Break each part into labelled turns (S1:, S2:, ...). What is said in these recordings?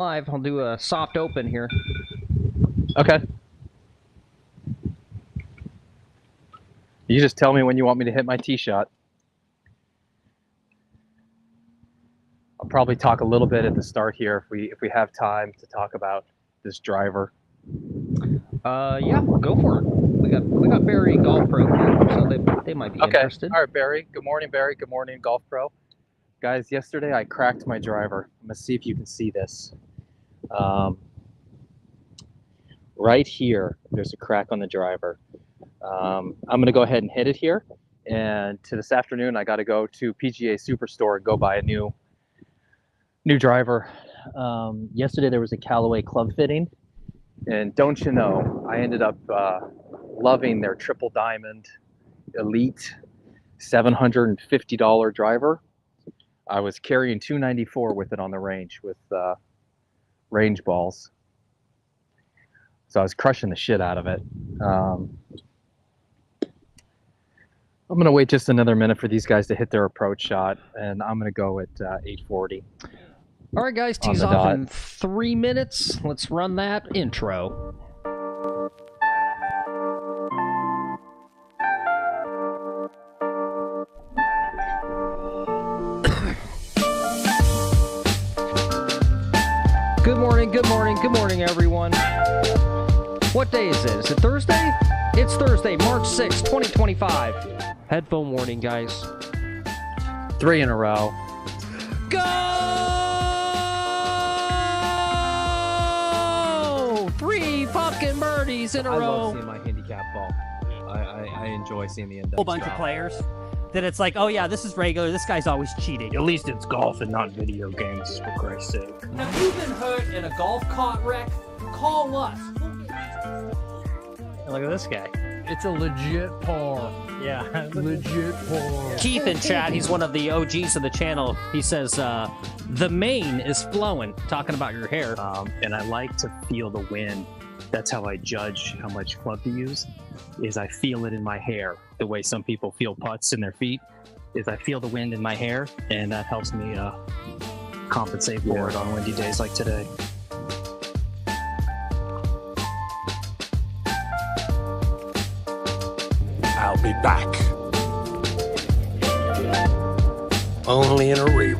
S1: Live, I'll do a soft open here.
S2: Okay. You just tell me when you want me to hit my tee shot. I'll probably talk a little bit at the start here if we have time to talk about this driver.
S1: Yeah, go for it. We got Barry Golf Pro here, so they might be interested.
S2: All right, Barry. Good morning, Barry. Good morning, Golf Pro. Guys, yesterday I cracked my driver. I'm gonna see if you can see this. Right here, there's a crack on the driver. I'm gonna go ahead and hit it here. And this afternoon, I got to go to PGA Superstore and go buy a new driver. Yesterday there was a Callaway club fitting, and don't you know, I ended up loving their Triple Diamond Elite $750 driver. I was carrying 294 with it on the range with range balls, so I was crushing the shit out of it. I'm gonna wait just another minute for these guys to hit their approach shot, and I'm gonna go at 840.
S1: All right, guys, tees off in 3 minutes. Let's run that intro. Good morning, everyone. What day is it? Is it Thursday? It's Thursday, March 6, 2025. Headphone warning, guys.
S2: 3 in a row.
S1: Go! 3 fucking birdies in a row.
S3: I love seeing my handicap fall. I enjoy seeing the index.
S4: Whole bunch of players that it's like, oh yeah, this is regular. This guy's always cheating.
S5: At least it's golf and not video games, for Christ's sake.
S6: If you've been hurt in a golf cart wreck, call us.
S4: Look at this guy.
S3: It's a legit par.
S4: Yeah.
S3: Legit par.
S4: Keith in chat, he's one of the OGs of the channel. He says, the mane is flowing, talking about your hair.
S5: And I like to feel the wind. That's how I judge how much club to use, is I feel it in my hair. The way some people feel putts in their feet, is I feel the wind in my hair, and that helps me compensate for it on windy days like today.
S7: I'll be back. Only in a rerun.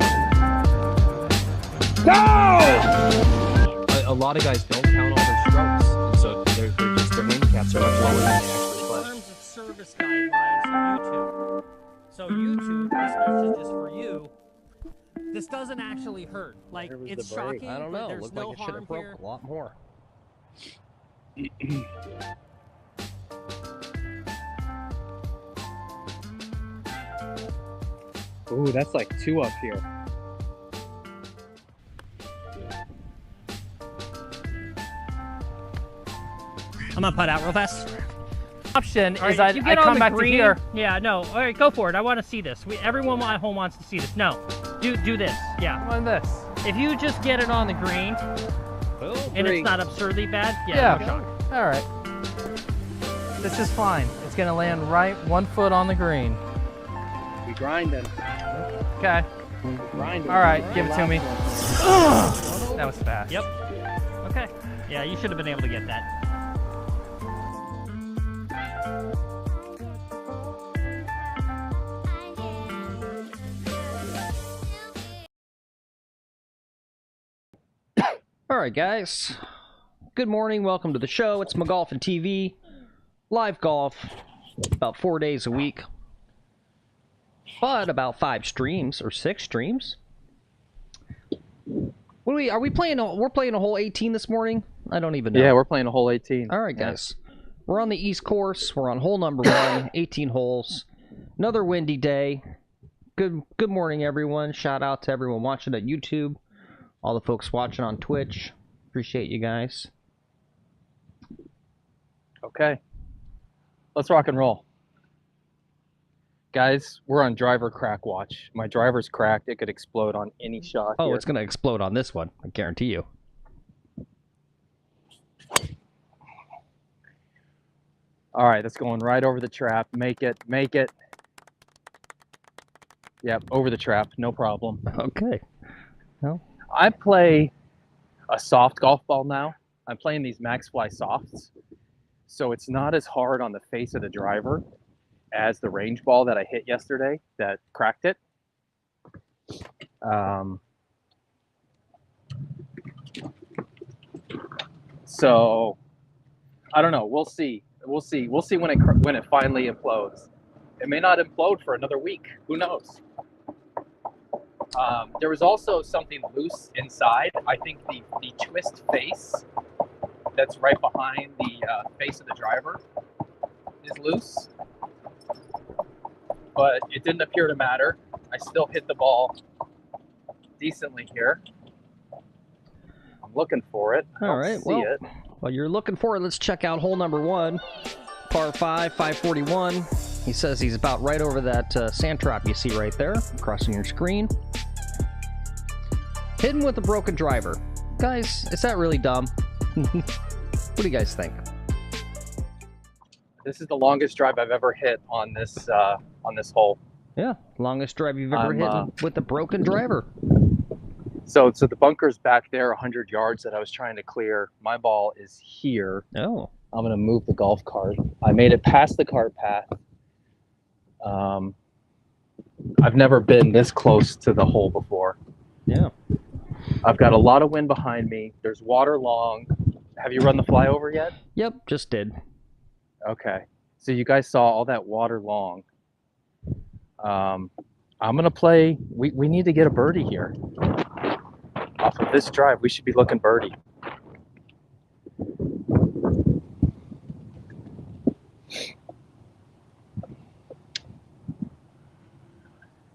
S3: A lot of guys don't count all their strokes, and so they're just, their handicaps are much lower than they actually play.
S4: Terms of service guidelines on YouTube. So YouTube, this message is for you. This doesn't actually hurt. Like, it's shocking.
S1: I don't know.
S4: There's
S1: Looked
S4: no
S1: like it should
S4: harm
S1: have broke
S4: here.
S1: a lot more.
S2: Ooh, that's like 2 up here.
S4: I'm gonna putt out real fast.
S8: Option
S4: All
S8: is
S4: right,
S8: I come back to here.
S4: Yeah, no. All right, go for it. I want to see this. Everyone at home wants to see this. No, do this. Yeah.
S8: On this.
S4: If you just get it on the green, and it's not absurdly bad, yeah. No shock.
S8: All right. This is fine. It's gonna land right 1 foot on the green.
S2: We grinding.
S8: Okay.
S2: Grinding.
S8: All right, give it to me. That was fast.
S4: Yep. Okay. Yeah, you should have been able to get that.
S1: All right, guys. Good morning. Welcome to the show. It's McGolfin TV. Live golf about 4 days a week. But about 5 streams or 6 streams. What are we playing? We're playing a hole 18 this morning? I don't even know.
S2: Yeah, we're playing a hole 18.
S1: All right, guys. We're on the East Course. We're on hole number 1, 18 holes. Another windy day. Good morning, everyone. Shout out to everyone watching at YouTube. All the folks watching on Twitch. Appreciate you guys.
S2: Okay. Let's rock and roll. Guys, we're on driver crack watch. My driver's cracked. It could explode on any shot.
S1: Oh,
S2: here.
S1: it's going to explode on this one. I guarantee you.
S2: All right, that's going right over the trap. Make it. Make it. Yep, over the trap. No problem.
S1: Okay. Well,
S2: I play a soft golf ball now. I'm playing these Max Fly softs, so it's not as hard on the face of the driver as the range ball that I hit yesterday that cracked it. So I don't know. We'll see. We'll see when it finally implodes. It may not implode for another week. Who knows? There was also something loose inside. I think the twist face that's right behind the face of the driver is loose, but it didn't appear to matter. I still hit the ball decently here. I'm looking for it.
S1: All right, well, while you're looking for it, let's check out hole number 1, par 5, 541. He says he's about right over that sand trap you see right there, crossing your screen. Hitting with a broken driver. Guys, is that really dumb? What do you guys think?
S2: This is the longest drive I've ever hit on this hole.
S1: Yeah, longest drive you've ever hit with a broken driver.
S2: So the bunker's back there, 100 yards that I was trying to clear. My ball is here.
S1: Oh.
S2: I'm gonna move the golf cart. I made it past the cart path. I've never been this close to the hole before.
S1: Yeah.
S2: I've got a lot of wind behind me. There's water long. Have you run the flyover yet?
S1: Yep, just did.
S2: Okay. So you guys saw all that water long. I'm going to play. We need to get a birdie here. Off of this drive, we should be looking birdie.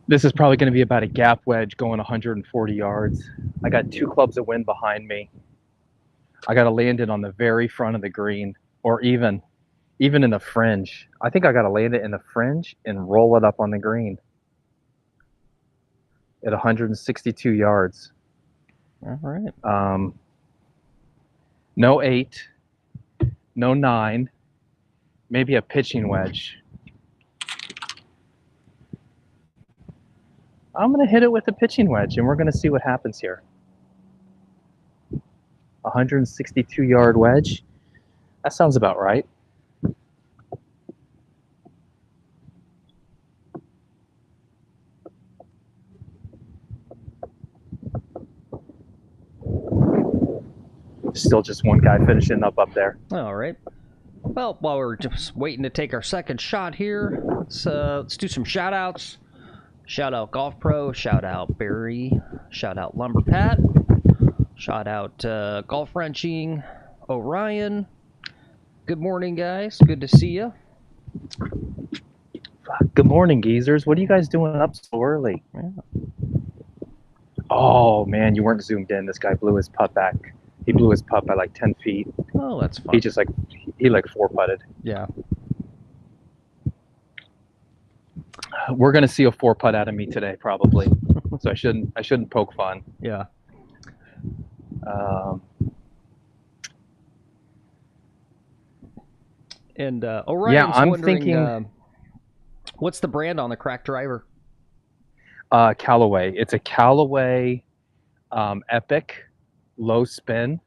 S2: This is probably going to be about a gap wedge going 140 yards. I got 2 clubs of wind behind me. I got to land it on the very front of the green, or even in the fringe. I think I got to land it in the fringe and roll it up on the green at 162 yards.
S1: All right.
S2: No 8, no 9, maybe a pitching wedge. I'm going to hit it with a pitching wedge, and we're going to see what happens here. 162-yard wedge. That sounds about right. Still just one guy finishing up there.
S1: All right. Well, while we're just waiting to take our second shot here, let's do some shout outs. Shout out Golf Pro, shout out Barry, shout out Lumber Pat, shout out Golf Wrenching, Orion. Good morning, guys. Good to see you.
S2: Good morning, geezers. What are you guys doing up so early?
S1: Yeah.
S2: Oh man, you weren't zoomed in. This guy blew his putt back. He blew his putt by like 10 feet.
S1: Oh, that's fun.
S2: He just he 4-putted.
S1: Yeah.
S2: We're gonna see a 4-putt out of me today, probably. So I shouldn't poke fun.
S1: Yeah. And Orion's
S2: I'm
S1: wondering,
S2: thinking.
S1: What's the brand on the cracked driver?
S2: Callaway. It's a Callaway Epic low spin.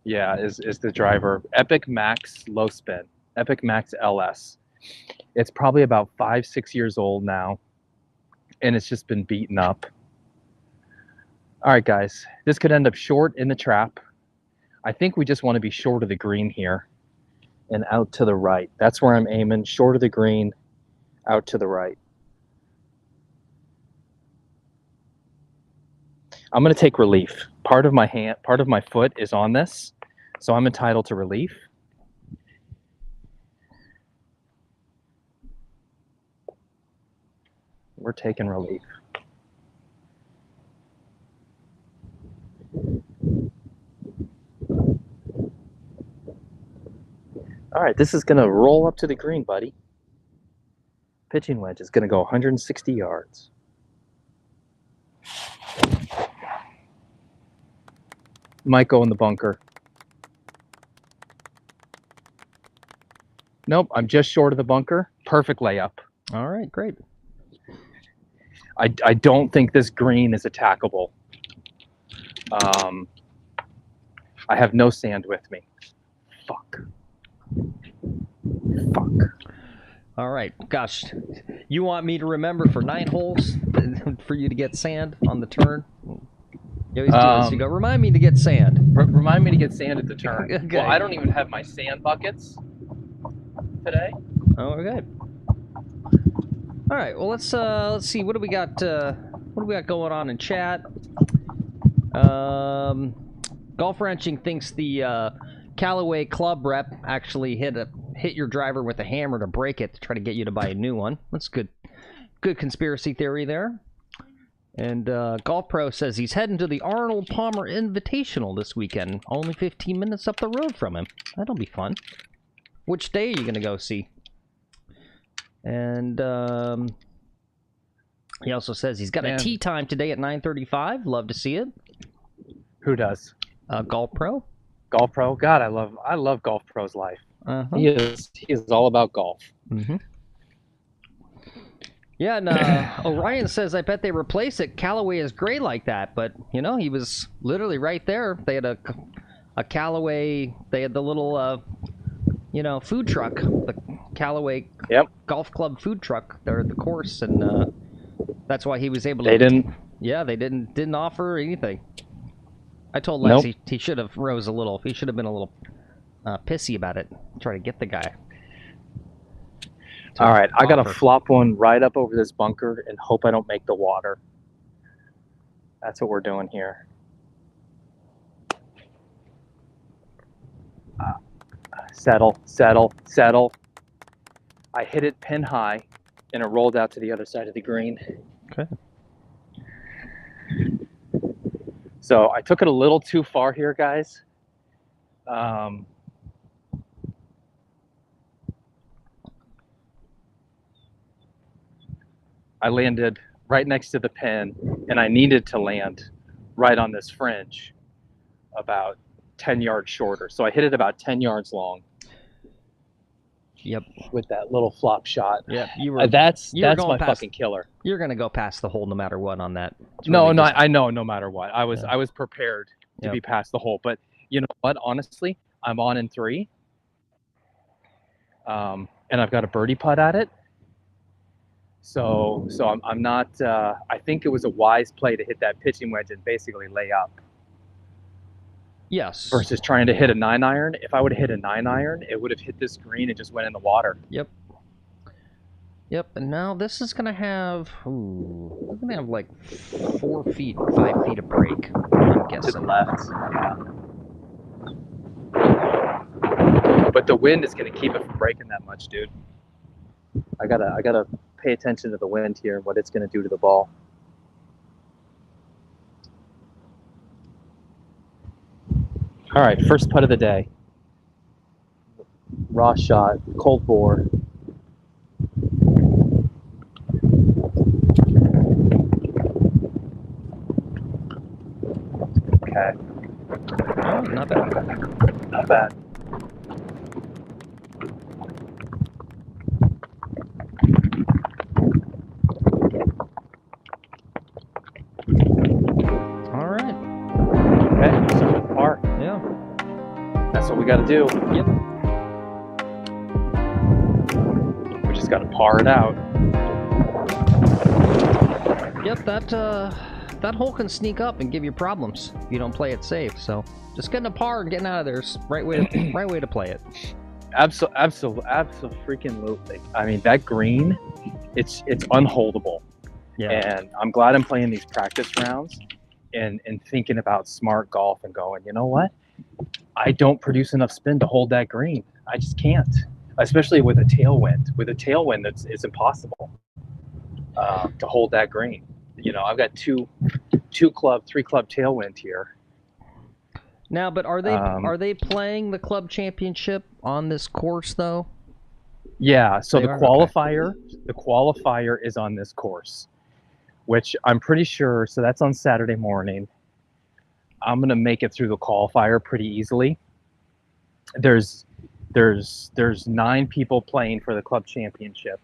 S2: Yeah, is the driver. Epic Max low spin. Epic Max LS. It's probably about 5-6 years old now, and it's just been beaten up. All right, guys, this could end up short in the trap. I think we just want to be short of the green here and out to the right. That's where I'm aiming, short of the green, out to the right. I'm going to take relief. Part of my foot is on this, so I'm entitled to relief. We're taking relief. All right, this is going to roll up to the green, buddy. Pitching wedge is going to go 160 yards. Might go in the bunker. Nope, I'm just short of the bunker. Perfect layup.
S1: All right, great.
S2: I don't think this green is attackable. I have no sand with me. Fuck.
S1: All right. Gosh, you want me to remember for 9 holes for you to get sand on the turn? You always do this. You go, remind me to get sand.
S2: Remind me to get sand at the turn.
S1: Okay.
S2: Well, I don't even have my sand buckets today.
S1: Oh, okay. All right. Well, let's see. What do we got? What do we got going on in chat? Golf Wrenching thinks the Callaway club rep actually hit your driver with a hammer to break it to try to get you to buy a new one. That's good. Good conspiracy theory there. And Golf Pro says he's heading to the Arnold Palmer Invitational this weekend. Only 15 minutes up the road from him. That'll be fun. Which day are you going to go see? And he also says he's got a tee time today at 9:35. Love to see it.
S2: Who does?
S1: Golf Pro.
S2: Golf Pro. God, I love Golf Pro's life.
S1: Uh-huh.
S2: He is all about golf.
S1: Mm-hmm. Yeah, and Orion says, I bet they replace it. Callaway is great like that, but, you know, he was literally right there. They had a Callaway, they had the little, you know, food truck, the Callaway Golf Club food truck there at the course, and that's why he was able to...
S2: They didn't...
S1: Yeah, they didn't offer anything. I told Lex he should have rose a little. He should have been a little pissy about it. Try to get the guy.
S2: All right, I got to flop one right up over this bunker and hope I don't make the water. That's what we're doing here. Settle, settle, settle. I hit it pin high, and it rolled out to the other side of the green.
S1: Okay.
S2: So I took it a little too far here, guys. I landed right next to the pin, and I needed to land right on this fringe about 10 yards shorter. So I hit it about 10 yards long.
S1: Yep.
S2: With that little flop shot.
S1: Yeah,
S2: that's my fucking killer.
S1: You're gonna go past the hole no matter what on that.
S2: I know no matter what. I was prepared to be past the hole, but you know what? Honestly, I'm on in 3, and I've got a birdie putt at it. So I'm not. I think it was a wise play to hit that pitching wedge and basically lay up.
S1: Yes.
S2: Versus trying to hit a 9-iron. If I would have hit a 9-iron, it would have hit this green and just went in the water.
S1: Yep. Yep. And now this is gonna have. Ooh, we're gonna have like 4 feet, 5 feet of break. I'm guessing.
S2: To the left. Yeah. But the wind is gonna keep it from breaking that much, dude. I gotta pay attention to the wind here and what it's gonna do to the ball. All right, first putt of the day. Raw shot, cold bore. Okay.
S1: Oh, not bad.
S2: Not bad.
S1: All right.
S2: Okay, start with the par.
S1: Yeah.
S2: That's what we got to do.
S1: Yep.
S2: We just got to par it out.
S1: Yep. That hole can sneak up and give you problems if you don't play it safe. So just getting a par and getting out of there is right way to play it.
S2: Absolutely. I mean, that green, it's unholdable.
S1: Yeah.
S2: And I'm glad I'm playing these practice rounds and thinking about smart golf and going, you know what? I don't produce enough spin to hold that green. I just can't, especially with a tailwind. With a tailwind, it's impossible to hold that green. You know, I've got 3 club tailwind here.
S1: Now, but are they playing the club championship on this course though?
S2: Yeah. So
S1: the
S2: qualifier is on this course, which I'm pretty sure. So that's on Saturday morning. I'm gonna make it through the qualifier pretty easily. There's 9 people playing for the club championship,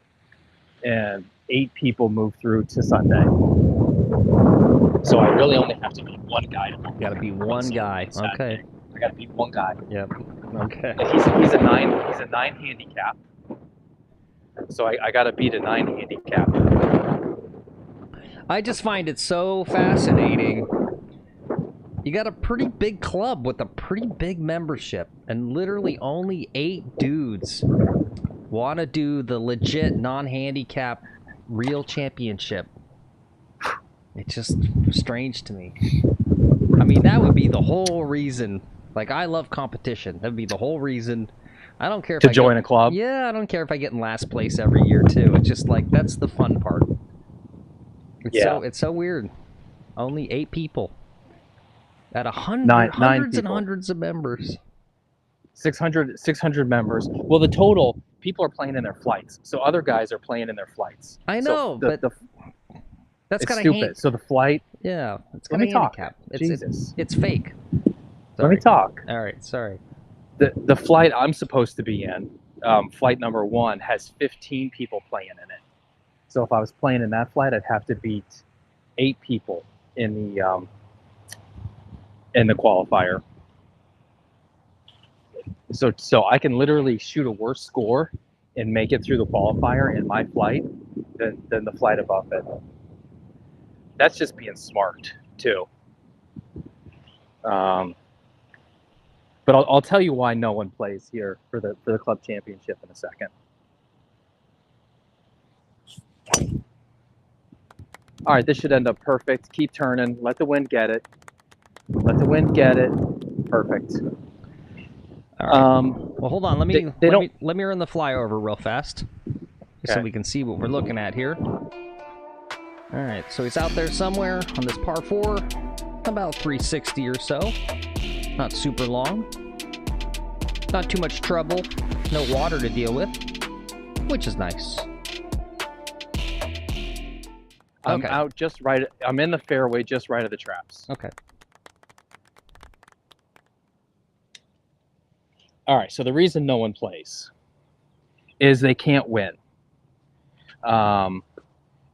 S2: and 8 people move through to Sunday. So I really only have to beat one guy.
S1: Gotta be one guy. Okay.
S2: I gotta beat one guy.
S1: Yep. Okay.
S2: And he's a 9 handicap. So I gotta beat a 9 handicap.
S1: I just find it so fascinating. You got a pretty big club with a pretty big membership, and literally only 8 dudes want to do the legit non-handicap real championship. It's just strange to me. I mean, that would be the whole reason. Like, I love competition. That would be the whole reason. I don't care if
S2: To join a club?
S1: Yeah, I don't care if I get in last place every year too. It's just like, that's the fun part. It's so weird. Only 8 people. At hundreds and hundreds of members.
S2: 600 members. Well, the total, people are playing in their flights. So other guys are playing in their flights.
S1: I know,
S2: so
S1: but that's
S2: it's
S1: kind
S2: stupid. So the flight.
S1: Yeah, it's
S2: Let
S1: kind
S2: me
S1: of
S2: talk.
S1: handicap.
S2: Jesus.
S1: It's fake.
S2: Let me talk.
S1: All right, sorry.
S2: The flight I'm supposed to be in, flight number 1, has 15 people playing in it. So if I was playing in that flight, I'd have to beat 8 people in the qualifier. So I can literally shoot a worse score and make it through the qualifier in my flight than the flight above it. That's just being smart too. But I'll tell you why no one plays here for the club championship in a second. All right, this should end up perfect. Keep turning. Let the wind get it. Let the wind get it. Perfect.
S1: All right. Well, hold on. Let me run the flyover real fast, so we can see what we're looking at here. All right. So he's out there somewhere on this par 4, about 360 or so. Not super long. Not too much trouble. No water to deal with, which is nice.
S2: I'm out just right. I'm in the fairway just right of the traps.
S1: Okay.
S2: All right. So the reason no one plays is they can't win.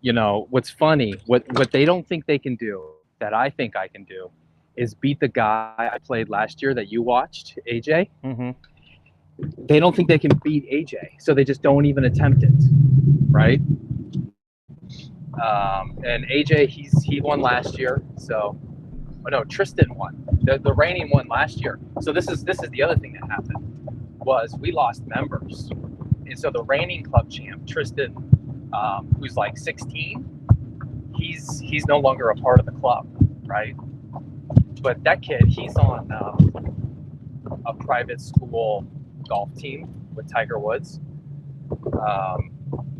S2: You know, what's funny, what they don't think they can do that I think I can do is beat the guy I played last year that you watched, AJ.
S1: Mm-hmm.
S2: They don't think they can beat AJ, so they just don't even attempt it, right? And AJ, he won last year, so no, Tristan won. The reigning won last year. So this is the other thing that happened was we lost members, and so the reigning club champ Tristan, who's like 16, he's no longer a part of the club, right? But that kid, he's on a private school golf team with Tiger Woods,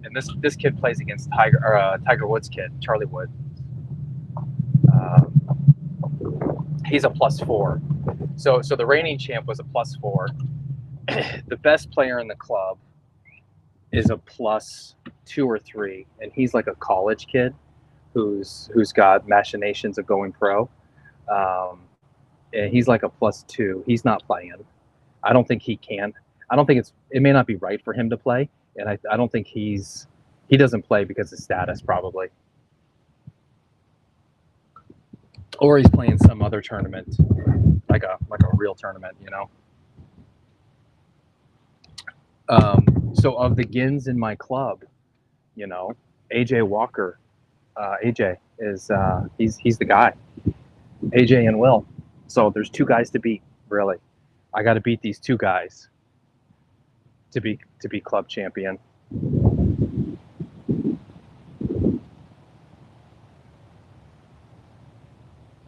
S2: and this kid plays against Tiger Woods' kid, Charlie Wood. He's a +4, so the reigning champ was a +4. The best player in the club is a +2 or 3, and he's like a college kid who's got machinations of going pro. And he's like a +2. He's not playing. I don't think he can. I don't think it may not be right for him to play, and I don't think he doesn't play because of status probably, or he's playing some other tournament, like a real tournament, you know. So of the Gins in my club, you know, AJ Walker, AJ is he's the guy. AJ and Will. So there's 2 guys to beat, really. I got to beat these 2 guys to be club champion.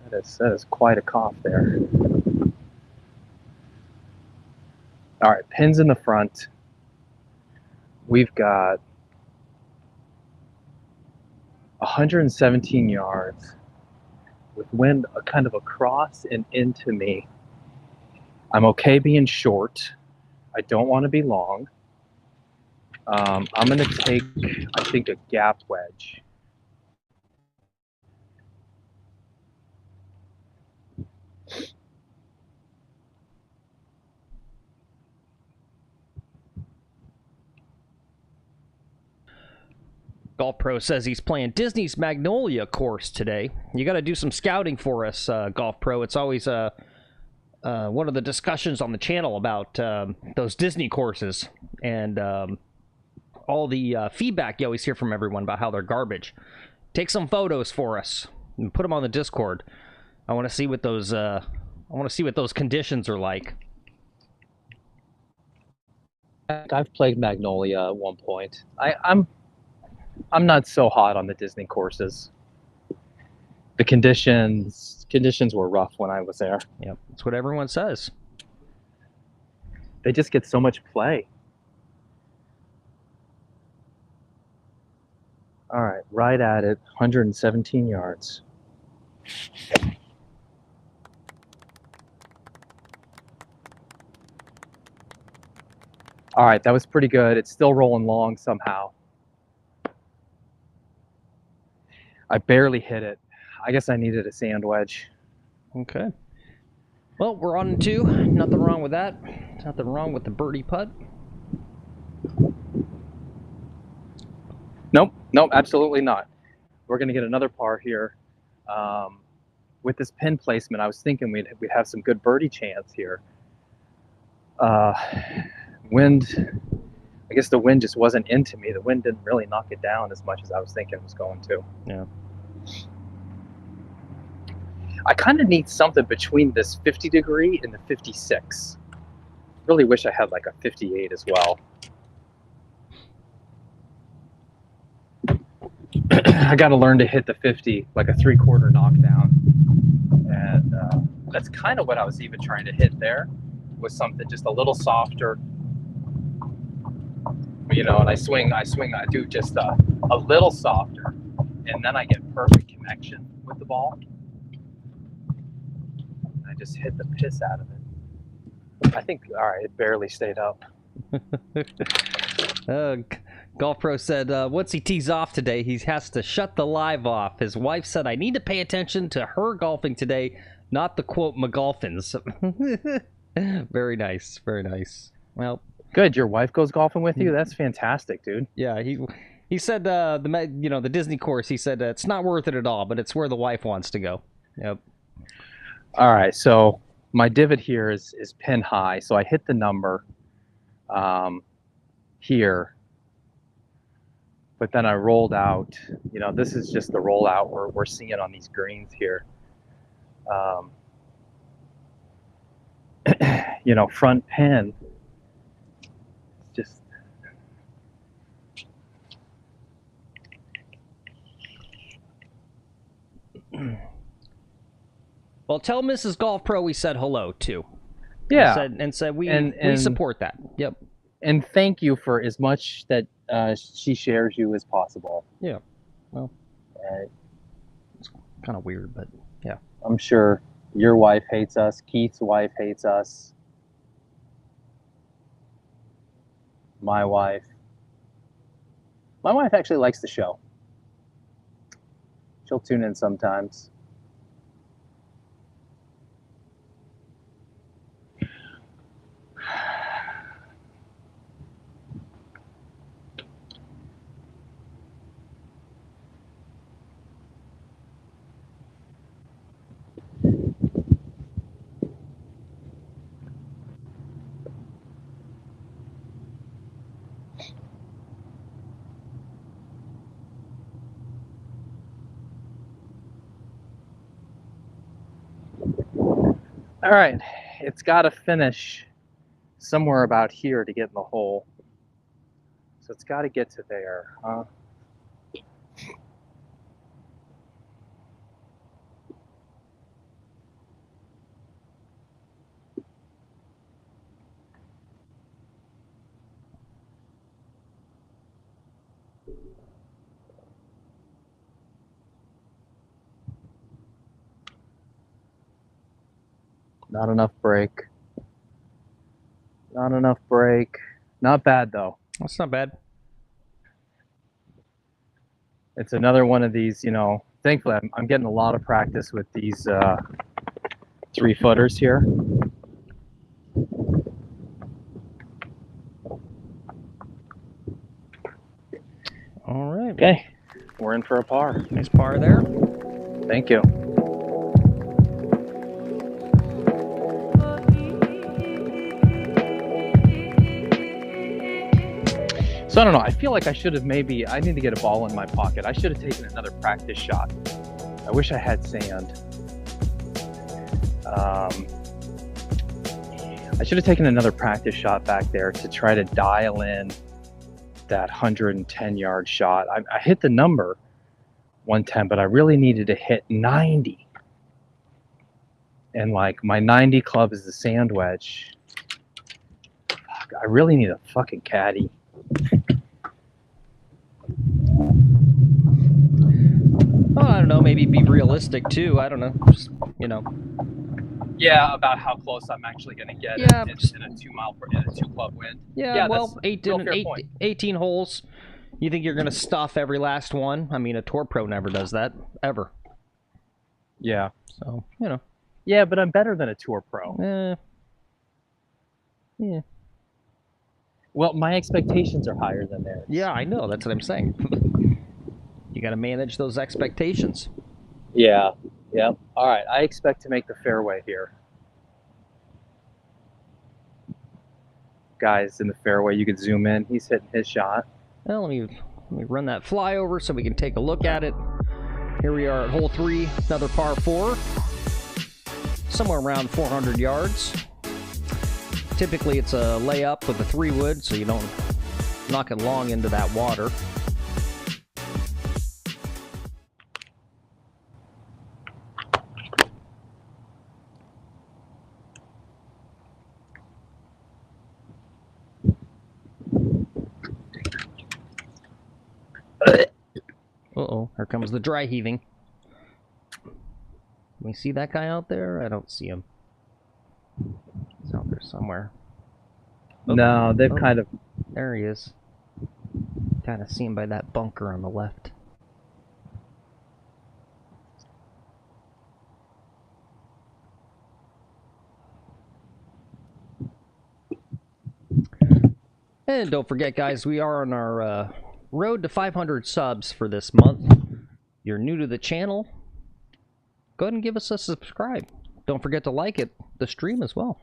S2: That is quite a cough there. All right, pins in the front. We've got 117 yards. With wind kind of across and into me. I'm okay being short. I don't want to be long. I'm going to take, I think, a gap wedge.
S1: Golf Pro says he's playing Disney's Magnolia course today. You got to do some scouting for us, Golf Pro. It's always one of the discussions on the channel about those Disney courses and all the feedback you always hear from everyone about how they're garbage. Take some photos for us and put them on the Discord. I want to see what those conditions are like.
S2: I've played Magnolia at one point. I'm not so hot on the Disney courses. The conditions were rough when I was there.
S1: Yep, that's what everyone says.
S2: They just get so much play. All right, right at it, 117 yards. All right, that was pretty good. It's still rolling long somehow. I barely hit it. I guess I needed a sand wedge.
S1: Okay. Well, we're on 2. Nothing wrong with that. Nothing wrong with the birdie putt.
S2: Nope, absolutely not. We're going to get another par here. With this pin placement, I was thinking we'd have some good birdie chance here. Wind, I guess the wind just wasn't into me. The wind didn't really knock it down as much as I was thinking it was going to.
S1: Yeah.
S2: I kind of need something between this 50 degree and the 56. Really wish I had like a 58 as well. I got to learn to hit the 50, like a 3/4 knockdown. And that's kind of what I was even trying to hit there, was something just a little softer. You know, and I swing, I do just a little softer, and then I get perfect connection with the ball. I just hit the piss out of it. I think, all right, it barely stayed up.
S1: Golf Pro said once he tees off today, he has to shut the live off. His wife said, I need to pay attention to her golfing today, not the quote McGolfins. Very nice, very nice. Well,
S2: good. Your wife goes golfing with you? That's fantastic, dude.
S1: Yeah, he said the Disney course. He said it's not worth it at all, but it's where the wife wants to go. Yep.
S2: All right, so my divot here is pin high, so I hit the number here, but then I rolled out. You know, this is just the rollout we're seeing on these greens here. You know, front pin. Just
S1: well, tell Mrs. Golf Pro we said hello too.
S2: Yeah,
S1: and said we support that. Yep.
S2: And thank you for as much that she shares you as possible.
S1: Yeah. Well, it's kind of weird, but yeah.
S2: I'm sure your wife hates us. Keith's wife hates us. My wife actually likes the show. She'll tune in sometimes. All right, it's got to finish somewhere about here to get in the hole. So it's got to get to there, huh? Not enough break. Not enough break. Not bad, though.
S1: That's not bad.
S2: It's another one of these, you know, thankfully I'm getting a lot of practice with these 3-footers here.
S1: All right.
S2: Okay. We're in for a par.
S1: Nice par there.
S2: Thank you. So I don't know. I feel like I should have I need to get a ball in my pocket. I should have taken another practice shot. I wish I had sand. I should have taken another practice shot back there to try to dial in that 110-yard shot. I hit the number 110, but I really needed to hit 90. And like my 90 club is the sand wedge. Fuck, I really need a fucking caddy.
S1: Oh, I don't know. Maybe be realistic too. I don't know. Just, you know.
S2: Yeah, about how close I'm actually going to get in a 2 club wind.
S1: Yeah, well, 18 holes. You think you're going to stuff every last one? I mean, a tour pro never does that, ever.
S2: Yeah.
S1: So, you know.
S2: Yeah, but I'm better than a tour pro.
S1: Yeah.
S2: Well, my expectations are higher than theirs.
S1: Yeah, I know. That's what I'm saying. You got to manage those expectations.
S2: Yeah. Yep. All right. I expect to make the fairway here. Guys in the fairway, you can zoom in. He's hitting his shot.
S1: Well, let me run that flyover so we can take a look at it. Here we are at hole 3, another par 4. Somewhere around 400 yards. Typically, it's a layup with a 3-wood, so you don't knock it long into that water. Uh-oh, here comes the dry heaving. Can we see that guy out there? I don't see him. He's out there somewhere. Oh,
S2: no, they've kind of...
S1: There he is. Kind of see him by that bunker on the left. And don't forget, guys, we are on our road to 500 subs for this month. You're new to the channel, go ahead and give us a subscribe. Don't forget to like the stream as well.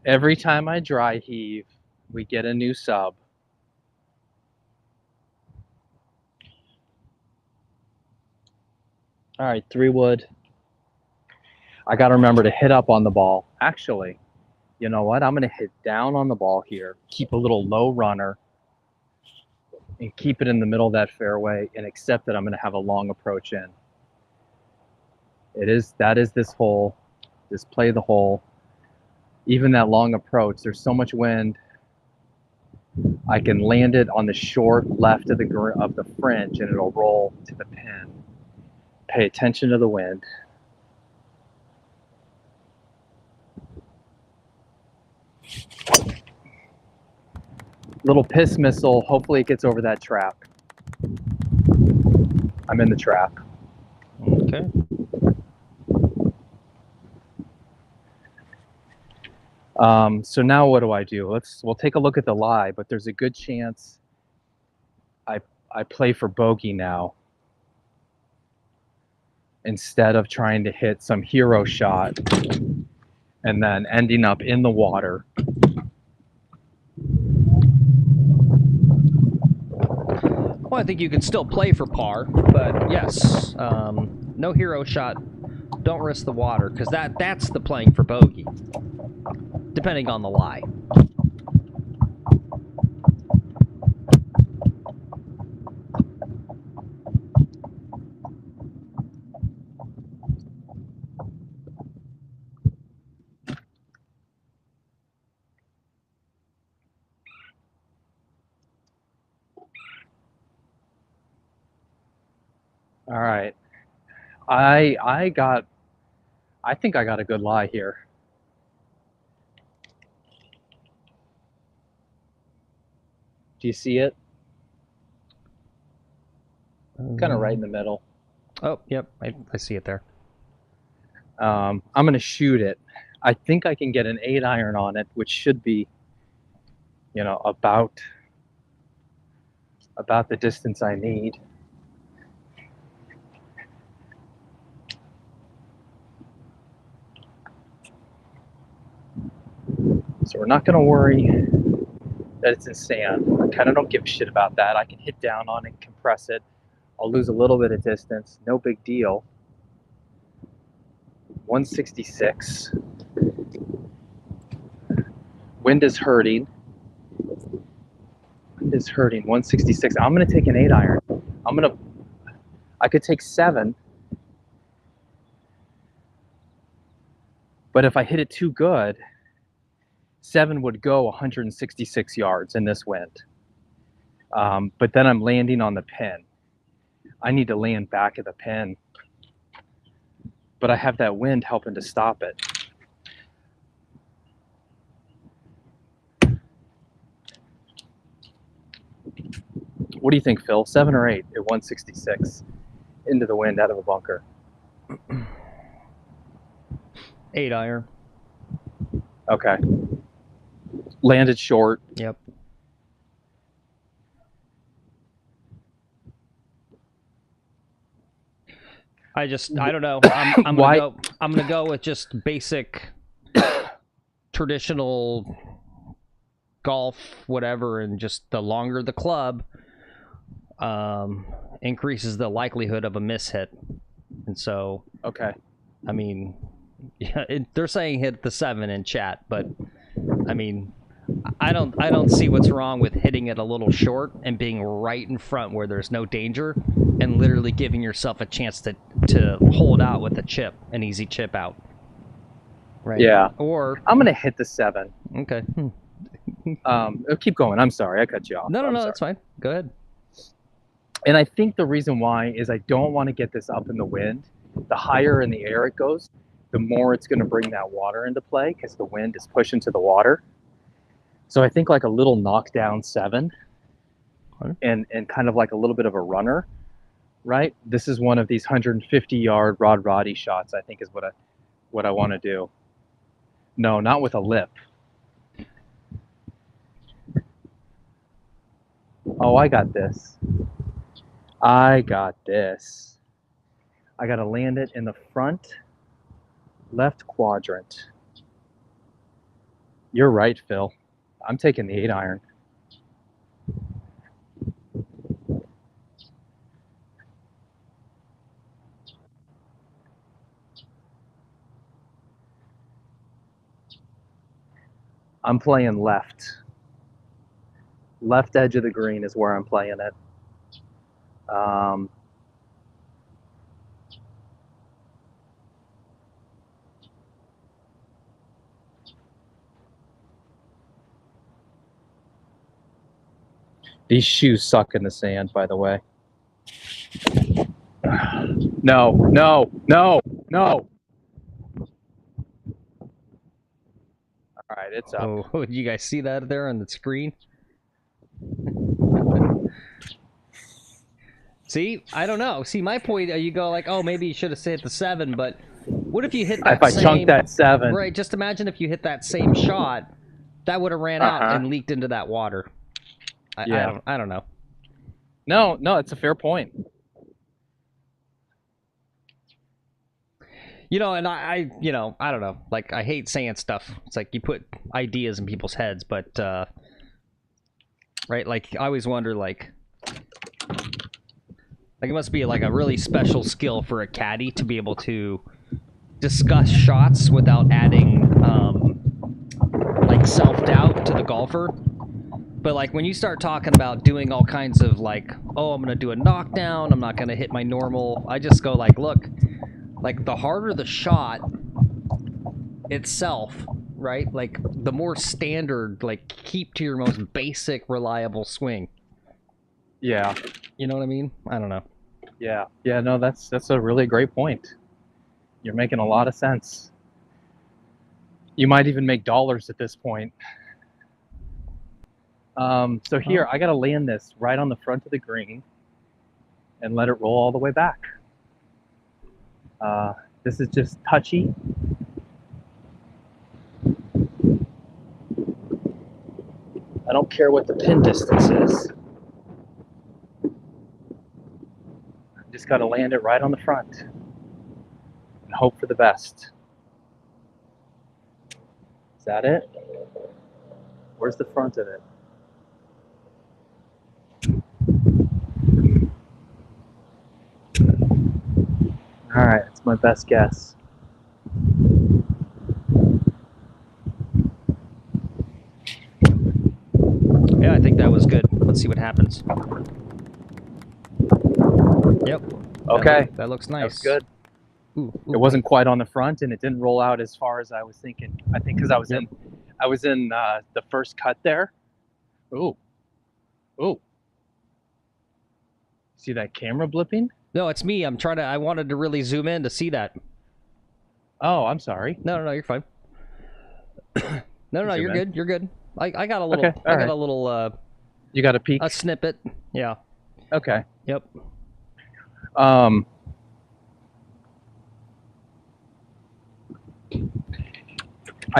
S2: Every time I dry heave, we get a new sub. All right, 3-wood. I got to remember to hit up on the ball. Actually, you know what? I'm going to hit down on the ball here, keep a little low runner, and keep it in the middle of that fairway, and accept that I'm going to have a long approach in. That is this hole. Just play the hole. Even that long approach, there's so much wind. I can land it on the short left of the fringe, and it'll roll to the pin. Pay attention to the wind. Little piss missile. Hopefully it gets over that trap. I'm in the trap.
S1: Okay.
S2: So now what do? We'll take a look at the lie, but there's a good chance I play for bogey now instead of trying to hit some hero shot and then ending up in the water.
S1: Well, I think you can still play for par, but yes, no hero shot. Don't risk the water, because that's the playing for bogey, depending on the lie.
S2: All right. I think I got a good lie here. Do you see it? Kind of right in the middle.
S1: Oh, yep, I see it there.
S2: I'm going to shoot it. I think I can get an 8-iron on it, which should be, about about the distance I need. So we're not going to worry that it's in sand. I kind of don't give a shit about that. I can hit down on it, compress it. I'll lose a little bit of distance. No big deal. 166. Wind is hurting. Wind is hurting. 166. I'm going to take an 8-iron. I could take 7. But if I hit it too good, 7 would go 166 yards in this wind. But then I'm landing on the pin. I need to land back at the pin. But I have that wind helping to stop it. What do you think, Phil? 7 or 8 at 166 into the wind out of a bunker?
S1: 8-iron.
S2: Okay. Landed short.
S1: Yep. I don't know. I'm gonna go with just basic traditional golf, whatever, and just the longer the club increases the likelihood of a mishit. And so,
S2: okay.
S1: I mean, yeah, they're saying hit the 7 in chat, but I mean, I don't see what's wrong with hitting it a little short and being right in front where there's no danger and literally giving yourself a chance to hold out with a chip, an easy chip out. Right.
S2: Yeah.
S1: Or
S2: I'm gonna hit the 7.
S1: Okay.
S2: Keep going. I'm sorry, I cut you off.
S1: No, that's fine. Go ahead.
S2: And I think the reason why is I don't want to get this up in the wind. The higher in the air it goes, the more it's going to bring that water into play because the wind is pushing to the water. So I think like a little knockdown 7 and kind of like a little bit of a runner, right? This is one of these 150-yard roddy shots, I think is what I want to do. No, not with a lip. Oh, I got this. I got this. I got to land it in the front left quadrant. You're right, Phil. I'm taking the 8-iron. I'm playing left. Left edge of the green is where I'm playing it. These shoes suck in the sand, by the way. No, no, no, no. All right, it's up.
S1: Oh, did you guys see that there on the screen? See, I don't know. See, my point, you go like, oh, maybe you should have hit the 7, but what if you hit that
S2: if I chunked that 7.
S1: Right, just imagine if you hit that same shot, that would have ran out and leaked into that water. I don't know.
S2: No, it's a fair point.
S1: You know, and I don't know. Like, I hate saying stuff. It's like you put ideas in people's heads, but, right? Like, I always wonder, like it must be like a really special skill for a caddy to be able to discuss shots without adding, like, self-doubt to the golfer. But, like, when you start talking about doing all kinds of, like, oh, I'm going to do a knockdown, I'm not going to hit my normal, I just go, like, look, like, the harder the shot itself, right? Like, the more standard, like, keep to your most basic, reliable swing.
S2: Yeah.
S1: You know what I mean? I don't know.
S2: Yeah. Yeah, no, that's a really great point. You're making a lot of sense. You might even make dollars at this point. So here, I got to land this right on the front of the green and let it roll all the way back. This is just touchy. I don't care what the pin distance is. just got to land it right on the front and hope for the best. Is that it? Where's the front of it? All right, that's my best guess.
S1: Yeah, I think that was good. Let's see what happens. Yep.
S2: Okay.
S1: That looks nice.
S2: That's good.
S1: Ooh,
S2: It wasn't quite on the front, and it didn't roll out as far as I was thinking. I think because I was in the first cut there. Ooh. See that camera blipping?
S1: No, it's me. I wanted to really zoom in to see that.
S2: Oh, I'm sorry.
S1: No, you're fine. No, you're good. You're good. I got a little.
S2: Okay,
S1: I got a little.
S2: You got a peek?
S1: A snippet. Yeah.
S2: Okay.
S1: Yep.
S2: I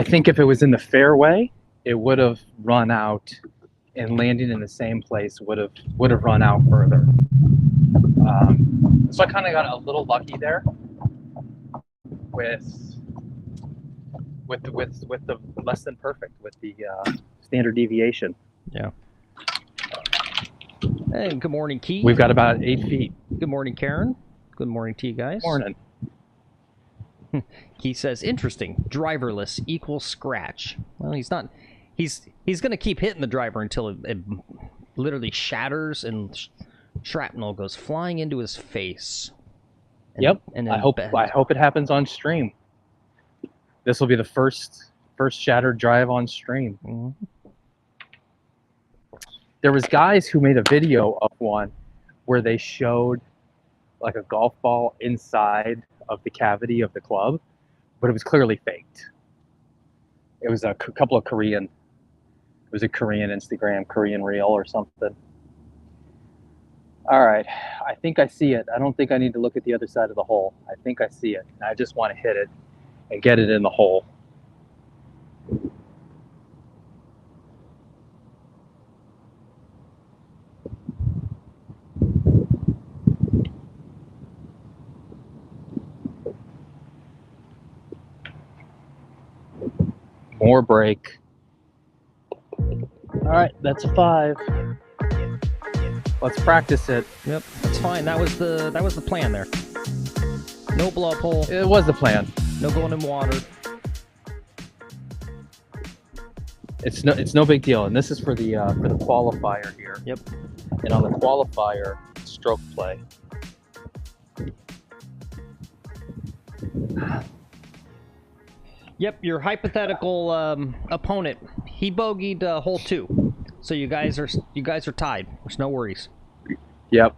S2: think if it was in the fairway, it would have run out, and landing in the same place would have run out further. So I kind of got a little lucky there with the less than perfect, with the standard deviation.
S1: Yeah. Hey, good morning, Keith.
S2: We've got about 8 feet.
S1: Good morning, Karen. Good morning to you guys.
S2: Morning.
S1: Keith says, interesting. Driverless equals scratch. Well, he's not. He's going to keep hitting the driver until it literally shatters and shrapnel goes flying into his face. And,
S2: Yep.
S1: And
S2: I hope it happens on stream. This will be the first shattered drive on stream.
S1: Mm-hmm.
S2: There was guys who made a video of one where they showed like a golf ball inside of the cavity of the club, but it was clearly faked. It was a couple of Korean. It was a Korean Instagram, Korean reel or something. All right, I think I see it. I don't think I need to look at the other side of the hole. I think I see it. I just want to hit it and get it in the hole. More break. All right, that's a 5. Let's practice it.
S1: Yep, that's fine. That was the plan there. No blow up hole.
S2: It was the plan.
S1: No going in water.
S2: It's no big deal, and this is for the qualifier here.
S1: Yep.
S2: And on the qualifier, stroke play.
S1: Yep, your hypothetical opponent, he bogeyed hole 2, so you guys are tied. There's no worries.
S2: Yep.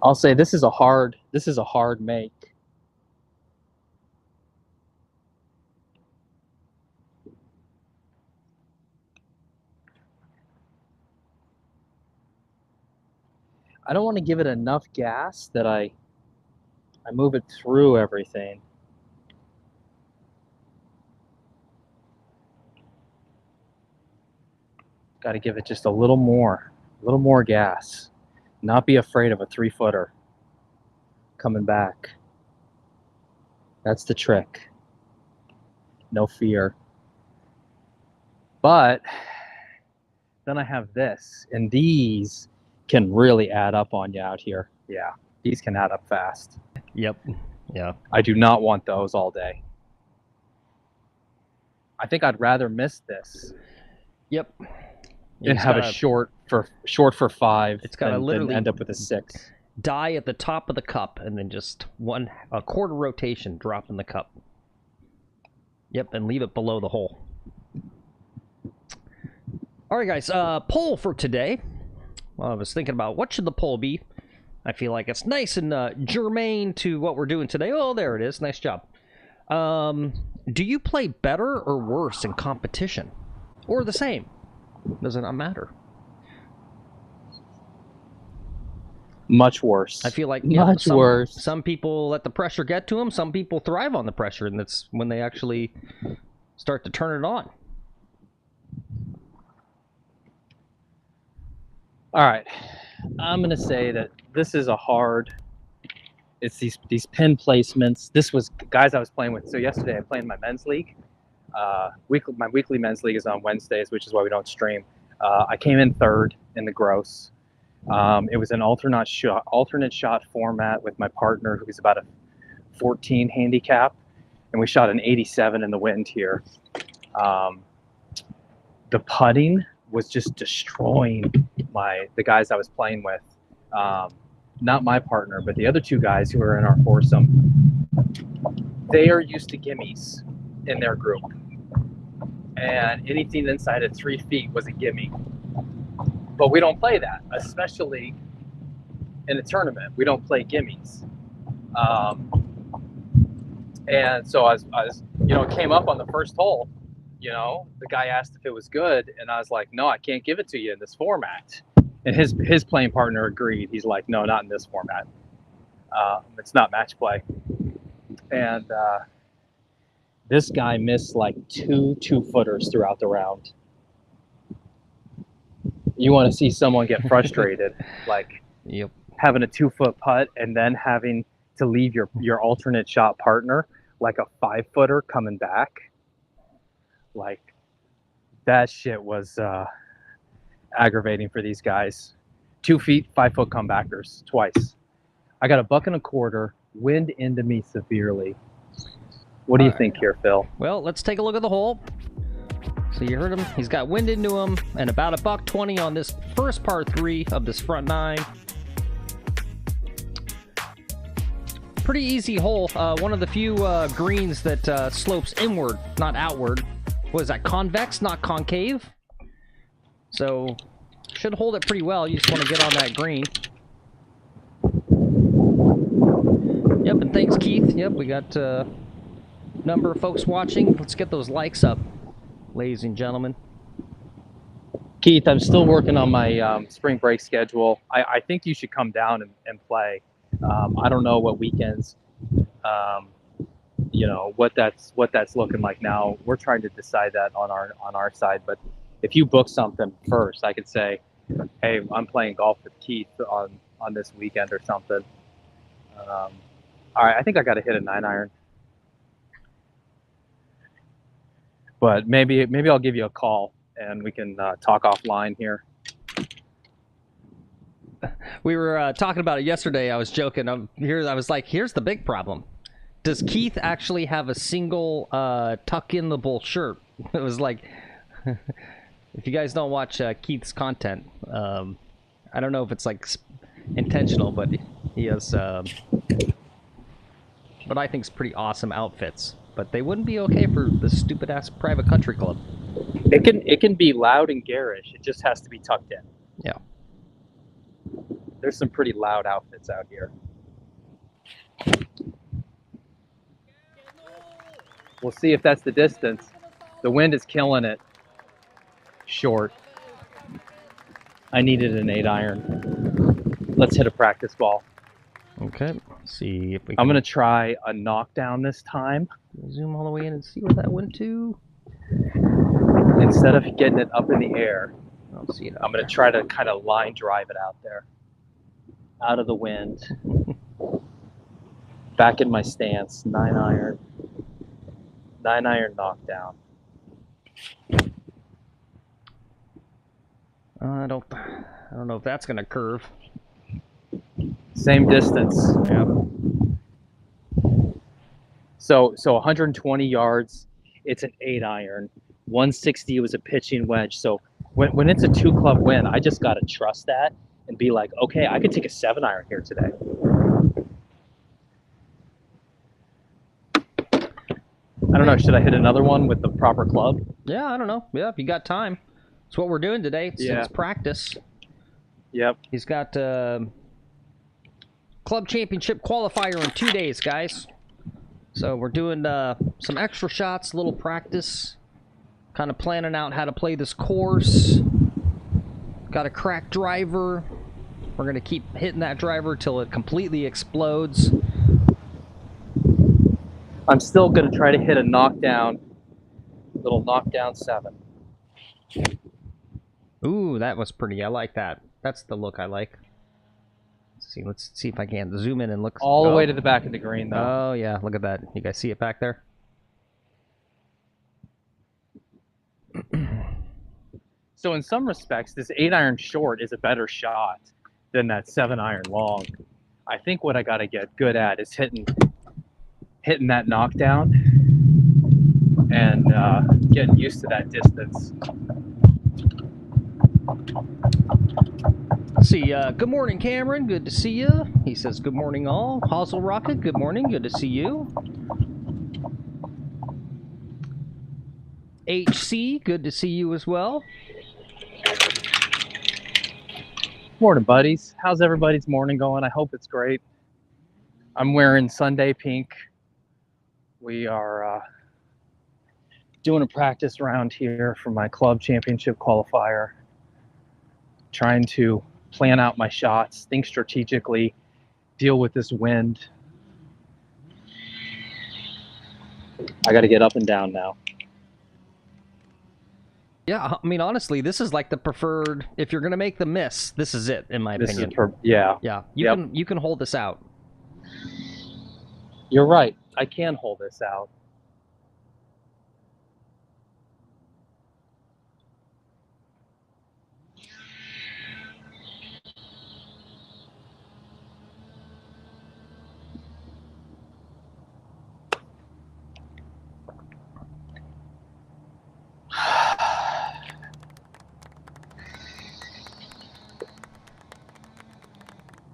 S2: I'll say this is a hard make. I don't want to give it enough gas that I move it through everything. Got to give it just a little more gas. Not be afraid of a 3-footer coming back. That's the trick. No fear. But then I have this, and these can really add up on you out here. Yeah, these can add up fast.
S1: Yep. Yeah.
S2: I do not want those all day. I think I'd rather miss this.
S1: Yep.
S2: And have a short for 5.
S1: It's got to literally
S2: end up with a 6.
S1: die at the top of the cup, and then just a quarter rotation drop in the cup. Yep, and leave it below the hole. All right, guys, poll for today. Well, I was thinking about what should the poll be. I feel like it's nice and germane to what we're doing today. Oh, there it is. Nice job. Do you play better or worse in competition? Or the same? Does it not matter?
S2: Much worse.
S1: I feel like
S2: much worse.
S1: Some people let the pressure get to them. Some people thrive on the pressure, and that's when they actually start to turn it on.
S2: All right, I'm gonna say that this is a hard. It's these pin placements. This was guys I was playing with. So yesterday I played in my men's league. My weekly men's league is on Wednesdays, which is why we don't stream. I came in third in the gross. It was an alternate shot format with my partner, who's about a 14 handicap, and we shot an 87 in the wind here. The putting was just destroying the guys I was playing with. Not my partner, but the other two guys who were in our foursome. They are used to gimmies in their group, and anything inside of 3 feet was a gimme. But we don't play that, especially in a tournament. We don't play gimmies. And so as it came up on the first hole, the guy asked if it was good, and I was like, no, I can't give it to you in this format. And his playing partner agreed. He's like, no, not in this format. It's not match play. And this guy missed like two 2-footers throughout the round. You want to see someone get frustrated, like
S1: yep.
S2: Having a 2-foot putt and then having to leave your alternate shot partner like a 5-footer coming back. Like that shit was aggravating for these guys. 2 feet, 5-foot comebackers twice. I got a $1.25, wind into me severely. What do you think here, Phil?
S1: Well, let's take a look at the hole. So you heard him. He's got wind into him, and about a $1.20 on this first par 3 of this front 9. Pretty easy hole. One of the few greens that slopes inward, not outward. What is that? Convex, not concave. So should hold it pretty well. You just want to get on that green. Yep, and thanks, Keith. Yep, we got a number of folks watching. Let's get those likes up, ladies and gentlemen.
S2: Keith, I'm still working on my spring break schedule. I think you should come down and play. I don't know what weekends, what that's looking like now. We're trying to decide that on our side. But if you book something first, I could say, hey, I'm playing golf with Keith on this weekend or something. All right, I think I got to hit a 9-iron. But maybe I'll give you a call and we can talk offline here.
S1: We were talking about it yesterday. I was joking. I was like, here's the big problem. Does Keith actually have a single tuck-in-the-bull shirt? It was like, if you guys don't watch Keith's content, I don't know if it's like intentional, but he has, but I think it's pretty awesome outfits. But they wouldn't be okay for the stupid-ass private country club.
S2: It can be loud and garish. It just has to be tucked in.
S1: Yeah.
S2: There's some pretty loud outfits out here. We'll see if that's the distance. The wind is killing it. Short. I needed an 8-iron. Let's hit a practice ball.
S1: Okay. Let's see if we can...
S2: I'm going to try a knockdown this time.
S1: Zoom all the way in and see where that went to.
S2: Instead of getting it up in the air,
S1: I'll see it.
S2: I'm going to try to kind of line drive it out there. Out of the wind. Back in my stance. 9-iron. 9-iron knockdown.
S1: I don't know if that's going to curve.
S2: Same distance.
S1: Yeah.
S2: So 120 yards, it's an 8-iron. 160 was a pitching wedge. So when it's a 2-club win, I just got to trust that and be like, okay, I could take a 7-iron here today. I don't know. Should I hit another one with the proper club?
S1: Yeah, I don't know. Yeah, if you got time. It's what we're doing today. It's practice.
S2: Yep.
S1: He's got club championship qualifier in 2 days, guys. So we're doing some extra shots, a little practice. Kind of planning out how to play this course. Got a cracked driver. We're going to keep hitting that driver till it completely explodes.
S2: I'm still going to try to hit a knockdown, little knockdown 7.
S1: Ooh, that was pretty. I like that. That's the look I like. Let's see if I can zoom in and look.
S2: All the way to the back of the green, though.
S1: Oh, yeah. Look at that. You guys see it back there?
S2: So in some respects, this 8-iron short is a better shot than that 7-iron long. I think what I got to get good at is hitting that knockdown and getting used to that distance.
S1: Let's see, good morning, Cameron. Good to see you. He says, good morning, all. Hazel Rocket, good morning. Good to see you. HC, good to see you as well.
S2: Morning, buddies. How's everybody's morning going? I hope it's great. I'm wearing Sunday pink. We are doing a practice round here for my club championship qualifier. Trying to plan out my shots, think strategically, deal with this wind. I got to get up and down now.
S1: Yeah, I mean, honestly, this is like the preferred. If you're gonna make the miss, this is it, in my opinion.
S2: Yeah.
S1: Yeah, you can hold this out.
S2: You're right. I can hold this out.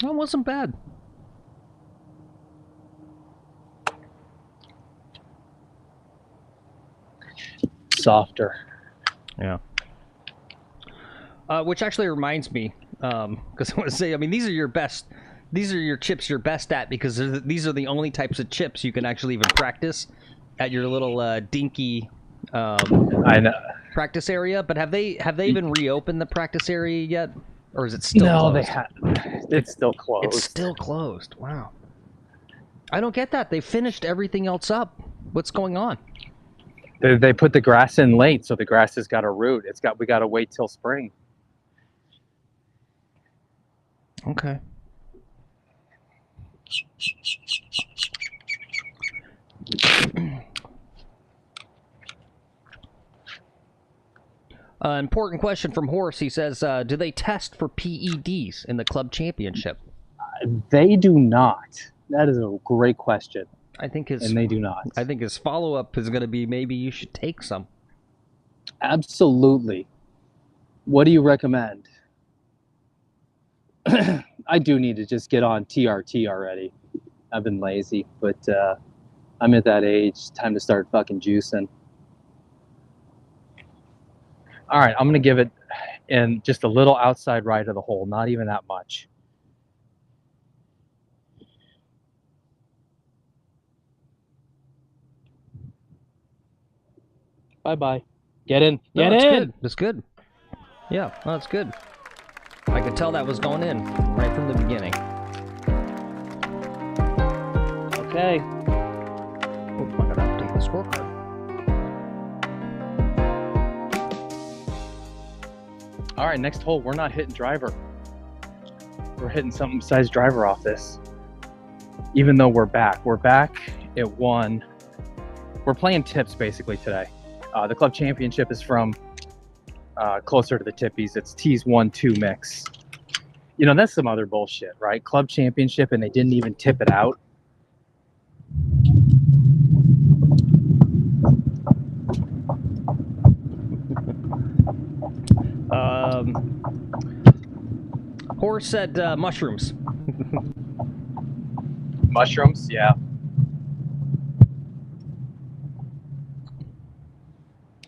S1: That wasn't bad.
S2: Softer.
S1: Yeah. Which actually reminds me, because I want to say, I mean, these are your best. These are your chips you're best at, because these are the only types of chips you can actually even practice at your little dinky
S2: I know.
S1: practice area. But have they even reopened the practice area yet? Or is it still closed?
S2: They have. It's still closed.
S1: It's still closed. Wow. I don't get that. They finished everything else up. What's going on?
S2: They put the grass in late, so the grass has got a root. We got to wait till spring.
S1: Okay. Important question from Horse. He says, do they test for PEDs in the club championship?
S2: They do not. That is a great question. And they do not.
S1: I think his follow-up is going to be, maybe you should take some.
S2: Absolutely. What do you recommend? I do need to just get on TRT already. I've been lazy, but I'm at that age. Time to start fucking juicing. All right, I'm going to give it in just a little outside right of the hole, not even that much. Bye-bye. Get in. Get in.
S1: Good. That's good. Yeah, no, that's good. I could tell that was going in right from the beginning.
S2: Okay.
S1: Oh, I gotta update the scorecard.
S2: All right, next hole, we're not hitting driver. We're hitting something besides driver off this. Even though we're back. We're back at 1. We're playing tips basically today. The club championship is from closer to the tippies. It's tees 1-2 mix. You know, that's some other bullshit, right? Club championship and they didn't even tip it out.
S1: Horse course said mushrooms.
S2: Mushrooms, yeah.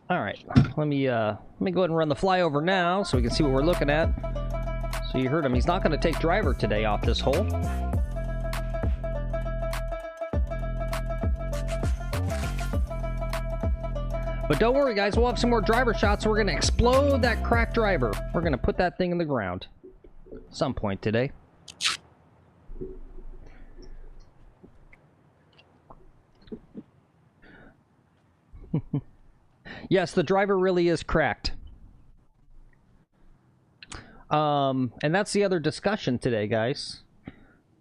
S1: All right, let me go ahead and run the flyover now so we can see what we're looking at. So you heard him. He's not going to take driver today off this hole. But don't worry, guys. We'll have some more driver shots. So we're going to explode that cracked driver. We're going to put that thing in the ground at some point today. Yes, the driver really is cracked. And that's the other discussion today, guys.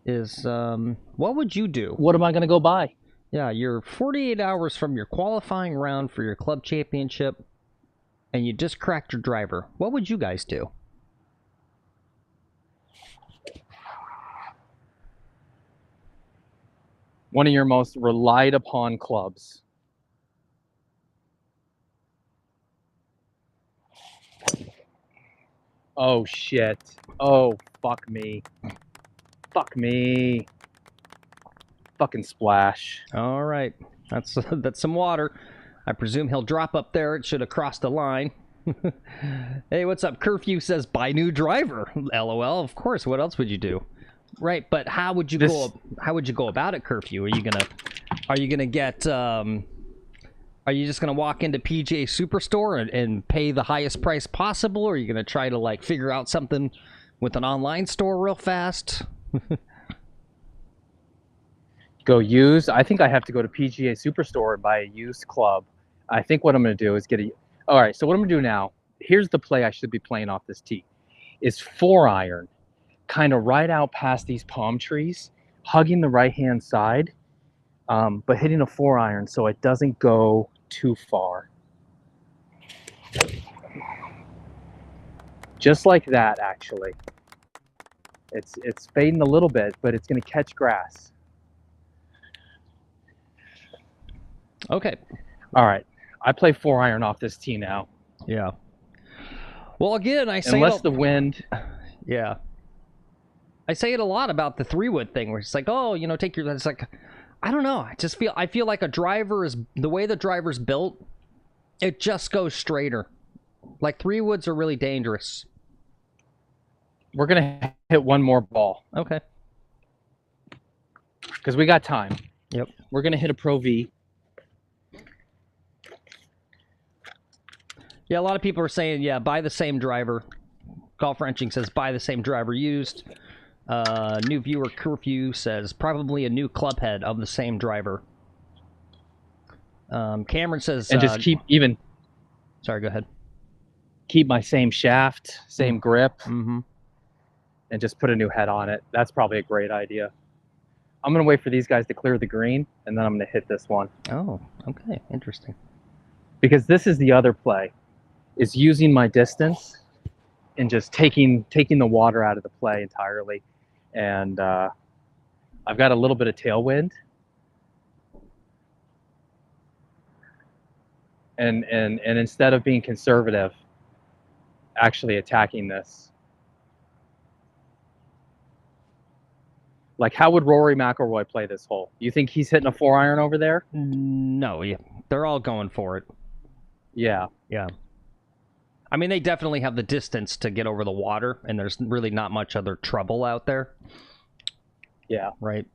S1: Is what would you do?
S2: What am I going to go buy?
S1: Yeah, you're 48 hours from your qualifying round for your club championship, and you just cracked your driver. What would you guys do?
S2: One of your most relied upon clubs. Oh, shit. Oh, fuck me. Fuck me. Fucking splash.
S1: All right, that's some water. I presume he'll drop up there. It should have crossed the line. Hey, what's up? Curfew says buy new driver. LOL. Of course. What else would you do? Right, but how would you go? How would you go about it? Curfew? Are you gonna get? Are you just gonna walk into PGA Superstore and pay the highest price possible, or are you gonna try to like figure out something with an online store real fast?
S2: Go use. I think I have to go to PGA Superstore and buy a used club. I think what I'm going to do is get a... All right, so what I'm going to do now, here's the play I should be playing off this tee, is 4-iron, kind of right out past these palm trees, hugging the right-hand side, but hitting a 4-iron so it doesn't go too far. Just like that, actually. It's fading a little bit, but it's going to catch grass.
S1: Okay.
S2: All right. I play 4-iron off this tee now.
S1: Yeah. Well, again, I say
S2: unless the wind.
S1: Yeah. I say it a lot about the 3-wood thing, where it's like, oh, you know, take your. It's like, I don't know. I feel like a driver is the way the driver's built. It just goes straighter. Like 3-woods are really dangerous.
S2: We're gonna hit one more ball.
S1: Okay.
S2: Because we got time.
S1: Yep.
S2: We're gonna hit a Pro V.
S1: Yeah, a lot of people are saying, yeah, buy the same driver. Golf Wrenching says buy the same driver used. New viewer Curfew says probably a new club head of the same driver. Cameron says...
S2: And just keep even...
S1: Sorry, go ahead.
S2: Keep my same shaft, same grip,
S1: mm-hmm.
S2: and just put a new head on it. That's probably a great idea. I'm going to wait for these guys to clear the green, and then I'm going to hit this one.
S1: Oh, okay. Interesting. Because
S2: this is the other play. Is using my distance and just taking the water out of the play entirely. And I've got a little bit of tailwind. And instead of being conservative, actually attacking this. Like, how would Rory McIlroy play this hole? You think he's hitting a 4-iron over there?
S1: No, yeah. They're all going for it.
S2: Yeah.
S1: Yeah. I mean, they definitely have the distance to get over the water, and there's really not much other trouble out there.
S2: Yeah.
S1: Right.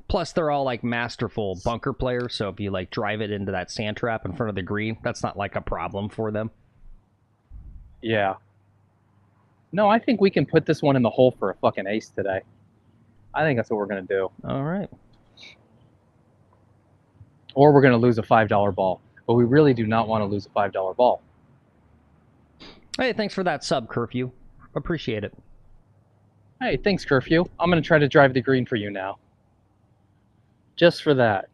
S1: Plus, they're all, like, masterful bunker players, so if you, like, drive it into that sand trap in front of the green, that's not, like, a problem for them.
S2: Yeah. No, I think we can put this one in the hole for a fucking ace today. I think that's what we're going to do.
S1: All right.
S2: Or we're going to lose a $5 ball. But we really do not want to lose a $5 ball.
S1: Hey, thanks for that sub, Curfew. Appreciate it.
S2: Hey, thanks, Curfew. I'm going to try to drive the green for you now. Just for that.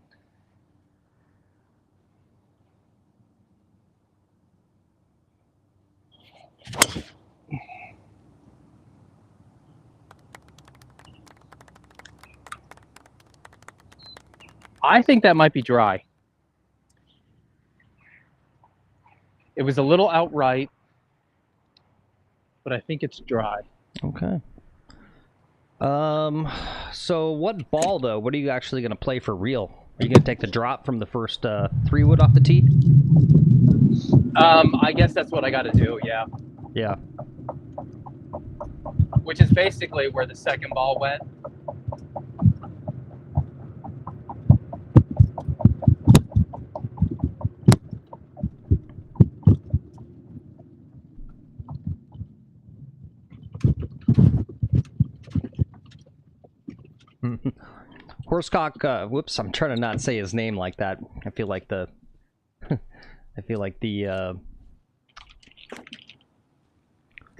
S2: I think that might be dry. It was a little outright.
S5: but I think it's dry.
S1: Okay. So what ball though? What are you actually going to play for real? Are you going to take the drop from the first 3-wood off the tee?
S2: I guess that's what I got to do. Yeah.
S1: Yeah.
S2: Which is basically where the second ball went.
S1: Horsecock, whoops, I'm trying to not say his name like that. I feel like the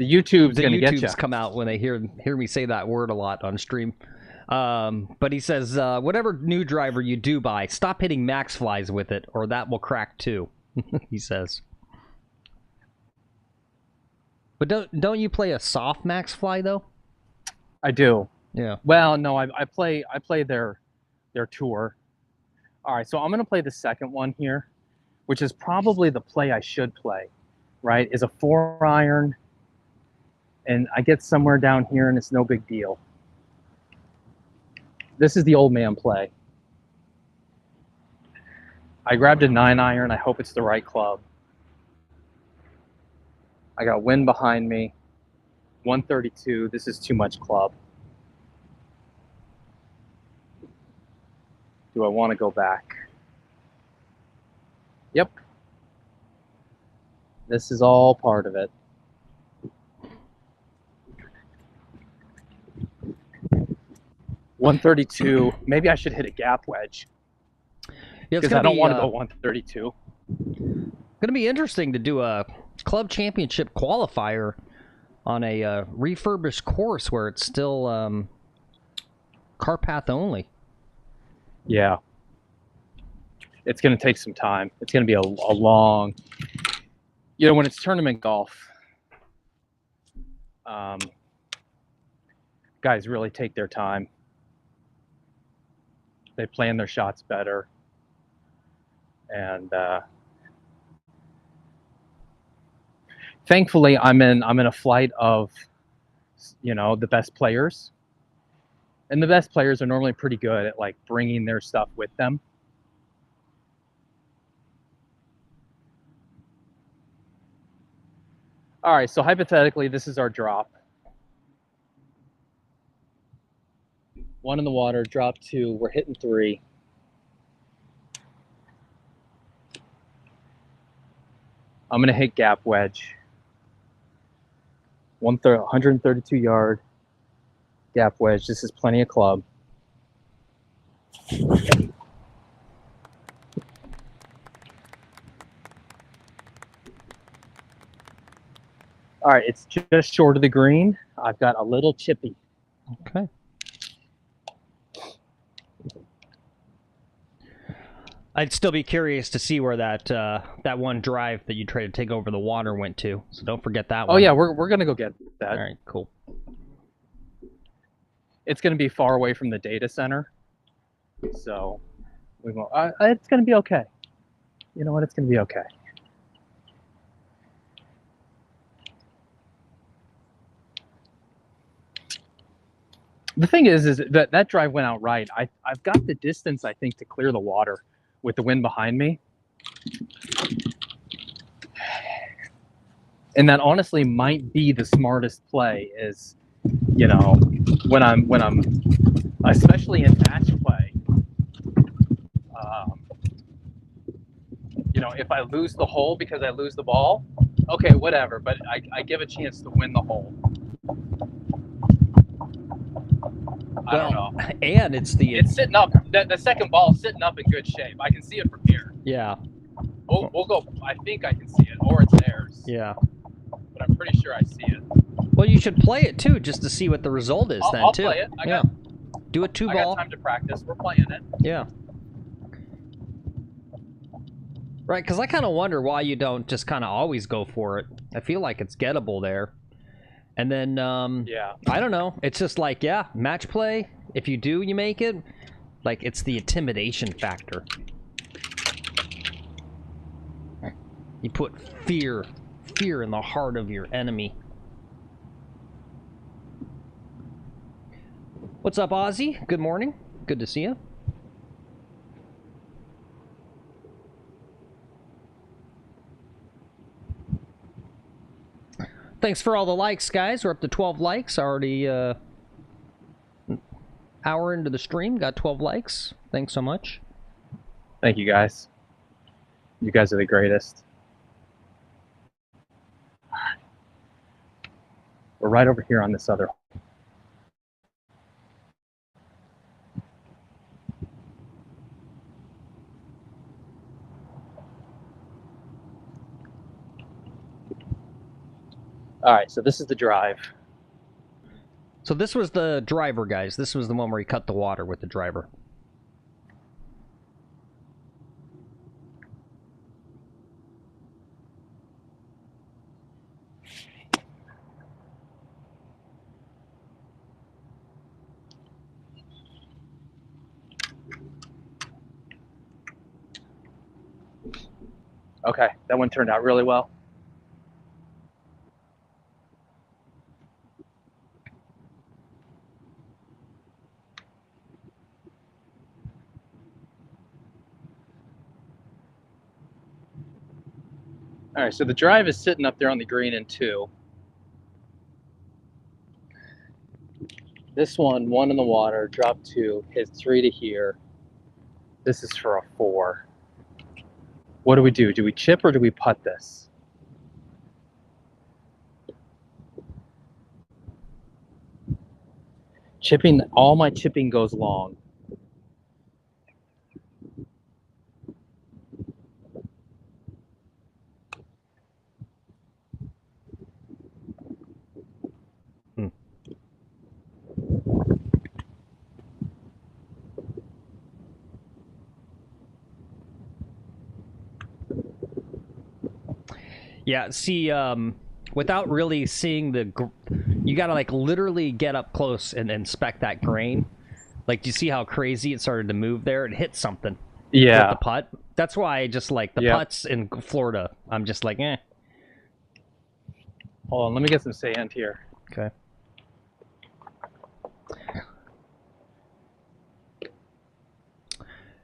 S2: YouTube's gonna get you.
S1: YouTubes come out when they hear me say that word a lot on stream. But he says, whatever new driver you do buy, stop hitting max flies with it, or that will crack too. He says. But don't you play a soft max fly though?
S2: I do.
S1: Yeah.
S2: Well, no, I play their tour. All right, so I'm gonna play the second one here, which is probably the play I should play. Right, is a 4-iron, and I get somewhere down here, and it's no big deal. This is the old man play. I grabbed a 9-iron. I hope it's the right club. I got wind behind me. 132. This is too much club. Do I want to go back? Yep. This is all part of it. .132. Maybe I should hit a gap wedge.
S1: Yeah,
S2: because I don't want to go 132.
S1: Gonna be interesting to do a club championship qualifier on a refurbished course where it's still car path only.
S2: Yeah. It's going to take some time. It's going to be a long, you know, when it's tournament golf, guys really take their time. They plan their shots better. And thankfully, I'm in a flight of, you know, the best players. And the best players are normally pretty good at like bringing their stuff with them. All right, so hypothetically, this is our drop. 1 in the water, drop 2, we're hitting 3. I'm gonna hit gap wedge. 132 yard. Gap wedge. This is plenty of club. All right, it's just short of the green. I've got a little chippy.
S1: Okay. I'd still be curious to see where that that one drive that you tried to take over the water went to. So don't forget that one.
S2: Oh yeah, we're gonna go get that.
S1: All right, cool.
S2: It's gonna be far away from the data center, so we won't. It's gonna be okay. You know what? It's gonna be okay. The thing is that that drive went out right. I've got the distance, I think, to clear the water with the wind behind me. And that honestly might be the smartest play is, you know, when I'm especially in match play, you know, if I lose the hole because I lose the ball, okay, whatever, but I give a chance to win the hole. I don't know.
S1: And it's
S2: sitting up. The second ball is sitting up in good shape. I can see it from here.
S1: Yeah.
S2: We'll go. I think I can see it, or it's theirs.
S1: Yeah.
S2: But I'm pretty sure I see it.
S1: Well, you should play it too, just to see what the result is.
S2: I'll
S1: too.
S2: play it.
S1: Do a 2-ball.
S2: I got time to practice. We're playing it.
S1: Yeah. Right, because I kind of wonder why you don't just kind of always go for it. I feel like it's gettable there. And then,
S2: yeah,
S1: I don't know. It's just like, yeah, match play. If you do, you make it. Like, it's the intimidation factor. You put fear in the heart of your enemy. What's up, Ozzy? Good morning. Good to see you. Thanks for all the likes, guys. We're up to 12 likes. Already hour into the stream. Got 12 likes. Thanks so much.
S2: Thank you, guys. You guys are the greatest. We're right over here on this other. All right, so this is the drive.
S1: So this was the driver, guys. This was the one where he cut the water with the driver.
S2: Okay, that one turned out really well. All right, so the drive is sitting up there on the green in 2. This one in the water, drop 2, hit 3 to here. This is for a 4. What do we do? Do we chip or do we putt this? Chipping, all my chipping goes long.
S1: Yeah, see, without really seeing you gotta like literally get up close and inspect that grain. Like, do you see how crazy it started to move there? It hit something.
S2: Yeah.
S1: With the putt. That's why I just like the putts in Florida. I'm just like, eh.
S2: Hold on, let me get some sand here.
S1: Okay.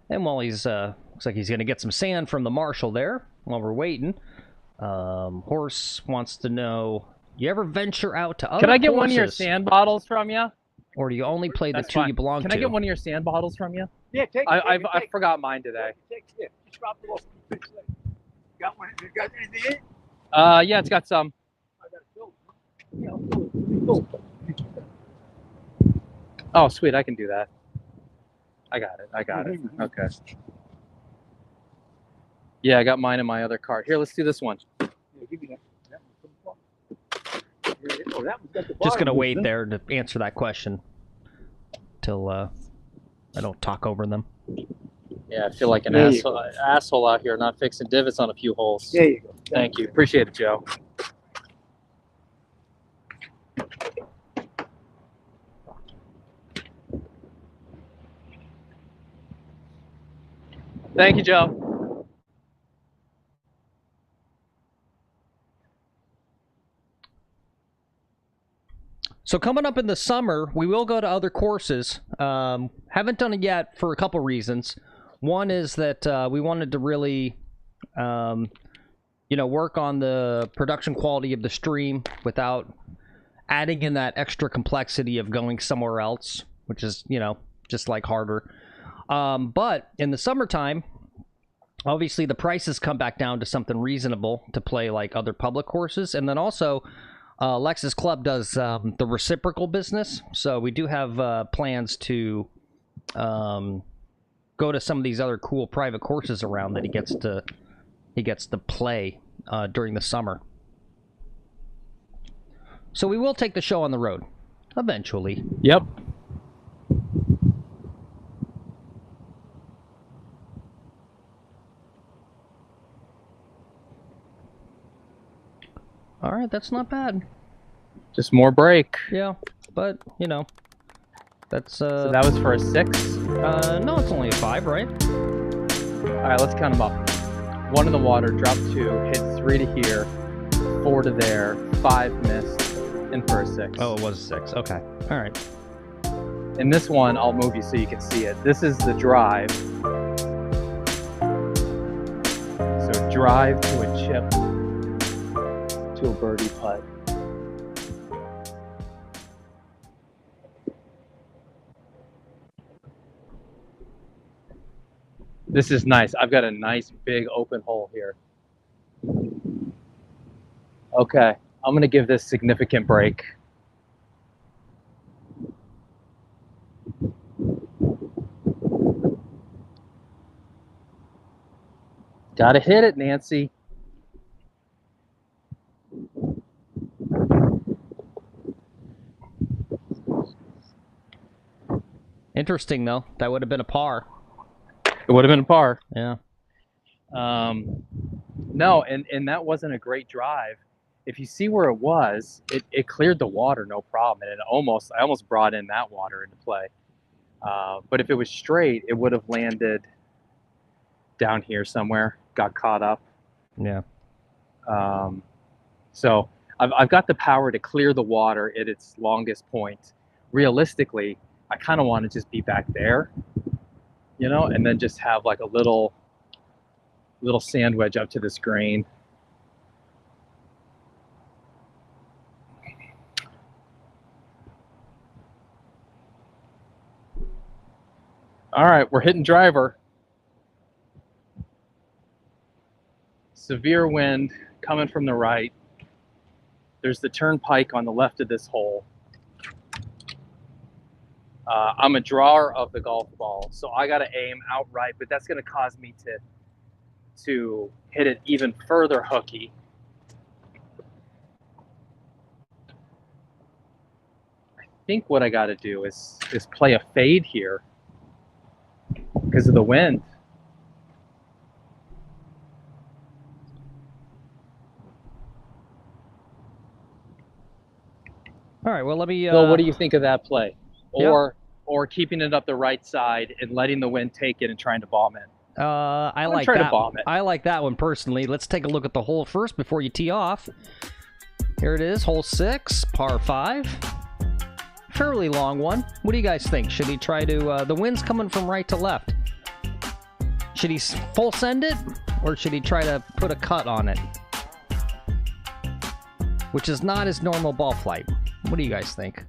S1: And while he's, looks like he's gonna get some sand from the marshal there while we're waiting. Horse wants to know, you ever venture out to other
S2: Can I get
S1: courses,
S2: one of your sand bottles from you?
S1: or do you only play the
S2: That's
S1: 2
S2: fine.
S1: you belong to?
S2: Can I get one of your sand bottles from you?
S9: Yeah, take it.
S2: I forgot mine today.
S9: Just drop it off. Got one? You got anything in?
S2: Yeah, it's got some.
S9: I got a fill.
S2: Oh, sweet, I can do that. I got it. Okay. Yeah, I got mine in my other cart. Here, let's do this one.
S9: Yeah, give me that. Oh, that one's got the
S1: Just gonna
S9: bottom.
S1: wait there to answer that question till I don't talk over them.
S2: Yeah, I feel like an
S9: There you
S2: asshole out here not fixing divots on a few holes.
S9: There you go.
S2: Thank you. Appreciate it, Joe. Thank you, Joe.
S1: So coming up in the summer, we will go to other courses. Haven't done it yet for a couple reasons. One is that we wanted to really, work on the production quality of the stream without adding in that extra complexity of going somewhere else, which is, just like harder. But in the summertime, obviously the prices come back down to something reasonable to play like other public courses. And then also, Lex's Club does the reciprocal business, so we do have plans to go to some of these other cool private courses around that he gets to play during the summer. So we will take the show on the road eventually.
S2: Yep.
S1: All right, that's not bad.
S2: Just more break.
S1: Yeah, but that's
S2: So that was for a 6.
S1: no, it's only a 5, right?
S2: All right, let's count them up. 1 in the water, drop 2, hit 3 to here, 4 to there, 5 missed, and for a 6.
S1: Oh, it was a 6. Okay, all right.
S2: In this one, I'll move you so you can see it. This is the drive. So drive to a chip to a birdie putt. This is nice. I've got a nice big open hole here. Okay, I'm gonna give this significant break. Gotta hit it, Nancy.
S1: Interesting though. That would have been a par.
S2: It would have been a par.
S1: Yeah.
S2: No, and that wasn't a great drive. If you see where it was, it cleared the water no problem, and I almost brought in that water into play. But if it was straight, it would have landed down here somewhere, got caught up.
S1: Yeah.
S2: So I've got the power to clear the water at its longest point. Realistically, I kind of want to just be back there, you know, and then just have like a little sand wedge up to this green. All right, we're hitting driver. Severe wind coming from the right. There's the turnpike on the left of this hole. I'm a drawer of the golf ball, so I got to aim outright, but that's going to cause me to hit it even further hooky. I think what I got to do is play a fade here because of the wind.
S1: All right, well, let me...
S2: Bill, what do you think of that play?
S1: Yeah.
S2: Or keeping it up the right side and letting the wind take it and trying to bomb it?
S1: I like
S2: try to
S1: that.
S2: bomb it.
S1: I like that one personally. Let's take a look at the hole first before you tee off. Here it is, hole 6, par 5. Fairly long one. What do you guys think? Should he try to... the wind's coming from right to left. Should he full send it, or should he try to put a cut on it? Which is not his normal ball flight. What do you guys think?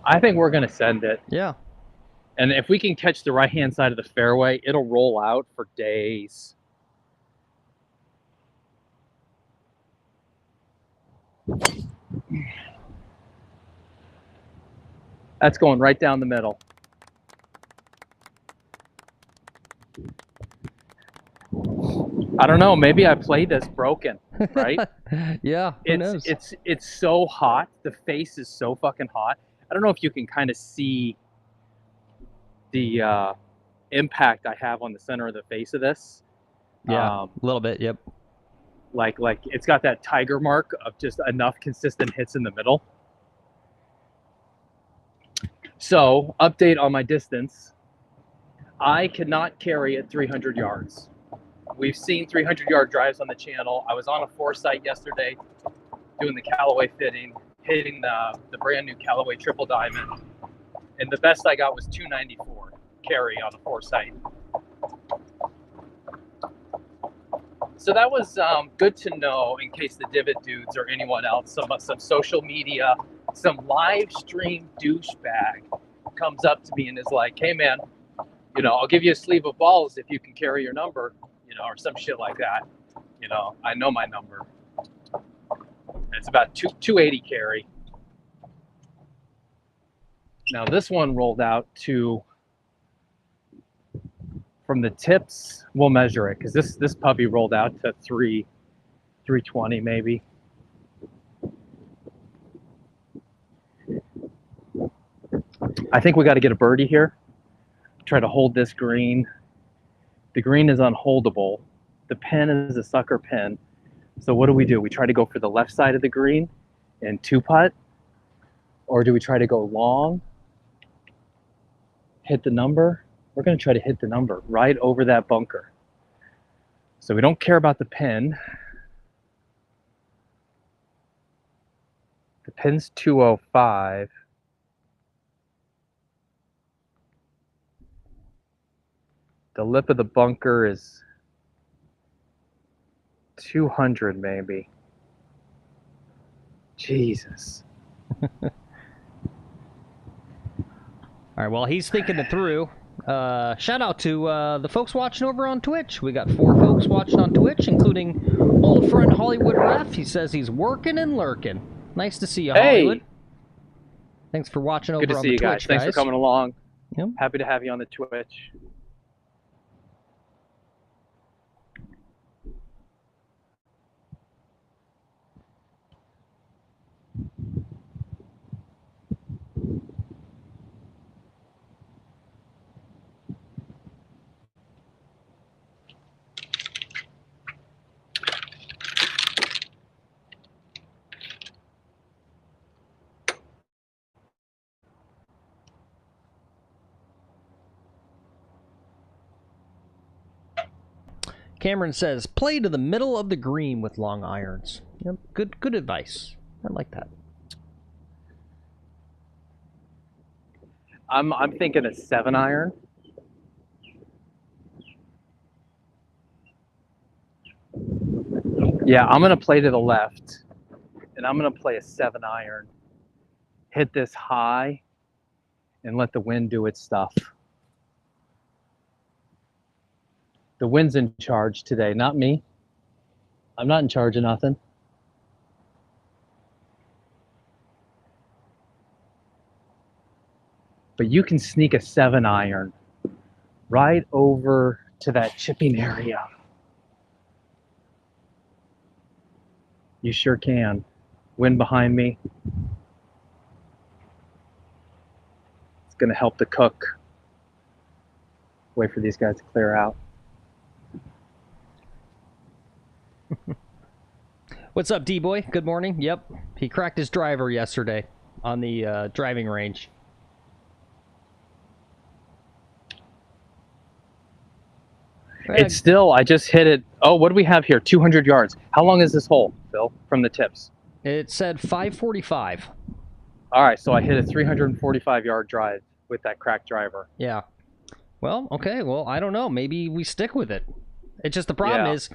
S2: I think we're going to send it.
S1: Yeah.
S2: And if we can catch the right-hand side of the fairway, it'll roll out for days. That's going right down the middle. I don't know. Maybe I played this broken, right?
S1: Yeah, who knows?
S2: It's so hot. The face is so fucking hot. I don't know if you can kind of see the impact I have on the center of the face of this.
S1: Yeah, a little bit, yep.
S2: Like it's got that tiger mark of just enough consistent hits in the middle. So, update on my distance. I cannot carry it 300 yards. We've seen 300-yard drives on the channel. I was on a foresight yesterday doing the Callaway fitting, hitting the brand new Callaway Triple Diamond. And the best I got was 294 carry on a foresight. So that was good to know in case the Divot dudes or anyone else, some social media, some live stream douchebag comes up to me and is like, hey man, you know, I'll give you a sleeve of balls if you can carry your number, you know, or some shit like that. You know, I know my number. It's about 280 carry. Now this one rolled out to, from the tips, we'll measure it because this puppy rolled out to 320 maybe. I think we got to get a birdie here. Try to hold this green. The green is unholdable. The pin is a sucker pin. So what do? We try to go for the left side of the green and two putt, or do we try to go long, hit the number? We're going to try to hit the number right over that bunker. So we don't care about the pin. The pin's 205. The lip of the bunker is 200 maybe. Jesus.
S1: All right, well, he's thinking it through. Shout out to the folks watching over on Twitch. We got 4 folks watching on Twitch, including old friend Hollywood Ref. He says he's working and lurking. Nice to see you, Hollywood. Thanks for watching over on the Twitch,
S2: Good to see you guys. Thanks for coming along.
S1: Yep.
S2: Happy to have you on the Twitch.
S1: Cameron says, play to the middle of the green with long irons. Yep, good advice. I like that.
S2: I'm thinking a 7-iron. Yeah, I'm gonna play to the left, and I'm gonna play a 7-iron. Hit this high, and let the wind do its stuff. The wind's in charge today, not me. I'm not in charge of nothing. But you can sneak a 7-iron right over to that chipping area. You sure can. Wind behind me. It's gonna help the cook. Wait for these guys to clear out.
S1: What's up, D-Boy? Good morning. Yep, he cracked his driver yesterday on the driving range.
S2: It's still, I just hit it. Oh, what do we have here? 200 yards. How long is this hole, Phil, from the tips?
S1: It said 545.
S2: All right, so I hit a 345-yard drive with that cracked driver.
S1: Yeah. Well, okay. Well, I don't know. Maybe we stick with it. It's just the problem is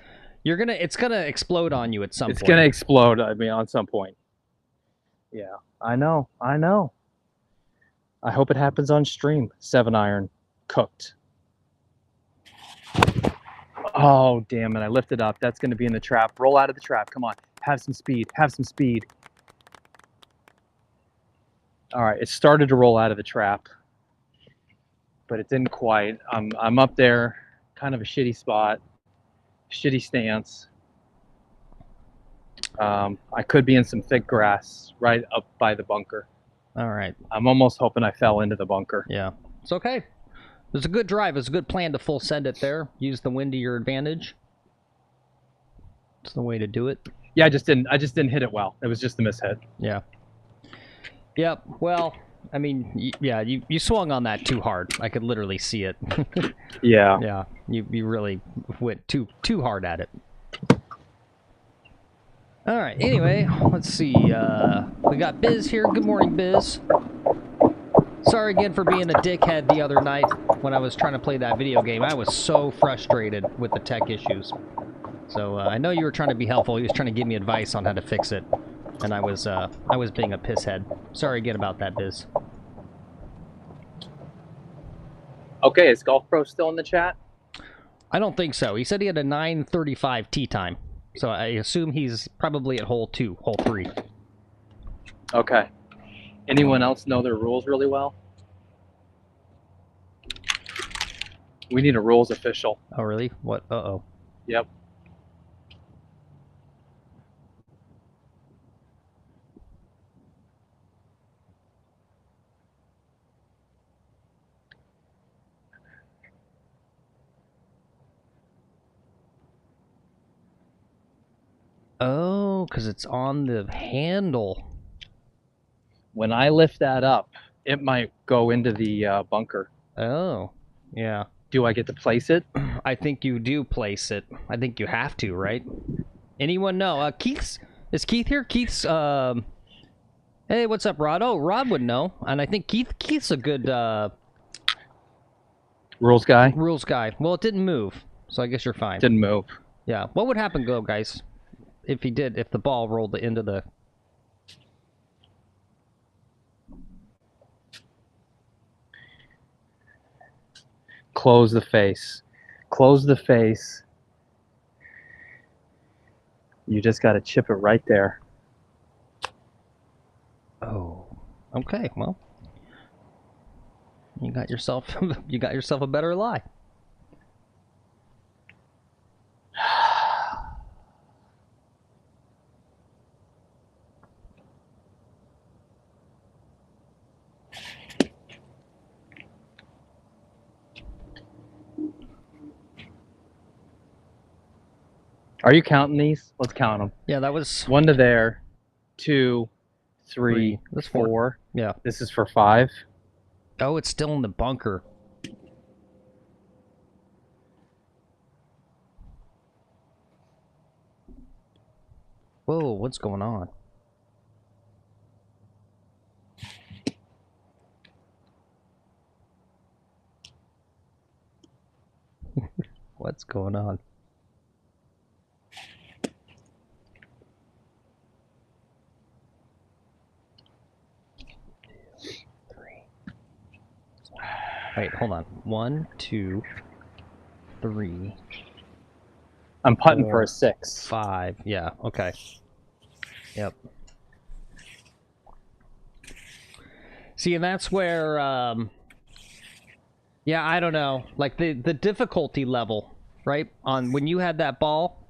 S1: it's gonna explode on you at some point.
S2: It's gonna explode, I mean, on some point. Yeah, I know. I hope it happens on stream. 7-iron, cooked. Oh, damn it. I lifted up. That's going to be in the trap. Roll out of the trap. Come on. Have some speed. Have some speed. All right. It started to roll out of the trap, but it didn't quite. I'm up there, kind of a shitty spot, shitty stance. I could be in some thick grass right up by the bunker.
S1: All right.
S2: I'm almost hoping I fell into the bunker.
S1: Yeah. It's okay. It was a good drive. It was a good plan to full send it there. Use the wind to your advantage. It's the way to do it.
S2: Yeah, I just didn't hit it well. It was just a mishit.
S1: Yeah. Yep. Well, I mean, you swung on that too hard. I could literally see it.
S2: Yeah.
S1: Yeah. You really went too hard at it. All right. Anyway, let's see. We got Biz here. Good morning, Biz. Sorry again for being a dickhead the other night when I was trying to play that video game. I was so frustrated with the tech issues. So I know you were trying to be helpful. You was trying to give me advice on how to fix it, and I was being a pisshead. Sorry again about that, Biz.
S2: Okay, is Golf Pro still in the chat?
S1: I don't think so. He said he had a 9:35 tee time, so I assume he's probably at hole 2, hole 3.
S2: Okay. Anyone else know their rules really well? We need a rules official.
S1: Oh, really? What? Uh-oh.
S2: Yep.
S1: Oh, because it's on the handle.
S2: When I lift that up, it might go into the bunker.
S1: Oh, yeah.
S2: Do I get to place it?
S1: I think you do place it. I think you have to, right? Anyone know? Is Keith here? Keith's Hey, what's up, Rod? Oh, Rod would know, and I think Keith's a good
S2: Rules guy?
S1: rules guy. Well, it didn't move, so I guess you're fine.
S2: Didn't move.
S1: Yeah. What would happen, guys, if the ball rolled into the...
S2: Close the face. Close the face. You just got to chip it right there.
S1: Oh. Okay, well. You got yourself a better lie.
S2: Are you counting these? Let's count them.
S1: Yeah, that was
S2: 1 to there, 2, 3,
S1: That's
S2: 4.
S1: Yeah.
S2: This is for 5.
S1: Oh, it's still in the bunker. Whoa, what's going on? What's going on? Wait, hold on. 1, 2, 3.
S2: I'm putting
S1: 4,
S2: for a 6.
S1: 5. Yeah, okay. Yep. See, and that's where, yeah, I don't know. Like, the difficulty level, right? On when you had that ball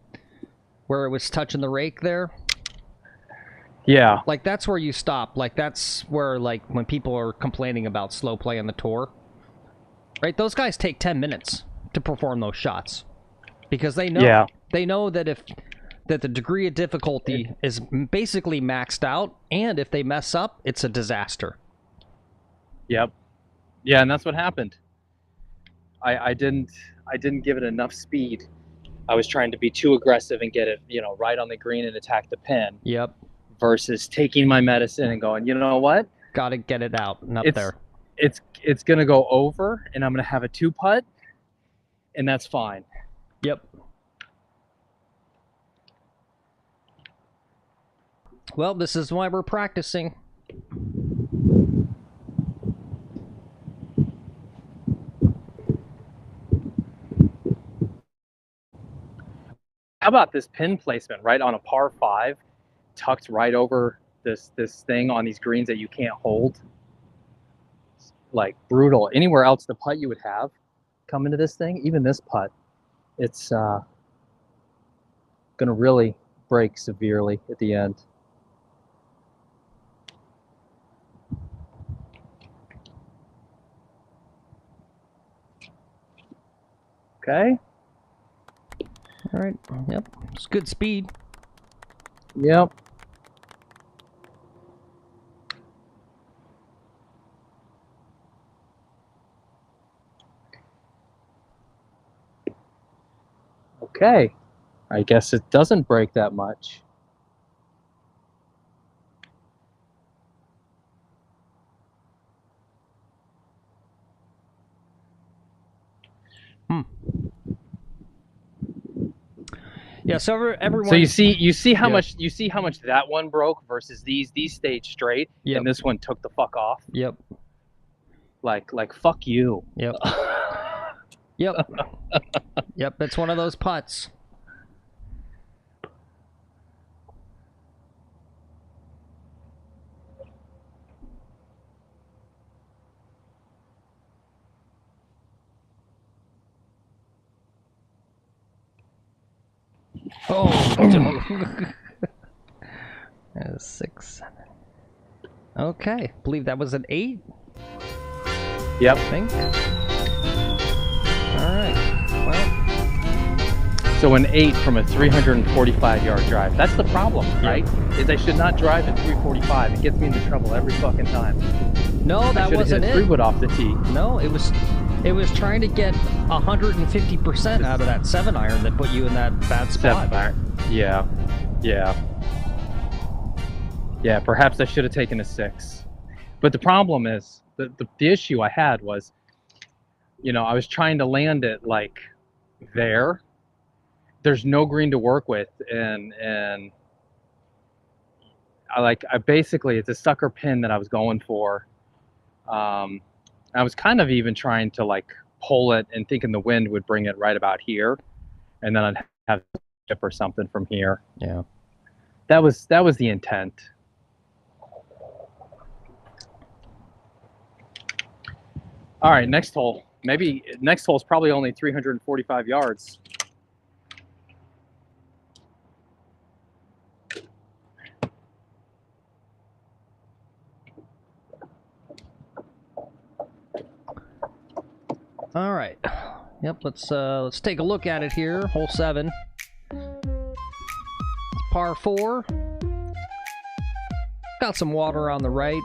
S1: where it was touching the rake there.
S2: Yeah.
S1: Like, that's where you stop. Like, that's where, like, when people are complaining about slow play on the tour. Right? Those guys take 10 minutes to perform those shots. Because they know they know that the degree of difficulty is basically maxed out, and if they mess up, it's a disaster.
S2: Yep. Yeah, and that's what happened. I didn't give it enough speed. I was trying to be too aggressive and get it, right on the green and attack the pin.
S1: Yep.
S2: Versus taking my medicine and going, you know what?
S1: Gotta get it out and up there.
S2: It's gonna go over, and I'm gonna have a 2-putt, and that's fine.
S1: Yep. Well, this is why we're practicing.
S2: How about this pin placement right on a par 5, tucked right over this thing on these greens that you can't hold? Like, brutal. Anywhere else the putt you would have come into this thing, even this putt, it's gonna really break severely at the end. Okay.
S1: All right. Yep. It's good speed.
S2: Yep. Okay. I guess it doesn't break that much.
S1: Yeah, so everyone.
S2: So you see how much that one broke versus these stayed straight, and this one took the fuck off.
S1: Yep.
S2: Like fuck you.
S1: Yep. Yep. Yep. It's one of those putts. Oh, 6, 7. Okay, believe that was an 8.
S2: Yep.
S1: I think. All right. Well.
S2: So an 8 from a 345-yard drive. That's the problem, right? Is I should not drive at 345. It gets me into trouble every fucking time.
S1: No, that wasn't it.
S2: 3-wood off the tee.
S1: No, it was trying to get 150% out of that 7-iron that put you in that bad spot.
S2: 7-iron. Yeah. Yeah. Yeah, perhaps I should have taken a 6. But the problem is, the issue I had was, you know, I was trying to land it like there. There's no green to work with, and I basically, it's a sucker pin that I was going for. I was kind of even trying to like pull it and thinking the wind would bring it right about here, and then I'd have a chip or something from here.
S1: Yeah.
S2: That was the intent. All right, next hole. Maybe next hole is probably only 345 yards.
S1: All right. Yep, let's take a look at it here. Hole 7. It's par 4. Got some water on the right.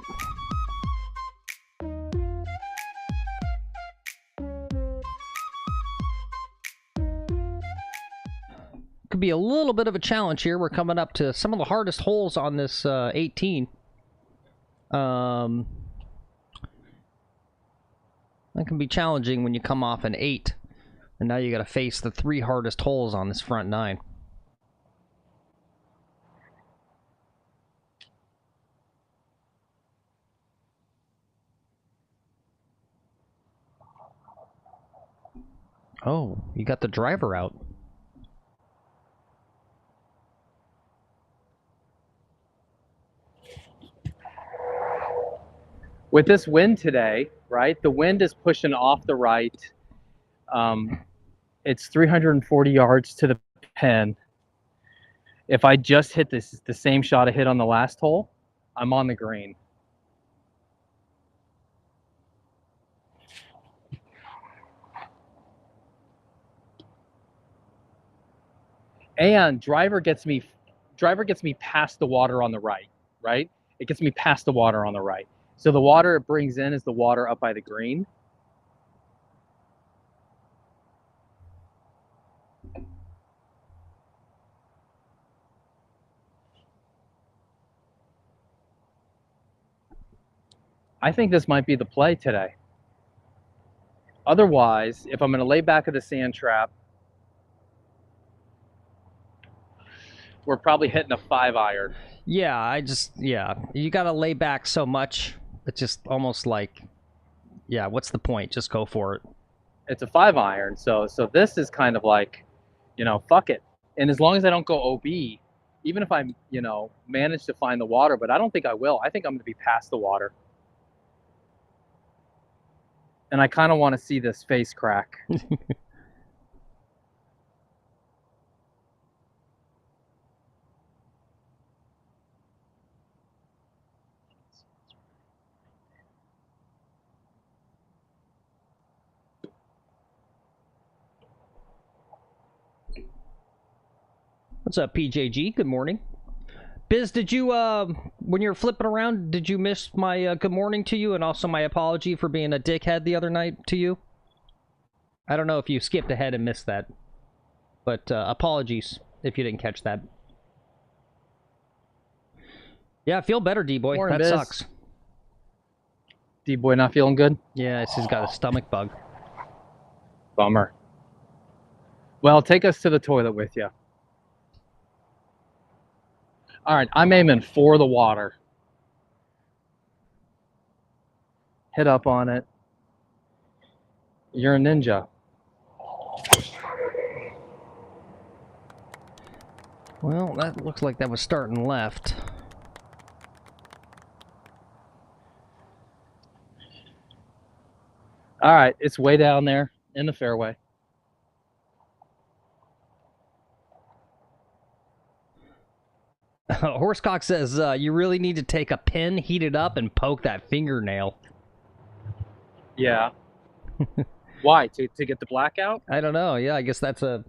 S1: Could be a little bit of a challenge here. We're coming up to some of the hardest holes on this 18. That can be challenging when you come off an 8. And now you got to face the 3 hardest holes on this front 9. Oh, you got the driver out.
S2: With this wind today, right? The wind is pushing off the right. It's 340 yards to the pin. If I just hit the same shot I hit on the last hole, I'm on the green. And driver gets me past the water on the right, right? It gets me past the water on the right. So the water it brings in is the water up by the green. I think this might be the play today. Otherwise, if I'm going to lay back at the sand trap, we're probably hitting a 5-iron.
S1: Yeah, you got to lay back so much. It's just almost like, yeah, what's the point? Just go for it.
S2: It's a 5-iron, so this is kind of like, you know, fuck it. And as long as I don't go OB, even if I, you know, manage to find the water, but I don't think I will. I think I'm going to be past the water. And I kind of want to see this face crack.
S1: What's up, PJG? Good morning. Biz, did you, when you were flipping around, did you miss my good morning to you and also my apology for being a dickhead the other night to you? I don't know if you skipped ahead and missed that, but apologies if you didn't catch that. Yeah, I feel better, D-Boy. That
S2: Biz.
S1: sucks.
S2: D-Boy not feeling good?
S1: Yeah, he's got a stomach bug.
S2: Bummer. Well, take us to the toilet with you. All right, I'm aiming for the water. Hit up on it. You're a ninja.
S1: Well, that looks like that was starting left.
S2: All right, it's way down there in the fairway.
S1: Horsecock says, you really need to take a pin, heat it up, and poke that fingernail.
S2: Yeah. Why? To get the blackout?
S1: I don't know. Yeah, I guess that's a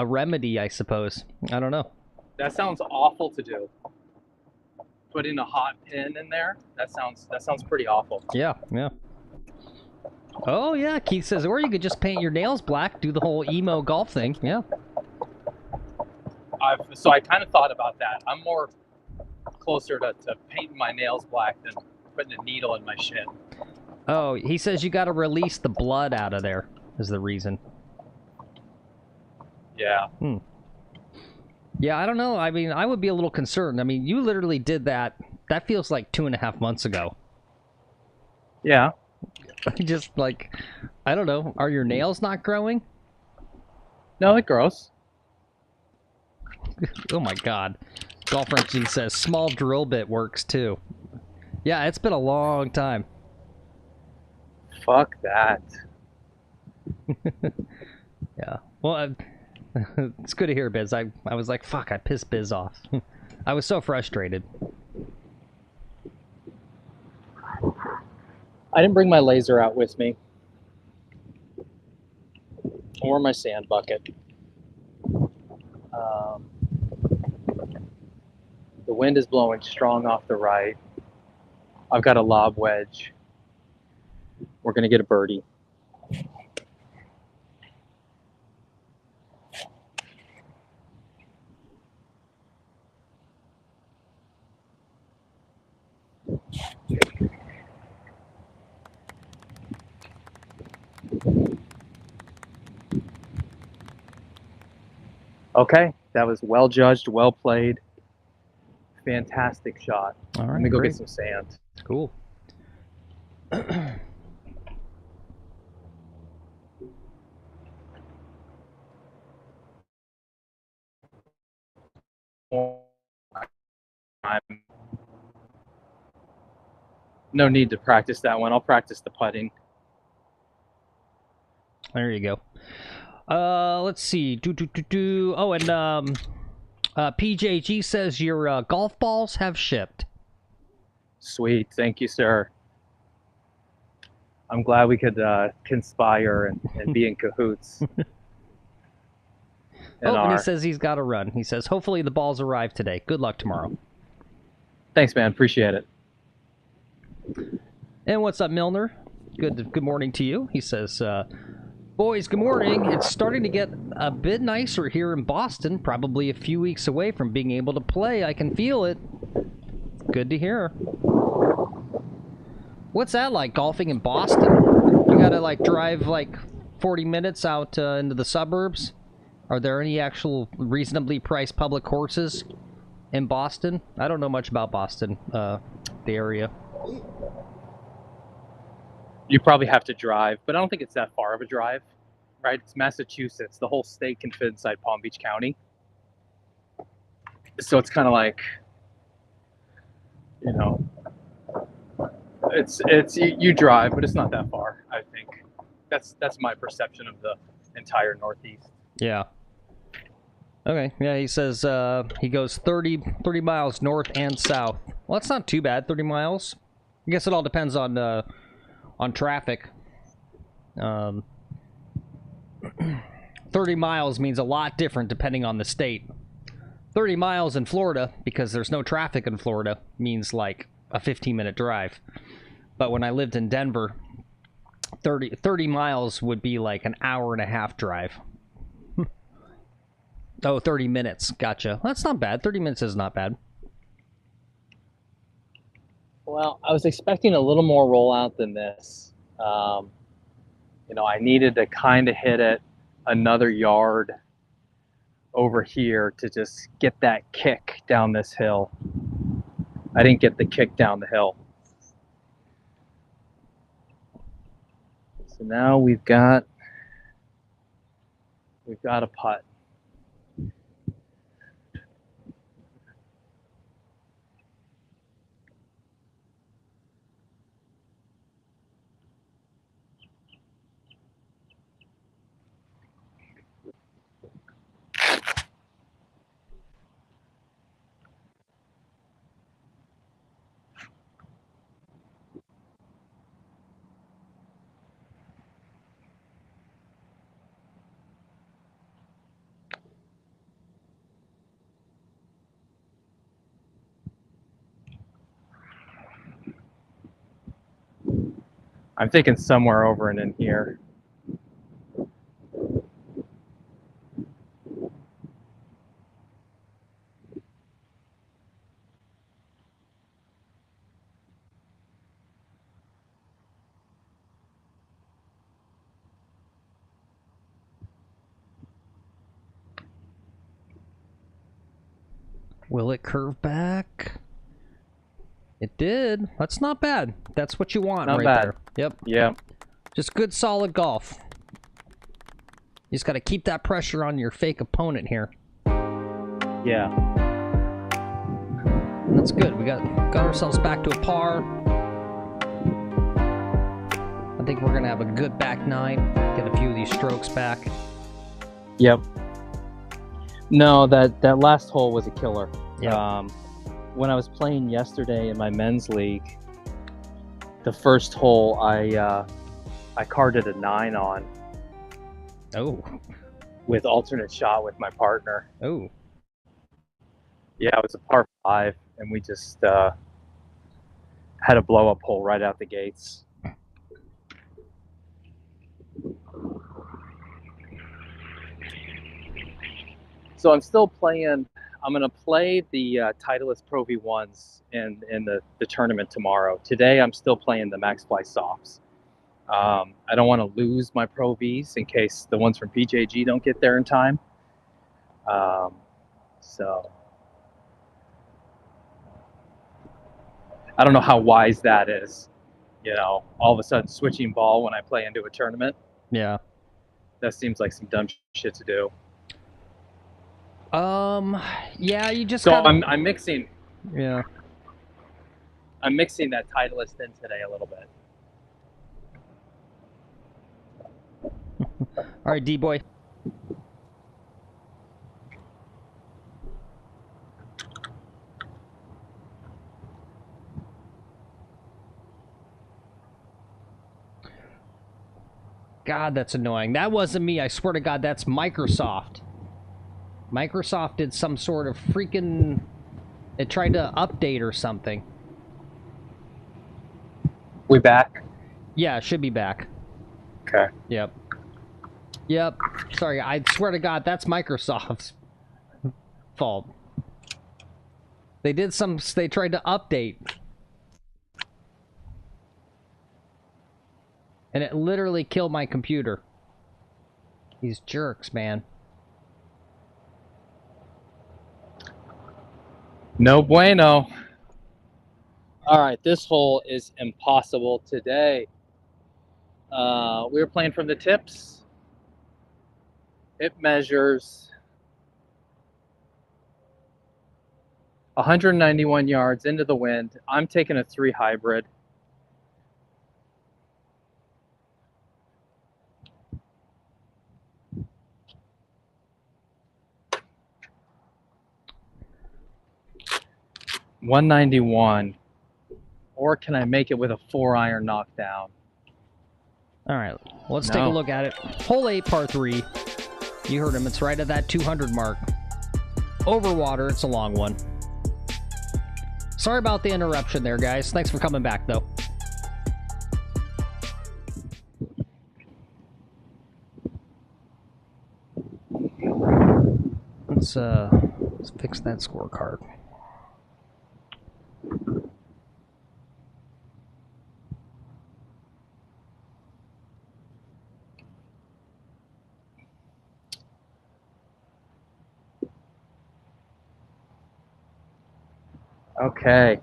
S1: remedy, I suppose. I don't know.
S2: That sounds awful to do. Putting a hot pin in there? That sounds pretty awful.
S1: Yeah, yeah. Oh, yeah, Keith says, or you could just paint your nails black, do the whole emo golf thing. Yeah.
S2: So I kind of thought about that. I'm more closer to painting my nails black than putting a needle in my shin.
S1: Oh, he says you got to release the blood out of there is the reason.
S2: Yeah.
S1: Yeah, I don't know. I mean, I would be a little concerned. I mean, you literally did that. That feels like 2.5 months ago.
S2: Yeah.
S1: Just like, I don't know. Are your nails not growing?
S2: No, it grows.
S1: Oh my God. Golf Ranking says small drill bit works too. Yeah, it's been a long time.
S2: Fuck that.
S1: Yeah. Well, it's good to hear, Biz. I was like, fuck, I pissed Biz off. I was so frustrated.
S2: I didn't bring my laser out with me. Or my sand bucket. The wind is blowing strong off the right. I've got a lob wedge. We're going to get a birdie. Okay, that was well judged, well played. Fantastic shot.
S1: All right,
S2: Let me go
S1: great.
S2: get some sand.
S1: Cool.
S2: No need to practice that one. I'll practice the putting.
S1: There you go. Let's see. Oh, and PJG says your golf balls have shipped.
S2: Sweet. Thank you, sir. I'm glad we could conspire and be in cahoots.
S1: And he says he's got to run. He says, hopefully the balls arrive today. Good luck tomorrow.
S2: Thanks, man. Appreciate it.
S1: And what's up, Milner? Good morning to you. He says, boys, good morning. It's starting to get a bit nicer here in Boston. Probably a few weeks away from being able to play. I can feel it. Good to hear. What's that like, golfing in Boston? You gotta, like, drive, like, 40 minutes out into the suburbs? Are there any actual reasonably priced public courses in Boston? I don't know much about Boston, the area.
S2: You probably have to drive, but I don't think it's that far of a drive, right? It's Massachusetts. The whole state can fit inside Palm Beach County. So it's kind of like, you know, you drive, but it's not that far, I think. That's my perception of the entire Northeast.
S1: Yeah. Okay, yeah, he says he goes 30 miles north and south. Well, that's not too bad, 30 miles. I guess it all depends on traffic. 30 miles means a lot different depending on the state. 30 miles in Florida, because there's no traffic in Florida, means like a 15-minute drive. But when I lived in Denver, 30 miles would be like an hour-and-a-half drive. Oh, 30 minutes. Gotcha. That's not bad. 30 minutes is not bad.
S2: Well, I was expecting a little more rollout than this. You know, I needed to kind of hit it another yard over here to just get that kick down this hill. I didn't get the kick down the hill. So now we've got a putt. I'm thinking somewhere over and in here.
S1: Will it curve back? It did. That's not bad. That's what you want
S2: Not
S1: right
S2: bad.
S1: there. Yep.
S2: Yeah.
S1: Just good, solid golf. You just got to keep that pressure on your fake opponent here.
S2: Yeah.
S1: And that's good. We got ourselves back to a par. I think we're gonna have a good back nine. Get a few of these strokes back.
S2: Yep. No, that last hole was a killer.
S1: Yeah.
S2: When I was playing yesterday in my men's league, the first hole I carded a 9 on.
S1: Oh.
S2: With alternate shot with my partner.
S1: Oh.
S2: Yeah, it was a par 5, and we just had a blow-up hole right out the gates. So I'm still playing. I'm going to play the Titleist Pro V1s in the tournament tomorrow. Today, I'm still playing the MaxFly Softs. I don't want to lose my Pro Vs in case the ones from PJG don't get there in time. So I don't know how wise that is. You know, all of a sudden switching ball when I play into a tournament.
S1: Yeah.
S2: That seems like some dumb shit to do.
S1: Yeah, you just
S2: So
S1: gotta...
S2: I'm mixing.
S1: Yeah.
S2: I'm mixing that Titleist in today a little bit.
S1: All right, D-boy. God, that's annoying. That wasn't me. I swear to God, that's Microsoft. Microsoft did some sort of freaking... It tried to update or something.
S2: We back?
S1: Yeah, it should be back.
S2: Okay.
S1: Yep. Yep. Sorry, I swear to God, that's Microsoft's fault. They did some... They tried to update. And it literally killed my computer. These jerks, man.
S2: No bueno. All right, this hole is impossible today. We were playing from the tips. It measures 191 yards into the wind. I'm taking a 3 hybrid. .191, or can I make it with a 4-iron knockdown?
S1: All right, let's take a look at it. Hole 8, par 3. You heard him. It's right at that 200 mark. Over water. It's a long one. Sorry about the interruption there, guys. Thanks for coming back, though. Let's fix that scorecard.
S2: Okay.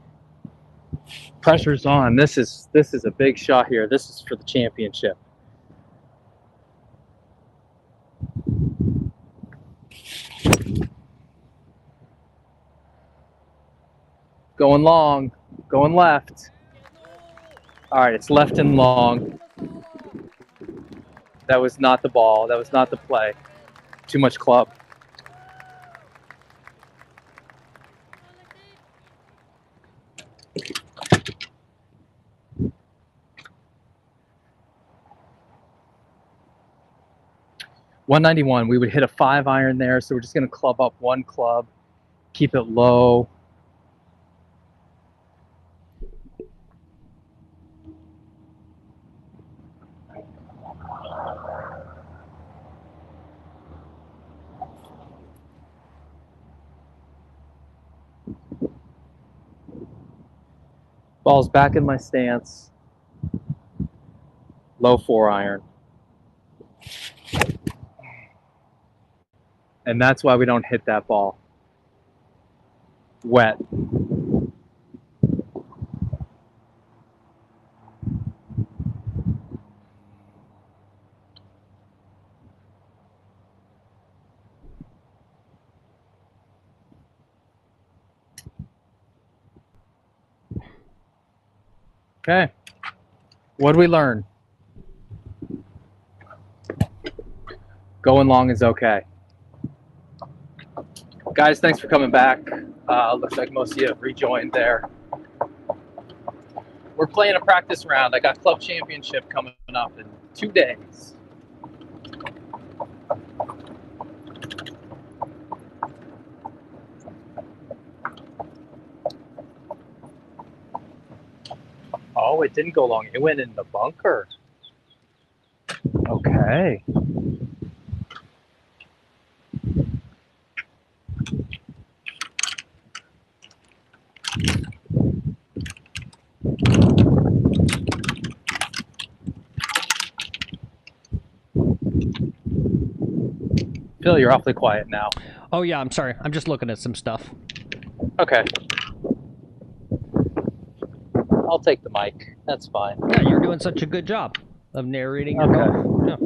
S2: Pressure's on. This is a big shot here. This is for the championship. Going long, going left. All right, it's left and long. That was not the ball. That was not the play. Too much club. .191, we would hit a 5-iron there, so we're just going to club up one club, keep it low. Ball's back in my stance. Low 4-iron. And that's why we don't hit that ball. wet. Okay. What did we learn? Going long is okay. Guys, thanks for coming back. Looks like most of you have rejoined there. We're playing a practice round. I got club championship coming up in 2 days. Oh, it didn't go long. It went in the bunker. Okay. Phil, you're awfully quiet now.
S1: Oh yeah, I'm sorry. I'm just looking at some stuff.
S2: Okay. I'll take the mic. That's fine.
S1: Yeah, you're doing such a good job of narrating your golf.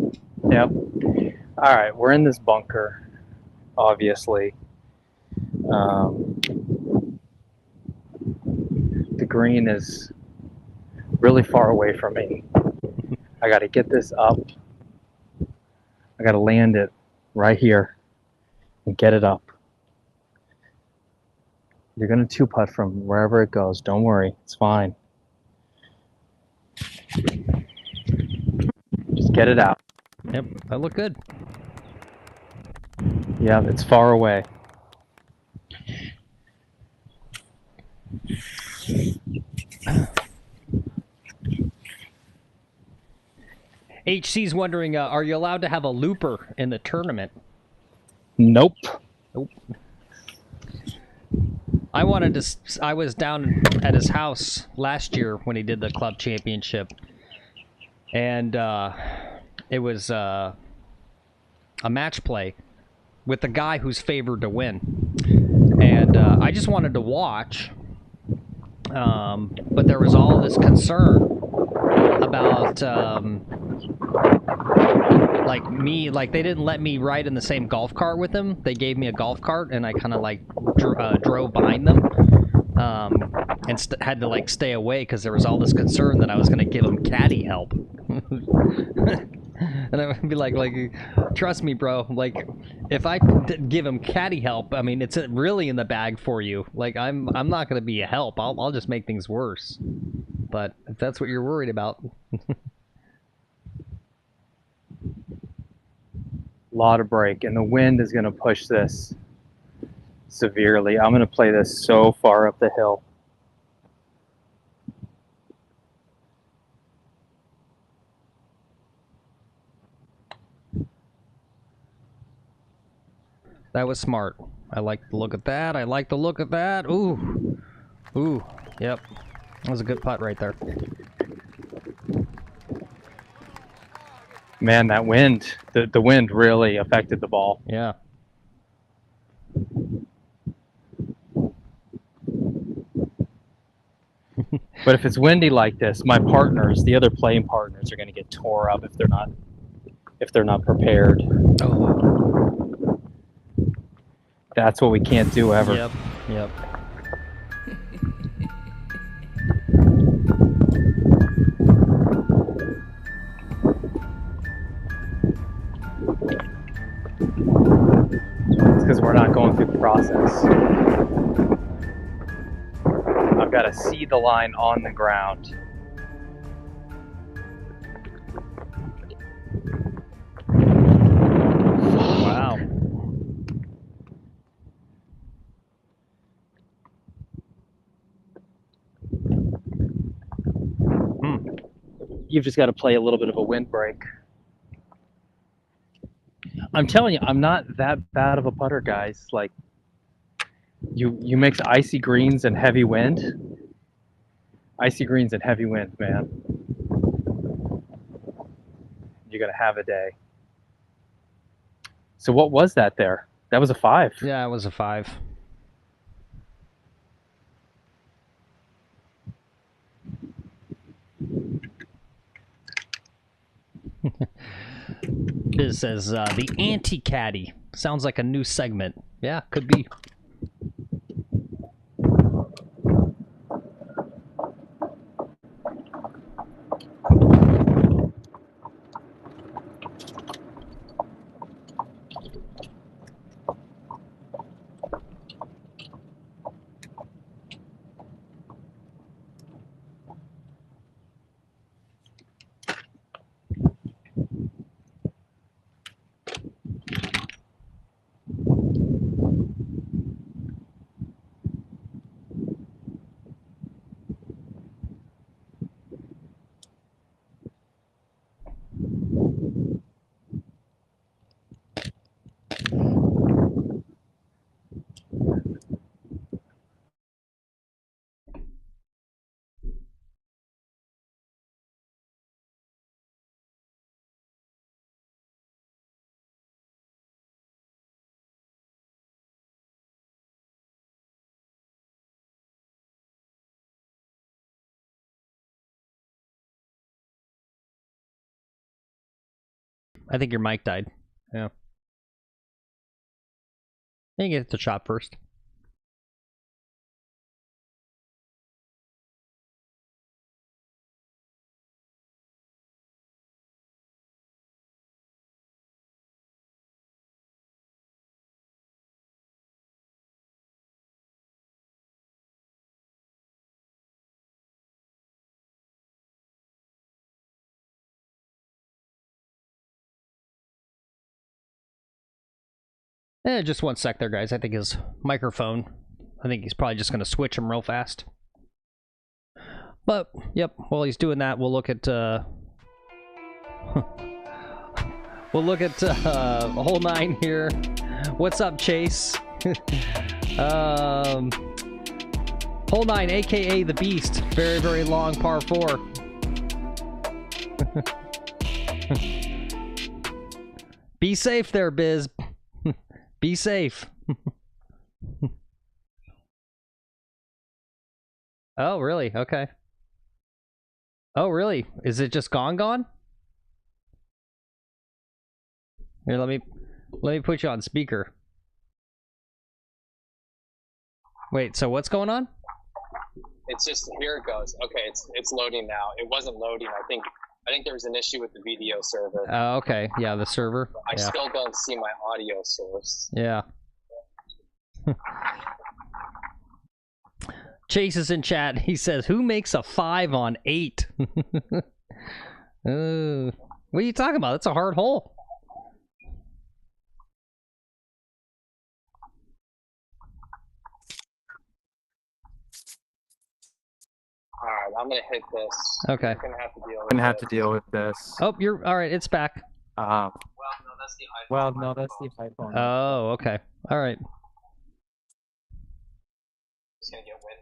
S1: Yeah.
S2: Yep. All right, we're in this bunker, obviously. The green is really far away from me. I got to get this up. I got to land it right here and get it up. You're going to 2-putt from wherever it goes. Don't worry. It's fine. Just get it out.
S1: Yep, that looked good.
S2: Yeah, it's far away.
S1: HC's wondering, are you allowed to have a looper in the tournament?
S2: Nope.
S1: Nope. I was down at his house last year when he did the club championship, and it was a match play with the guy who's favored to win, and I just wanted to watch, but there was all this concern about like they didn't let me ride in the same golf cart with him. They gave me a golf cart, and I kind of like drove behind them, and had to like stay away because there was all this concern that I was going to give him caddy help. And I would be like, trust me, bro. Like, if I give him caddy help, I mean, it's really in the bag for you. Like, I'm not going to be a help. I'll just make things worse. But if that's what you're worried about.
S2: Lot of break, and the wind is going to push this severely. I'm going to play this so far up the hill.
S1: That was smart. I like the look at that. I like the look at that. Ooh. Ooh. Yep. That was a good putt right there.
S2: Man, that wind, the wind really affected the ball.
S1: Yeah.
S2: But if it's windy like this, my partners, the other playing partners, are going to get tore up if they're not prepared.
S1: Oh.
S2: That's what we can't do ever.
S1: Yep. Yep.
S2: It's because we're not going through the process. I've got to see the line on the ground.
S1: Wow.
S2: You've just got to play a little bit of a windbreak. I'm telling you, I'm not that bad of a putter, guys. Like, you mix icy greens and heavy wind. Icy greens and heavy wind, man. You're gonna have a day. So what was that there? That was a 5.
S1: Yeah, it was a 5. Biz says, the anti-caddy. Sounds like a new segment. Yeah, could be. I think your mic died. Yeah. You can get the shot first. Just one sec there, guys. I think his microphone, I think he's probably just going to switch him real fast. But, yep, while he's doing that, we'll look at, we'll look at hole 9 here. What's up, Chase? Hole 9, aka the Beast. Very, very long par 4. Be safe there, Biz. Be safe. Oh, really? Okay. Oh, really? Is it just gone? Here, let me put you on speaker. Wait, so what's going on?
S10: It's just, here it goes. Okay, it's loading now. It wasn't loading. I think there was an issue with the video server.
S1: Oh, okay. Yeah, the server.
S10: I still don't see my audio source.
S1: Yeah. Chase is in chat. He says, "Who makes a 5 on 8?" What are you talking about? That's a hard hole.
S10: Alright, I'm gonna hit this.
S1: Okay.
S10: You're gonna have to deal with this.
S1: Oh, you're all right. It's back.
S10: Well, no, that's the iPhone.
S1: Oh, okay. All right.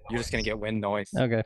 S10: You're just gonna get wind noise.
S1: Okay.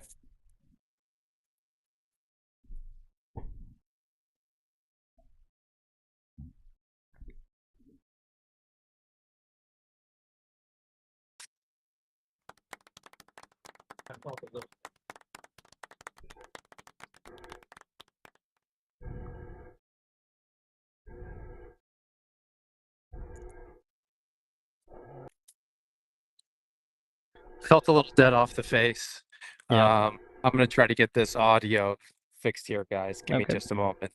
S10: Felt a little dead off the face.
S1: Yeah.
S10: I'm gonna try to get this audio fixed here, guys. Give me just a moment.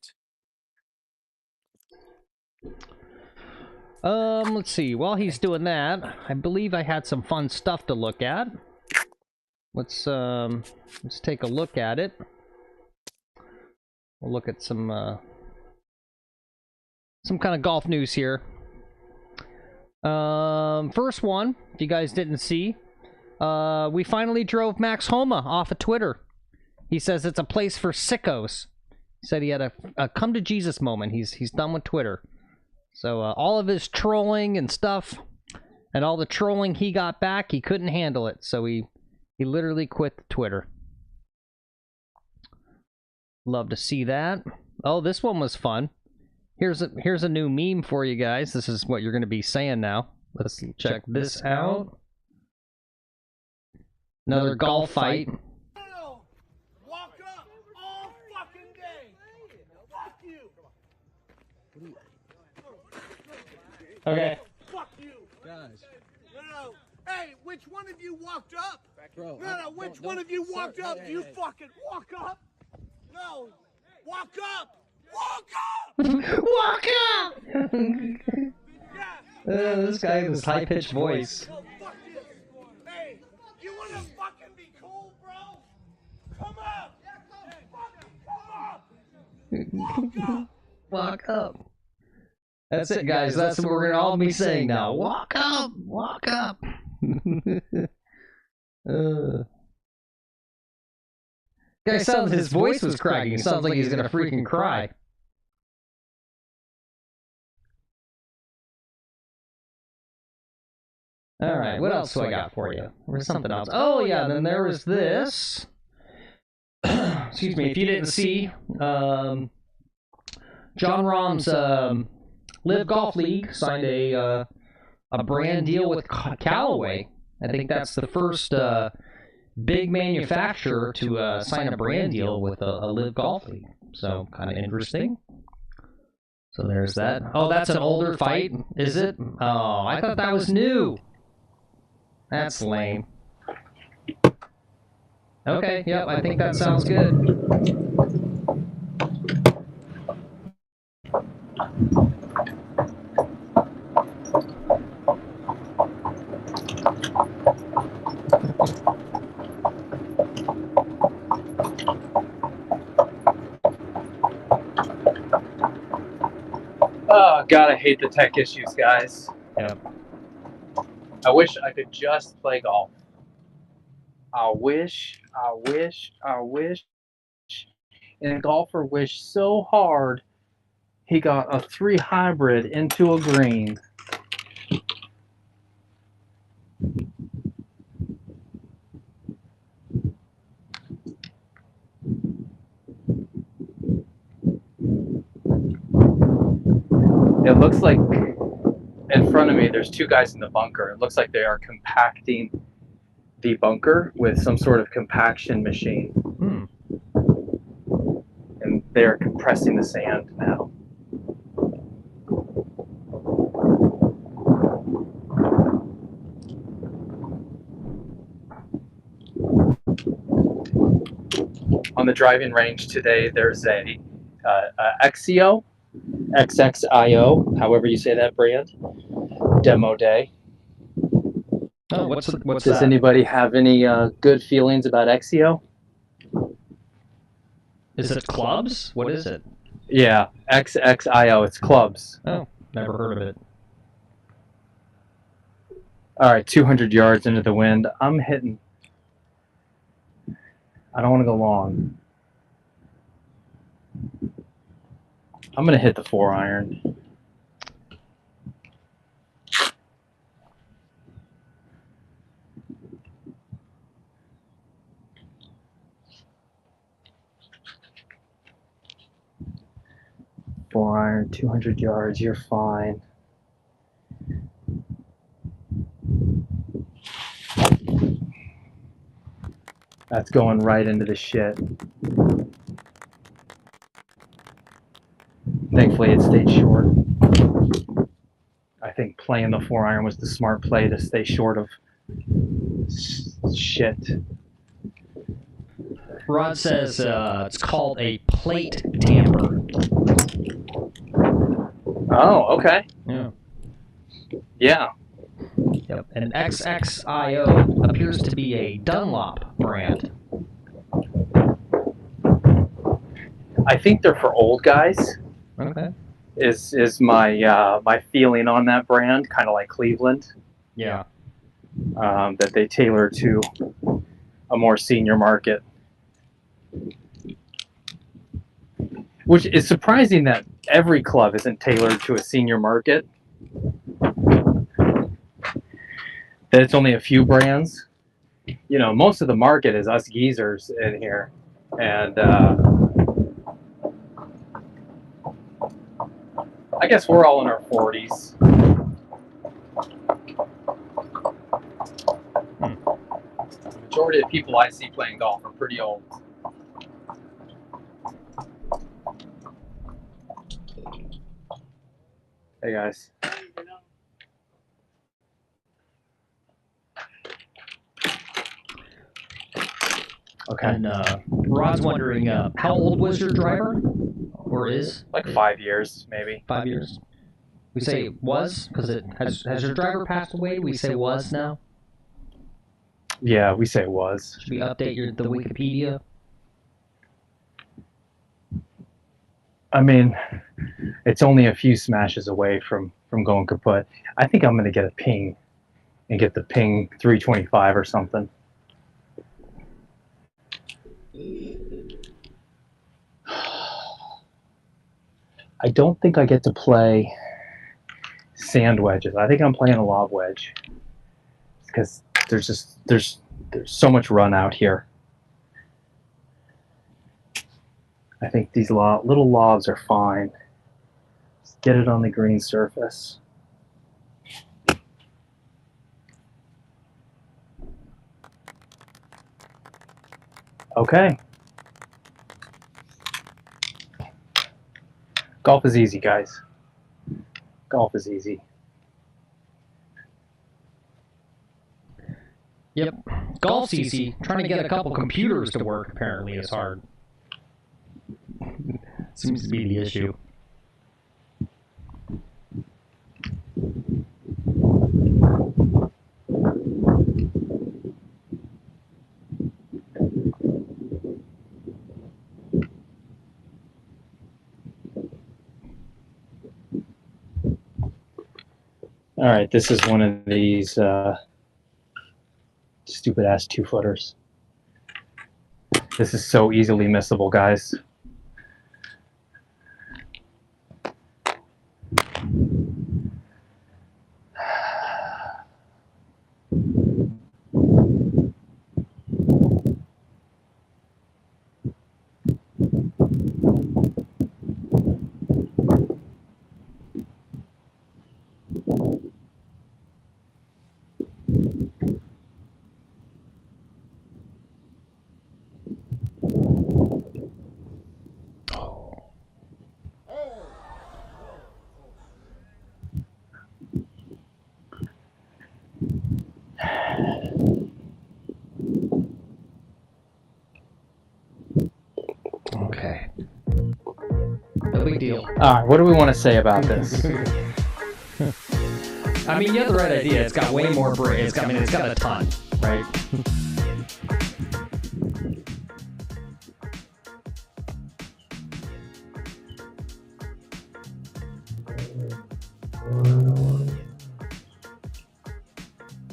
S1: Let's see. While he's doing that, I believe I had some fun stuff to look at. Let's take a look at it. We'll look at some kind of golf news here. First one, if you guys didn't see, we finally drove Max Homa off of Twitter. He says it's a place for sickos. He said he had a come to Jesus moment. He's done with Twitter. So all of his trolling and stuff, and all the trolling he got back, he couldn't handle it. So he literally quit Twitter. Love to see that. Oh, this one was fun. Here's a new meme for you guys. This is what you're going to be saying now. Let's check this out. Another golf fight.
S9: Walk up all fucking day. Fuck you.
S1: Okay.
S9: Fuck you. Guys. No. Hey, which one of you walked up? Bro, no, which one of you walked up? You fucking walk up? No. Walk up. Walk up.
S1: Walk up.
S9: Yeah.
S1: This guy with his high-pitched voice.
S9: No, fuck this. Hey, you wanna fucking be cool, bro? Come up. Hey, fucking come up.
S1: Walk up. That's it, guys. That's what we're gonna all be saying now. Walk up. Walk up. Guy sounds his voice was cracking. It sounds like he's gonna freaking cry. All right, what else do I got for you? There's something else. Oh yeah, then there was this. Excuse me, if you didn't see, John Rahm's Live Golf League signed a brand deal with Callaway. I think that's the first big manufacturer to sign a brand deal with a Live Golf League. So kind of interesting. So there's that. Oh, that's an older fight, is it? Oh, I thought that was new. That's lame. Okay, yep, I think that sounds good.
S2: Oh, God, I hate the tech issues, guys.
S1: Yep.
S2: I wish I could just play golf. I wish. And a golfer wished so hard he got a 3 hybrid into a green. It looks like in front of me there's 2 guys in the bunker. It looks like they are compacting the bunker with some sort of compaction machine. And they're compressing the sand now. On the driving range today, there's a Exio, XXIO, however you say that brand, demo day.
S1: Oh, what's
S2: Does
S1: that?
S2: anybody have any good feelings about Exio?
S1: Is it clubs? What is it?
S2: Yeah, XXIO, it's clubs.
S1: Oh, never heard of it.
S2: All right, 200 yards into the wind. I'm hitting. I don't want to go long. I'm going to hit the 4-iron. Iron, 200 yards, you're fine. That's going right into the shit. Thankfully, it stayed short. I think playing the 4-iron was the smart play to stay short of shit.
S1: Rod says it's called a plate tamper.
S2: Oh, okay.
S1: Yeah.
S2: Yeah.
S1: Yep. And XXIO appears to be a Dunlop brand.
S2: I think they're for old guys.
S1: Okay.
S2: Is my my feeling on that brand, kind of like Cleveland.
S1: Yeah.
S2: That they tailor to a more senior market. Which is surprising that every club isn't tailored to a senior market. That it's only a few brands. You know, most of the market is us geezers in here. And I guess we're all in our 40s. The majority of people I see playing golf are pretty old. Hey guys. Okay.
S1: And Rod's wondering, how old was your driver? Or is?
S2: Like 5 years, maybe.
S1: 5 years. We say was because it has your driver passed away. We say was now.
S2: Yeah, we say was.
S1: Should we update the Wikipedia?
S2: I mean, it's only a few smashes away from going kaput. I think I'm going to get a ping and get the ping 325 or something. I don't think I get to play sand wedges. I think I'm playing a lob wedge because there's so much run out here. I think these little lobs are fine. Just get it on the green surface. Okay. Golf is easy, guys. Golf is easy.
S1: Yep. Golf's easy. Trying to get a couple computers to work apparently is hard. Seems to be the issue.
S2: All right, this is one of these stupid ass 2-footers. This is so easily missable, guys.
S1: Okay. No big deal.
S2: All right, what do we want to say about this?
S1: I mean, you have the right idea. It's got way more braid. I mean, it's got a ton, right?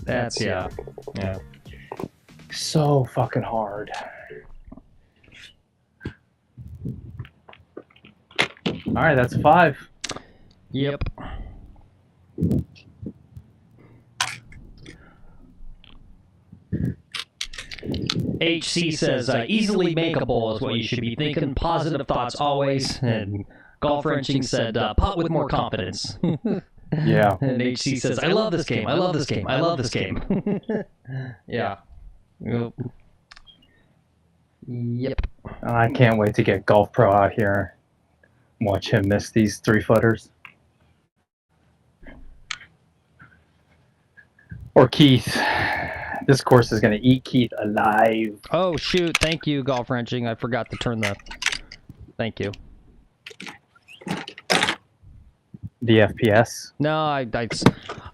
S1: That's yeah.
S2: So fucking hard. All right, that's 5.
S1: Yep. HC says, easily makeable is what you should be thinking. Positive thoughts always. And Golf Wrenching said, putt with more confidence.
S2: Yeah.
S1: And HC says, I love this game. I love this game. I love this game. Yeah. Yep.
S2: I can't wait to get Golf Pro out here. Watch him miss these 3-footers. Or Keith. This course is going to eat Keith alive.
S1: Oh, shoot. Thank you, Golf Wrenching. I forgot to turn the... Thank you.
S2: The FPS?
S1: No,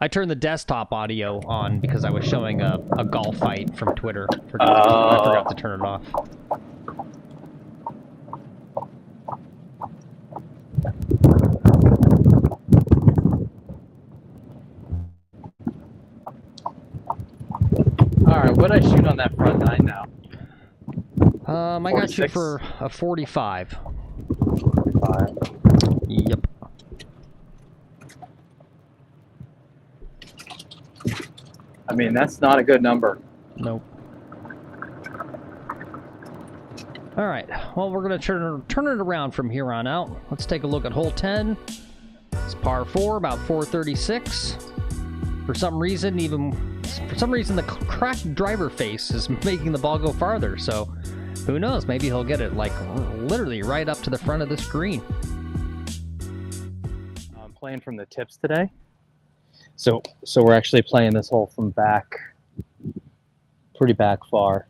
S1: I turned the desktop audio on because I was showing a golf fight from Twitter. I forgot to turn it off.
S2: Alright, what did I shoot on that front 9 now?
S1: I got you for a 45.
S2: 45.
S1: Yep.
S2: I mean, that's not a good number.
S1: Nope. All right. Well, we're gonna turn it around from here on out. Let's take a look at hole 10. It's par 4, about 436. For some reason, the cracked driver face is making the ball go farther. So, who knows? Maybe he'll get it like literally right up to the front of the screen.
S2: I'm playing from the tips today. So we're actually playing this hole from back, pretty back far.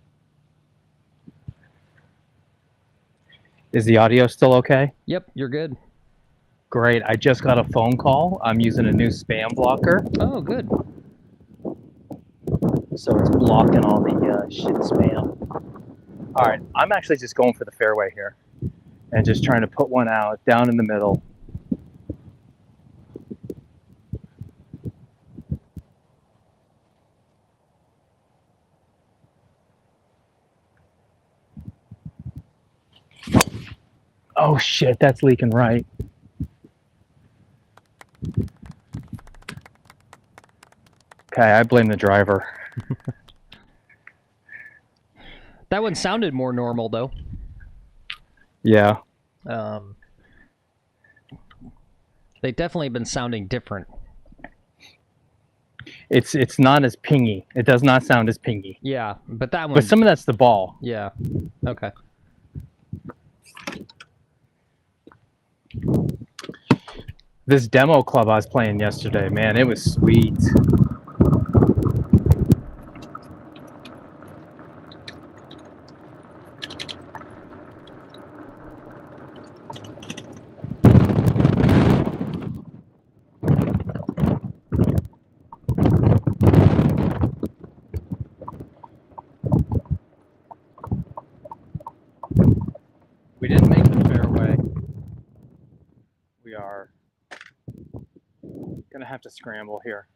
S2: Is the audio still okay?
S1: Yep, you're good.
S2: Great. I just got a phone call. I'm using a new spam blocker,
S1: Oh, good.
S2: so it's blocking all the shit spam. All right, I'm actually just going for the fairway here and just trying to put one out down in the middle. Oh shit, that's leaking right. Okay, I blame the driver.
S1: That one sounded more normal, though.
S2: Yeah.
S1: They definitely been sounding different.
S2: It's not as pingy. It does not sound as pingy.
S1: Yeah, but that one...
S2: But some of that's the ball.
S1: Yeah, okay.
S2: This demo club I was playing yesterday, man, it was sweet. We didn't make the fairway. We are gonna have to scramble here.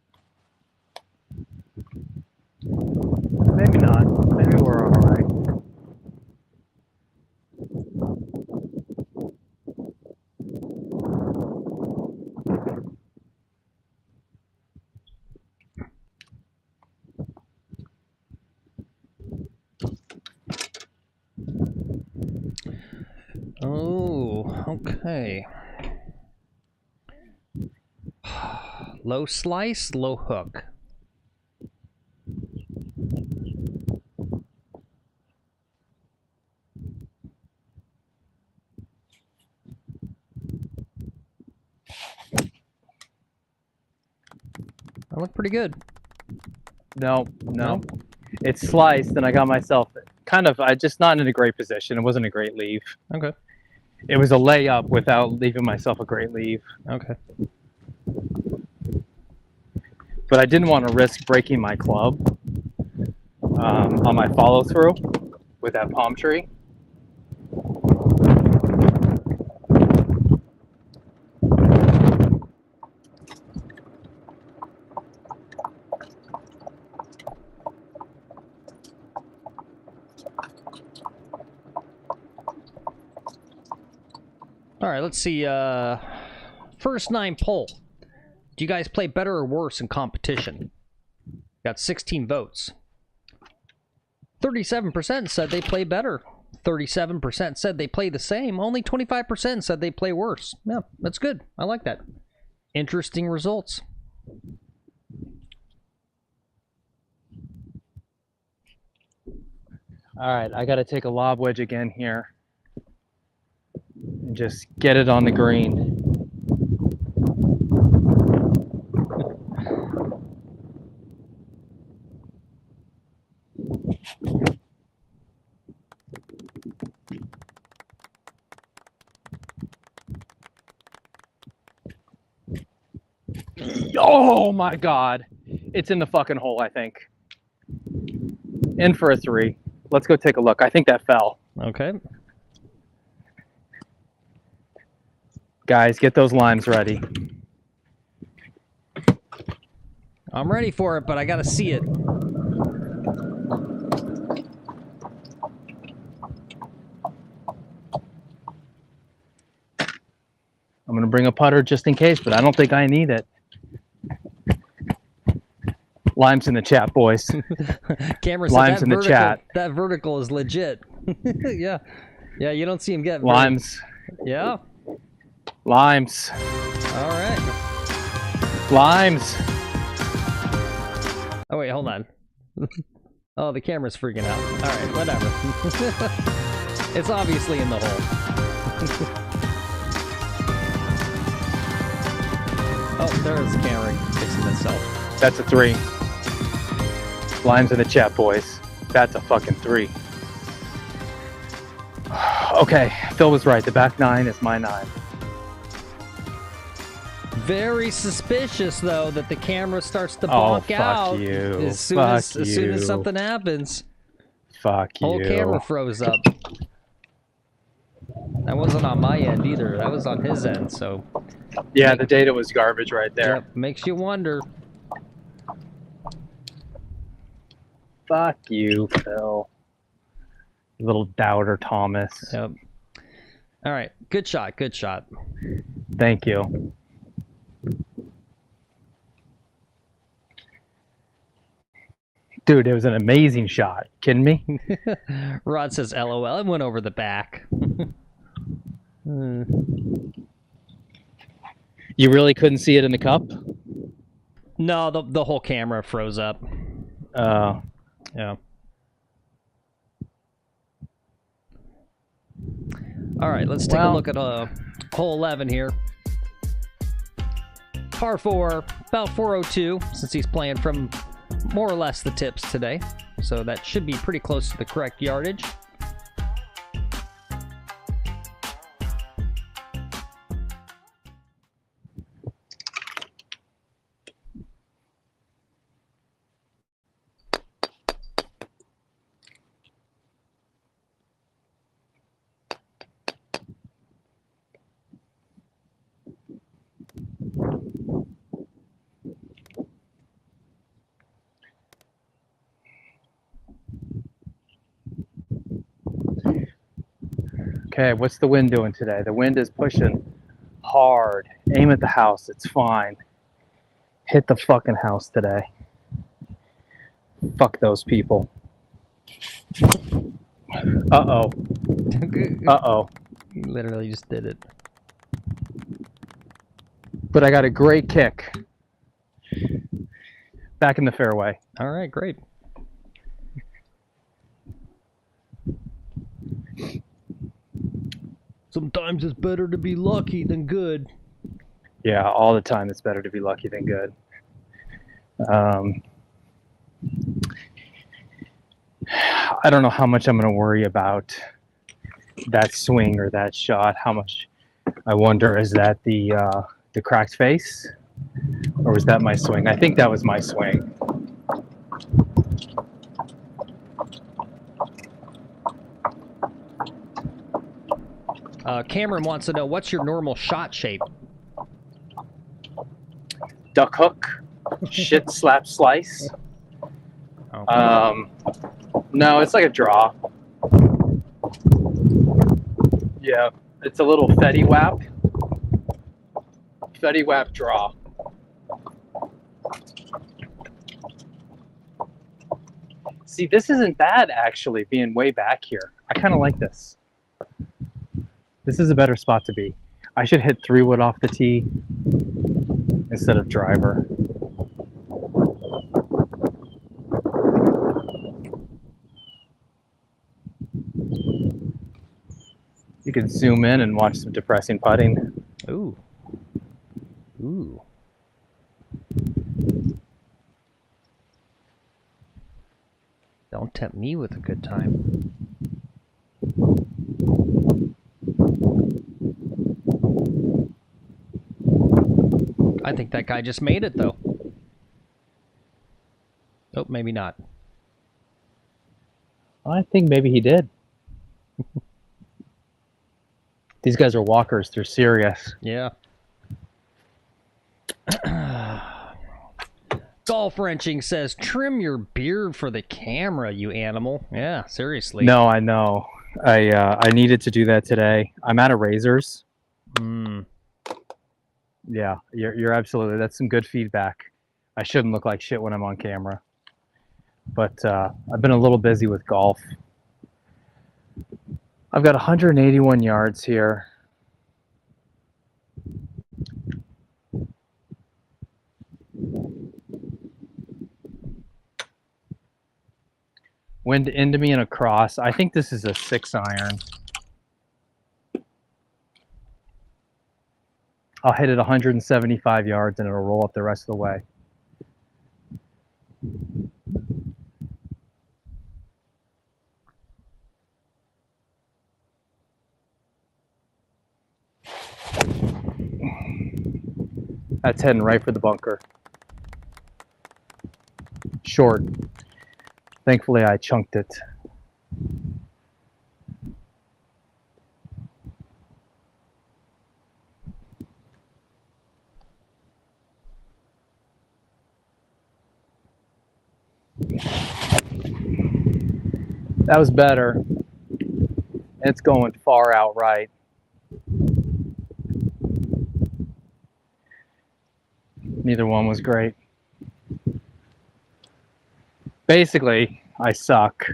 S2: Maybe not. Maybe we're all right.
S1: Oh, okay. Low slice, low hook. That looked pretty good.
S2: No. It's sliced, and I got myself I just not in a great position. It wasn't a great leave.
S1: Okay.
S2: It was a layup without leaving myself a great leave.
S1: Okay.
S2: But I didn't want to risk breaking my club on my follow through with that palm tree.
S1: All right, let's see. First 9 poll. Do you guys play better or worse in competition? Got 16 votes. 37% said they play better. 37% said they play the same. Only 25% said they play worse. Yeah, that's good. I like that. Interesting results.
S2: All right, I got to take a lob wedge again here and just get it on the green. Oh my God. It's in the fucking hole, I think. In for a 3. Let's go take a look. I think that fell.
S1: Okay.
S2: Guys, get those limes ready.
S1: I'm ready for it, but I gotta see it.
S2: I'm gonna bring a putter just in case, but I don't think I need it. Limes in the chat, boys.
S1: Camera said
S2: Limes in the chat.
S1: That vertical is legit. Yeah. Yeah, you don't see him get
S2: limes.
S1: Yeah.
S2: Limes.
S1: All right.
S2: Limes.
S1: Oh, wait, hold on. Oh, the camera's freaking out. All right, whatever. It's obviously in the hole. Oh, there's the camera fixing itself.
S2: That's a 3. Limes in the chat, boys. That's a fucking 3. Okay, Phil was right. The back 9 is my 9.
S1: Very suspicious, though, that the camera starts to
S2: Oh,
S1: bonk
S2: fuck
S1: out
S2: you.
S1: as soon
S2: Fuck
S1: as soon as
S2: you.
S1: something happens.
S2: Fuck you.
S1: Whole camera froze up. That wasn't on my end either. That was on his end. So
S2: Yeah, the data was garbage right there.
S1: yep, makes you wonder.
S2: Fuck you, Phil. Little doubter Thomas.
S1: Yep. All right, good shot. Good shot.
S2: Thank you. Dude, it was an amazing shot. Kidding me?
S1: Rod says, "LOL." It went over the back.
S2: You really couldn't see it in the cup?
S1: No, the whole camera froze up.
S2: Yeah.
S1: All right, let's take a look at hole 11 here. Par 4, about 402, since he's playing from more or less the tips today. So that should be pretty close to the correct yardage.
S2: Okay, what's the wind doing today? The wind is pushing hard. Aim at the house. It's fine. Hit the fucking house today. Fuck those people. Uh-oh. Uh-oh.
S1: You literally just did it.
S2: But I got a great kick. Back in the fairway.
S1: All right, great. Sometimes it's better to be lucky than good.
S2: Yeah, all the time it's better to be lucky than good. I don't know how much I'm going to worry about that swing or that shot. How much I wonder, is that the cracked face, or was that my swing? I think that was my swing.
S1: Cameron wants to know, what's your normal shot shape?
S2: Duck hook, shit slap slice.
S1: Okay.
S2: No, it's like a draw. Yeah, it's a little Fetty Wap. Fetty Wap draw. See, this isn't bad actually, being way back here. I kind of like this. This is a better spot to be. I should hit 3-wood off the tee instead of driver. You can zoom in and watch some depressing putting.
S1: Ooh. Ooh. Don't tempt me with a good time. I think that guy just made it, though. Oh, maybe not.
S2: I think maybe he did. These guys are walkers. They're serious.
S1: Yeah. Golf Wrenching says, trim your beard for the camera, you animal. Yeah, seriously.
S2: No, I know. I needed to do that today. I'm out of razors. Yeah, you're absolutely. That's some good feedback. I shouldn't look like shit when I'm on camera. But I've been a little busy with golf. I've got 181 yards here. Wind into me and across. I think this is a 6-iron. I'll hit it 175 yards and it'll roll up the rest of the way. That's heading right for the bunker. Short. Thankfully, I chunked it. That was better. It's going far out right. Neither one was great. Basically, I suck.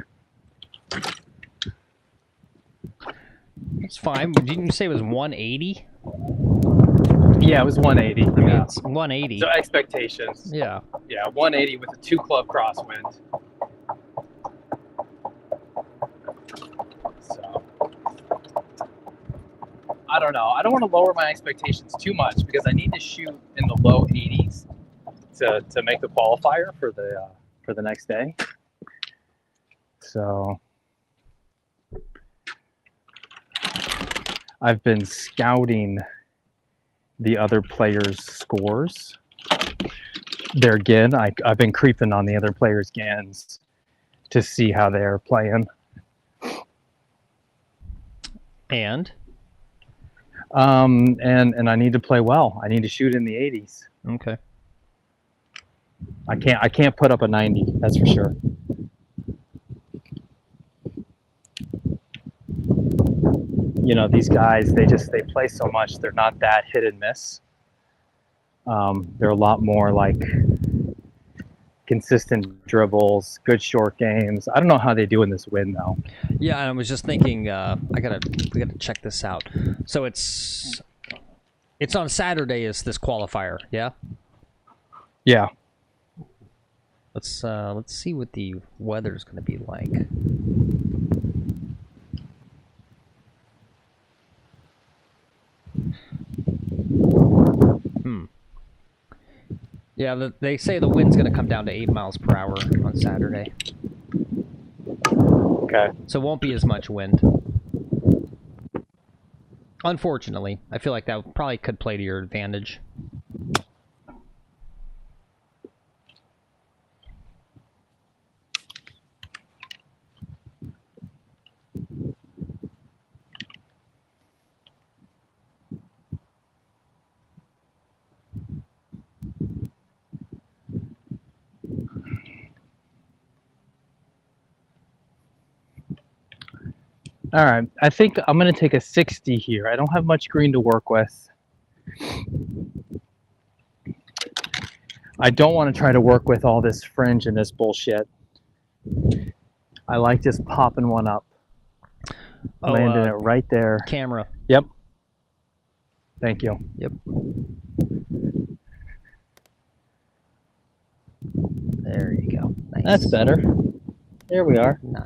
S1: It's fine. Didn't you say it was 180?
S2: Yeah, it was 180.
S1: I mean, it's 180.
S2: So expectations.
S1: Yeah.
S2: Yeah, 180 with a 2-club crosswind. So, I don't know. I don't want to lower my expectations too much because I need to shoot in the low 80s to make the qualifier for the next day. So I've been scouting the other players' scores. Their GIN. I've been creeping on the other players' GINs to see how they're playing.
S1: And
S2: I need to play well. I need to shoot in the 80s.
S1: okay.
S2: I can't put up a 90. That's for sure. You know, these guys, they play so much. They're not that hit and miss. They're a lot more like consistent dribbles, good short games. I don't know how they do in this wind though.
S1: Yeah, I was just thinking. We gotta check this out. So it's on Saturday. Is this qualifier? Yeah.
S2: Yeah.
S1: Let's see what the weather's gonna be like. Yeah, they say the wind's going to come down to 8 miles per hour on Saturday.
S2: Okay.
S1: So it won't be as much wind. Unfortunately, I feel like that probably could play to your advantage.
S2: All right, I think I'm going to take a 60 here. I don't have much green to work with. I don't want to try to work with all this fringe and this bullshit. I like just popping one up. Landing it right there.
S1: Camera.
S2: Yep. Thank you.
S1: Yep. There you go. Nice.
S2: That's better. There we are.
S1: Nice.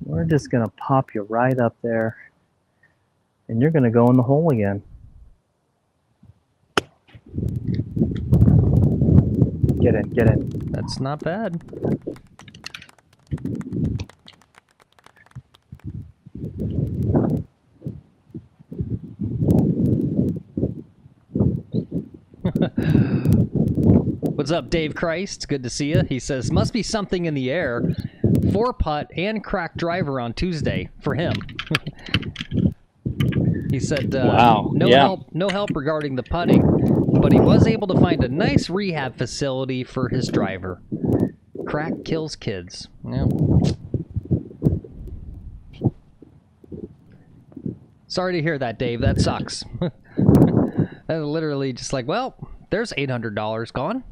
S2: We're just going to pop you right up there, and you're going to go in the hole again. Get in, get in.
S1: That's not bad. What's up, Dave Christ? Good to see you. He says, must be something in the air. 4-putt and cracked driver on Tuesday for him. He said,
S2: wow.
S1: No help regarding the putting, but he was able to find a nice rehab facility for his driver. Crack kills kids. Yeah. Sorry to hear that, Dave. That sucks. That's literally just like, well, there's $800 gone.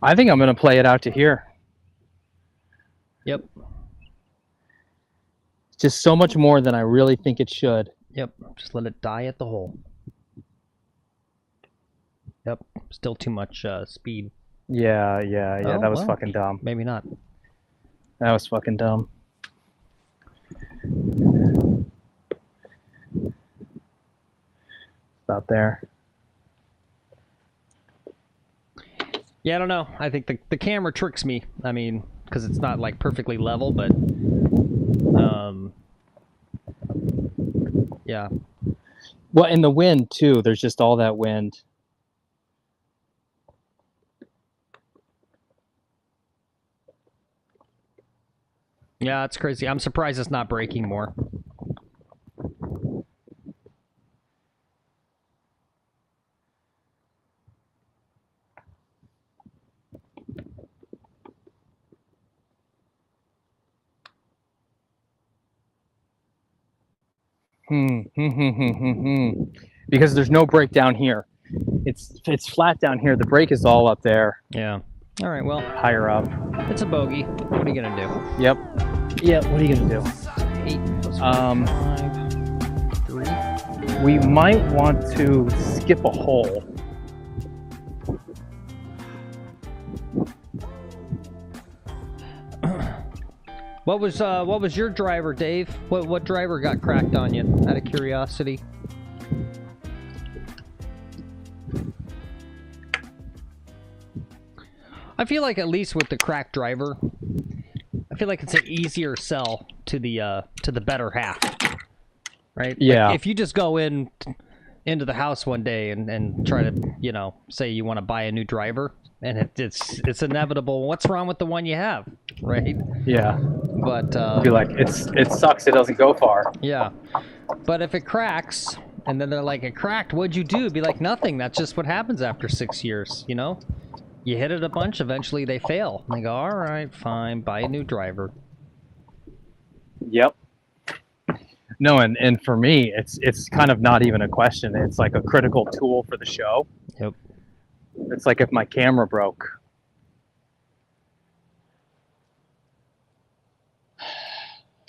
S2: I think I'm going to play it out to here.
S1: Yep.
S2: It's just so much more than I really think it should.
S1: Yep. Just let it die at the hole. Yep. Still too much speed.
S2: Yeah,
S1: Oh,
S2: that was
S1: well,
S2: fucking dumb.
S1: Maybe not.
S2: That was fucking dumb. About there.
S1: Yeah, I don't know. I think the camera tricks me. I mean, because it's not like perfectly level, but yeah.
S2: Well, in the wind too. There's just all that wind.
S1: Yeah, it's crazy. I'm surprised it's not breaking more.
S2: Because there's no break down here. It's flat down here. The break is all up there.
S1: Yeah. All right. Well,
S2: higher up.
S1: It's a bogey. What are you gonna do?
S2: Yep. Yeah. What are you gonna do?
S1: 8 plus 5, 3.
S2: We might want to skip a hole.
S1: What was your driver, Dave? What driver got cracked on you? Out of curiosity. I feel like at least with the cracked driver, I feel like it's an easier sell to the better half, right?
S2: Yeah.
S1: Like if you just go into the house one day and try to say you want to buy a new driver, and it's inevitable. What's wrong with the one you have, right?
S2: Yeah.
S1: But
S2: be like, it sucks. It doesn't go far.
S1: Yeah. But if it cracks, and then they're like, it cracked, what'd you do? Be like, nothing. That's just what happens after 6 years, you know? You hit it a bunch, eventually they fail. And they go, all right, fine, buy a new driver.
S2: Yep. No, and for me, it's kind of not even a question. It's like a critical tool for the show.
S1: Yep.
S2: It's like if my camera broke.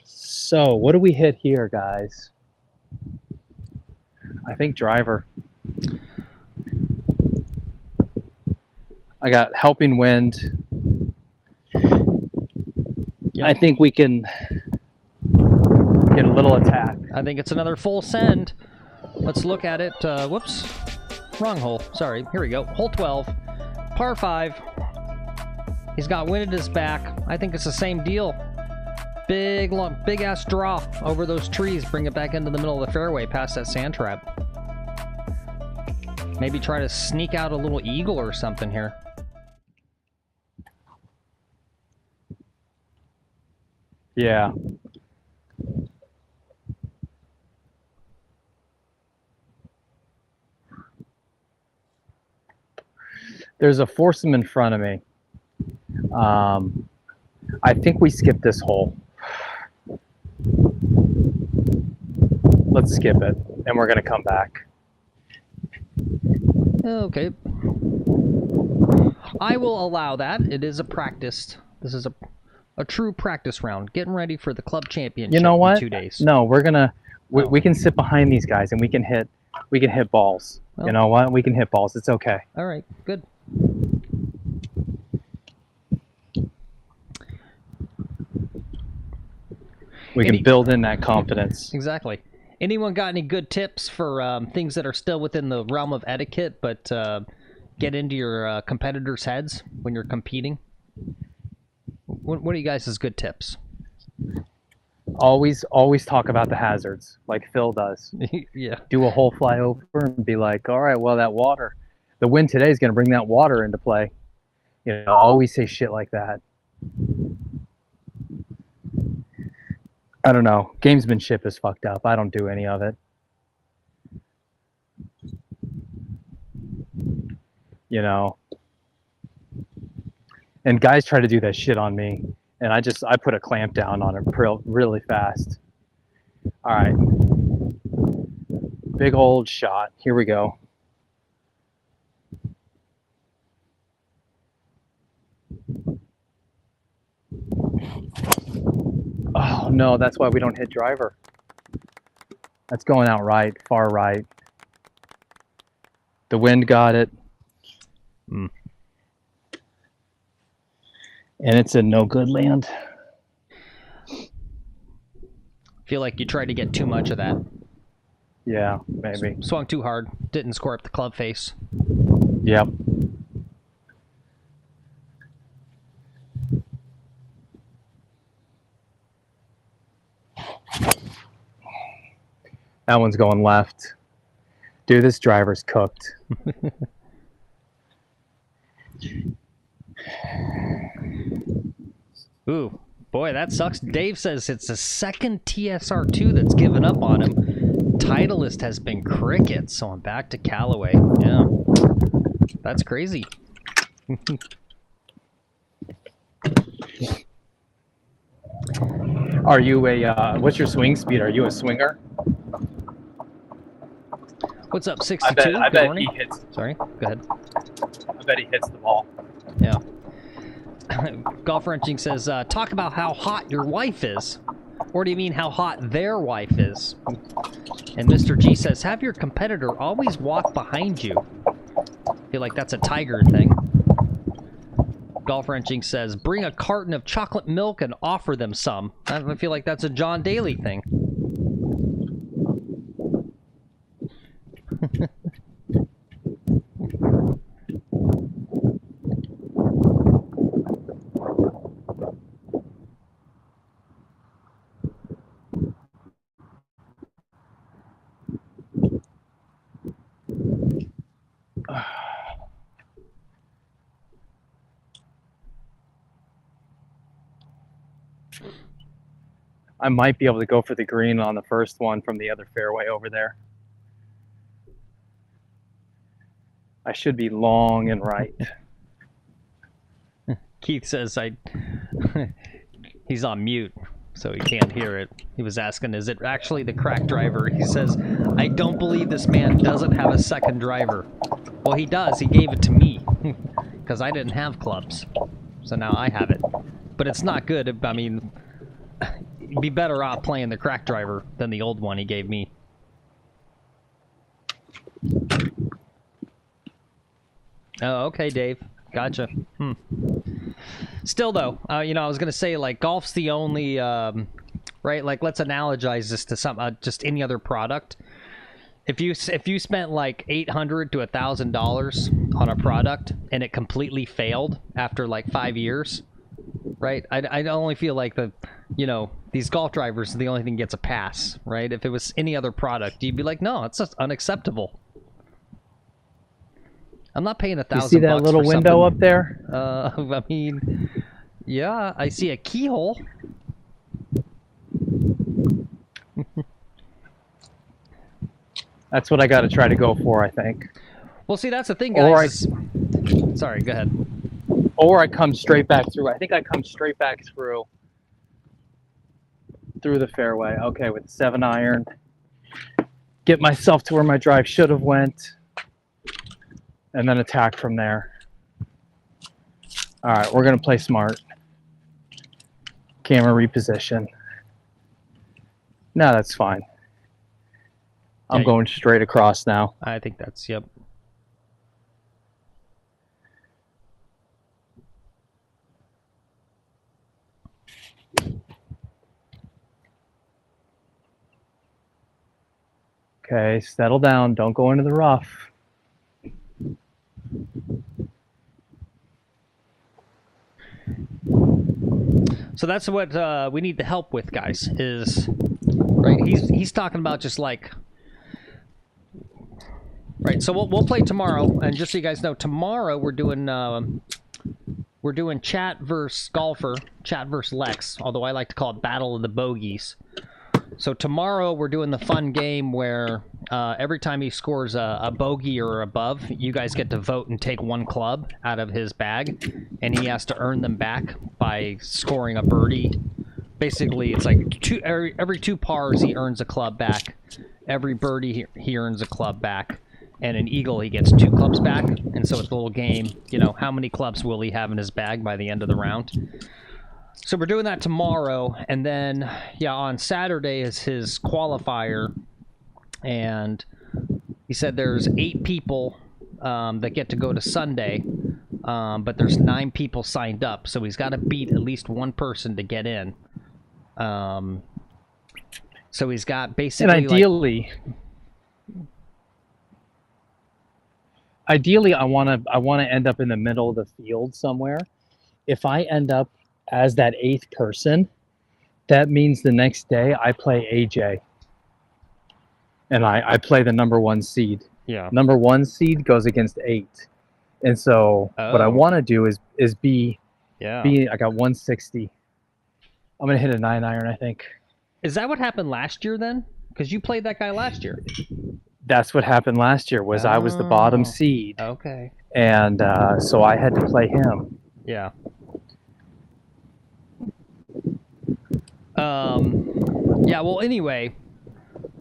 S2: So, what do we hit here, guys? I think driver. I got helping wind.
S1: Yep.
S2: I think we can get a little attack.
S1: I think it's another full send. Let's look at it. Whoops. Wrong hole. Sorry. Here we go. Hole 12. Par 5. He's got wind at his back. I think it's the same deal. Big ass draw over those trees. Bring it back into the middle of the fairway past that sand trap. Maybe try to sneak out a little eagle or something here.
S2: Yeah. There's a foursome in front of me. I think we skip this hole. Let's skip it, and we're going to come back.
S1: Okay. I will allow that. It is a practice. This is a true practice round. Getting ready for the club championship
S2: You know what?
S1: in 2 days.
S2: No, we're going to... We can sit behind these guys, and we can hit balls.
S1: Well,
S2: you know what? We can hit balls. It's okay.
S1: All right. Good.
S2: We can build in that confidence.
S1: Exactly. Anyone got any good tips for things that are still within the realm of etiquette, but get into your competitors' heads when you're competing? What are you guys' good tips?
S2: Always talk about the hazards, like Phil does.
S1: Yeah.
S2: Do a whole flyover and be like, all right, well, that water, the wind today is going to bring that water into play. You know, always say shit like that. I don't know. Gamesmanship is fucked up. I don't do any of it. You know. And guys try to do that shit on me. And I put a clamp down on it really fast. All right. Big old shot. Here we go. Oh, no, that's why we don't hit driver. That's going out right, far right. The wind got it. And it's in no good land.
S1: Feel like you tried to get too much of that.
S2: Yeah, maybe.
S1: Swung too hard. Didn't score up the club face.
S2: Yep. That one's going left. Dude, this driver's cooked.
S1: Ooh, boy, that sucks. Dave says it's the second TSR2 that's given up on him. Titleist has been crickets, so I'm back to Callaway. Yeah, that's crazy.
S2: Are you a, what's your swing speed? Are you a swinger?
S1: What's up, 62?
S2: I
S1: Good
S2: bet
S1: morning.
S2: he hits.
S1: Sorry, go ahead.
S2: I bet he hits the ball.
S1: Yeah. Golf Wrenching says, talk about how hot your wife is. Or do you mean how hot their wife is? And Mr. G says, have your competitor always walk behind you. I feel like that's a Tiger thing. Golf Wrenching says, bring a carton of chocolate milk and offer them some. I feel like that's a John Daly thing.
S2: I might be able to go for the green on the first one from the other fairway over there. I should be long and right.
S1: Keith says he's on mute, so he can't hear it. He was asking, is it actually the crack driver? He says, I don't believe this man doesn't have a second driver. Well, he does. He gave it to me because I didn't have clubs. So now I have it. But it's not good. I mean, you'd be better off playing the crack driver than the old one he gave me. Oh, okay, Dave. Gotcha. Still, though, you know, I was going to say, like, golf's the only, right? Like, let's analogize this to some, just any other product. If you spent, like, $800 to $1,000 on a product and it completely failed after, like, 5 years, right? I only feel like you know, these golf drivers are the only thing that gets a pass, right? If it was any other product, you'd be like, no, it's just unacceptable. I'm not paying $1,000.
S2: You see that little window up there?
S1: I mean, yeah, I see a keyhole.
S2: That's what I got to try to go for, I think.
S1: Well, see, that's the thing, guys. Sorry, go ahead.
S2: Or I come straight back through. I think I come straight back through the fairway. Okay, with the 7-iron. Get myself to where my drive should have went. And then attack from there. All right, we're going to play smart. Camera reposition. No, that's fine. I'm going straight across now.
S1: I think that's, yep.
S2: Okay, settle down. Don't go into the rough.
S1: So that's what we need the help with, guys, is, right, he's talking about just like, right, so we'll play tomorrow, and just so you guys know, tomorrow we're doing chat versus golfer, chat versus Lex, although I like to call it Battle of the Bogeys. So tomorrow we're doing the fun game where every time he scores a bogey or above, you guys get to vote and take one club out of his bag, and he has to earn them back by scoring a birdie. Basically, it's like every 2 pars he earns a club back. Every birdie he earns a club back. And an eagle he gets 2 clubs back. And so it's a little game, you know, how many clubs will he have in his bag by the end of the round? So we're doing that tomorrow, and then, yeah, on Saturday is his qualifier, and he said there's 8 people that get to go to Sunday. but there's 9 people signed up, so he's got to beat at least one person to get in. So he's got basically,
S2: and ideally, I want to end up in the middle of the field somewhere. If I end up as that 8th person, that means the next day I play AJ, and I play the number 1 seed.
S1: Yeah.
S2: Number 1 seed goes against 8, and so what I want to do is be. I got 160. I'm gonna hit a 9-iron, I think.
S1: Is that what happened last year then? Because you played that guy last year.
S2: That's what happened last year. Was I was the bottom seed.
S1: Okay.
S2: And so I had to play him.
S1: Yeah. Yeah. Well, anyway,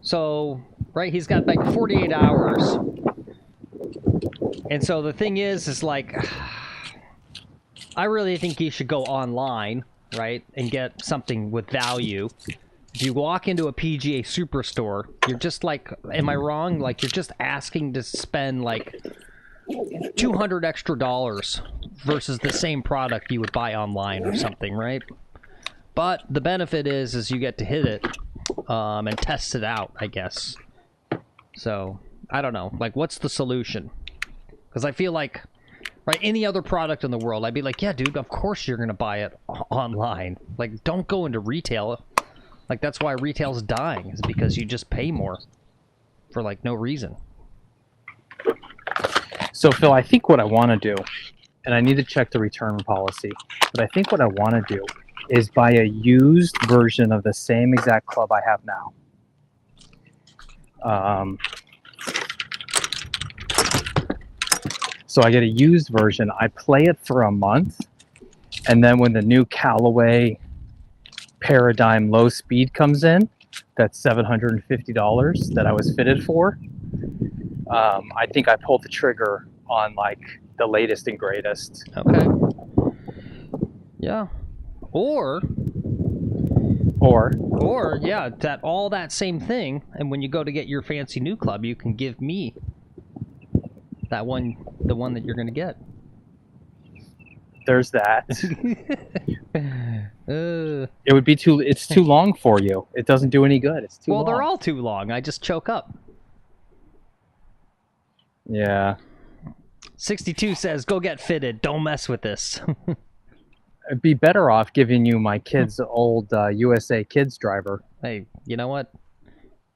S1: so right, he's got like 48 hours, and so the thing is like, I really think he should go online, right, and get something with value. If you walk into a PGA Superstore, you're just like, am I wrong? Like, you're just asking to spend like $200 extra versus the same product you would buy online or something, right? But the benefit is you get to hit it and test it out, I guess. So, I don't know. Like, what's the solution? Because I feel like, right, any other product in the world, I'd be like, yeah, dude, of course you're going to buy it online. Like, don't go into retail. Like, that's why retail's dying, is because you just pay more for, like, no reason.
S2: So, Phil, I think what I want to do, and I need to check the return policy, but I think what I want to do is buy a used version of the same exact club I have now. So I get a used version, I play it for a month, and then when the new Callaway Paradigm low speed comes in, that's $750 that I was fitted for. I think I pulled the trigger on like the latest and greatest.
S1: Okay. Yeah. Or yeah, that same thing, and when you go to get your fancy new club, you can give me the one that you're gonna get.
S2: There's that. It would be it's too long for you. It doesn't do any good. It's too long.
S1: Well, they're all too long. I just choke up.
S2: Yeah.
S1: 62 says, go get fitted. Don't mess with this.
S2: I'd be better off giving you my kid's old USA Kids driver.
S1: Hey, you know what?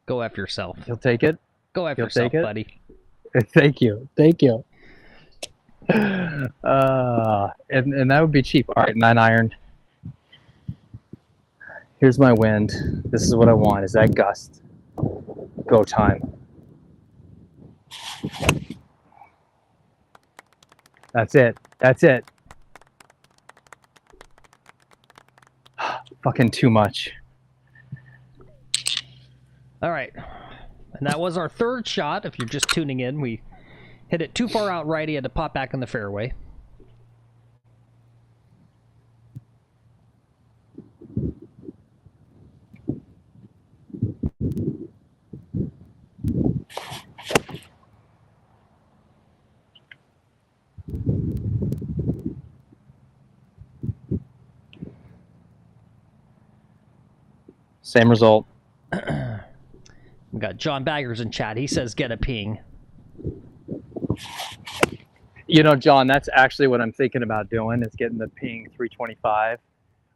S1: Go after yourself.
S2: You'll take it?
S1: Go after yourself, buddy.
S2: Thank you. Thank you. And that would be cheap. All right, 9-iron. Here's my wind. This is what I want. Is that gust? Go time. That's it. That's it. Fucking too much.
S1: All right. And that was our third shot. If you're just tuning in, we hit it too far out right. He had to pop back in the fairway.
S2: Same result.
S1: We got John Baggers in chat. He says, get a ping.
S2: You know, John, that's actually what I'm thinking about doing, is getting the ping 325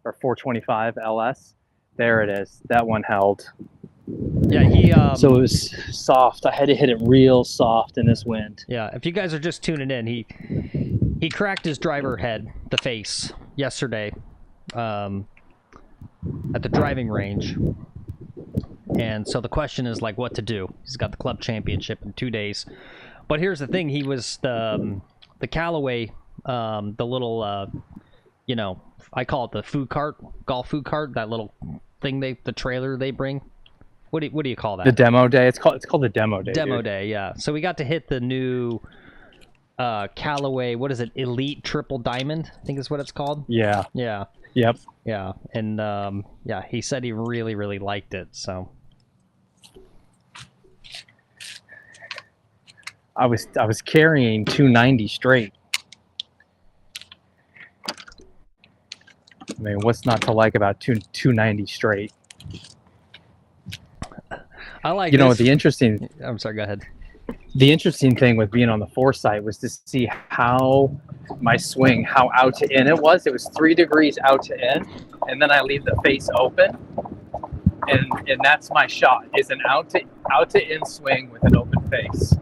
S2: or 425 LS. There it is. That one held.
S1: Yeah, he...
S2: so it was soft. I had to hit it real soft in this wind.
S1: Yeah, if you guys are just tuning in, he cracked his driver head, the face, yesterday at the driving range. And so the question is, like, what to do. He's got the club championship in 2 days. But here's the thing. He was the Callaway, the little, you know, I call it the food cart, golf food cart, that little thing, the trailer they bring. What do you call that?
S2: The demo day. It's called the demo day.
S1: Demo
S2: dude.
S1: day, yeah. So we got to hit the new Callaway, what is it? Elite Triple Diamond, I think is what it's called.
S2: Yeah.
S1: Yeah.
S2: Yep.
S1: Yeah. And yeah, he said he really, really liked it. So
S2: I was carrying 290 straight. mean, what's not to like about 290 straight?
S1: I like.
S2: You know,
S1: this.
S2: the interesting.
S1: I'm sorry. Go ahead.
S2: The interesting thing with being on the foresight was to see how my swing, how out to in it was. It was 3 degrees out to in, and then I leave the face open, and that's my shot. Is an out to in swing with an open face.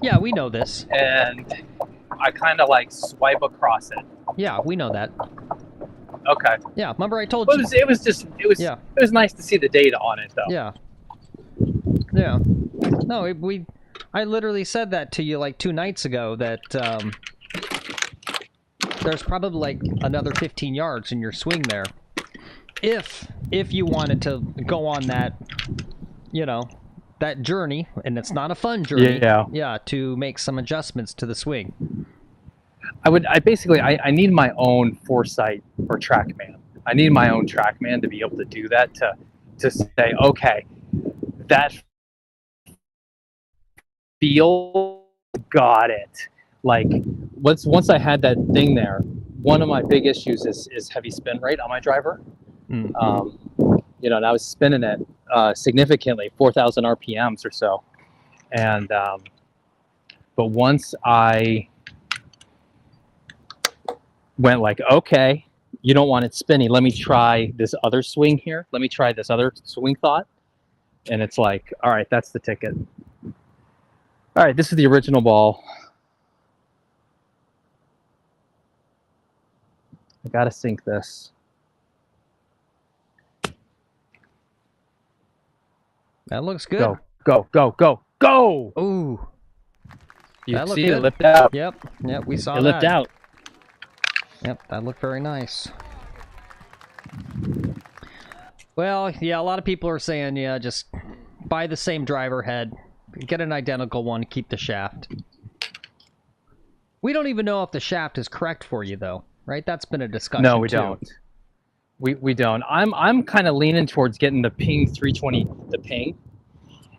S1: Yeah, we know this.
S2: And I kind of like swipe across it.
S1: Yeah, we know that.
S2: Okay.
S1: Yeah, remember I told
S2: Well,
S1: you.
S2: it was nice to see the data on it though.
S1: Yeah. Yeah. No, I literally said that to you like 2 nights ago that there's probably like another 15 yards in your swing there. If you wanted to go on that, you know, that journey, and it's not a fun journey. Yeah, to make some adjustments to the swing. I need my own foresight or TrackMan. I need my own TrackMan to be able to do that, to say, okay, that feel, got it. Like once I had that thing there, one of my big issues is heavy spin rate on my driver. You know, and I was spinning it significantly, 4,000 RPMs or so. And but once I went like, okay, you don't want it spinny. Let me try this other swing here. Let me try this other swing thought. And it's like, all right, that's the ticket. All right, this is the original ball. I gotta sink this. That looks good.
S2: Go, go, go, go, go!
S1: Ooh.
S2: You
S1: That
S2: see
S1: looked
S2: it
S1: good.
S2: lift out.
S1: Yep, we saw
S2: It
S1: that.
S2: lift out.
S1: Yep, that looked very nice. Well, yeah, a lot of people are saying, yeah, just buy the same driver head, get an identical one, keep the shaft. We don't even know if the shaft is correct for you, though, right? That's been a discussion.
S2: No, we
S1: too.
S2: don't. We don't. I'm kind of leaning towards getting the Ping 320, the Ping,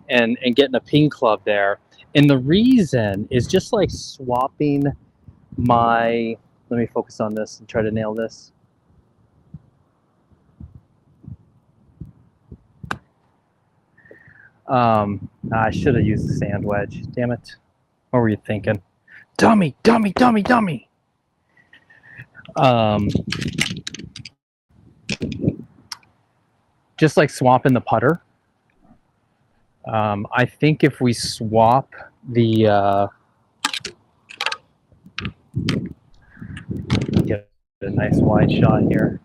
S2: and getting a Ping club there. And the reason is just like swapping my. Let me focus on this and try to nail this. I should have used the sand wedge. Damn it. What were you thinking? Dummy, dummy, dummy, dummy. Just like swapping the putter. I think if we swap the get a nice wide shot here.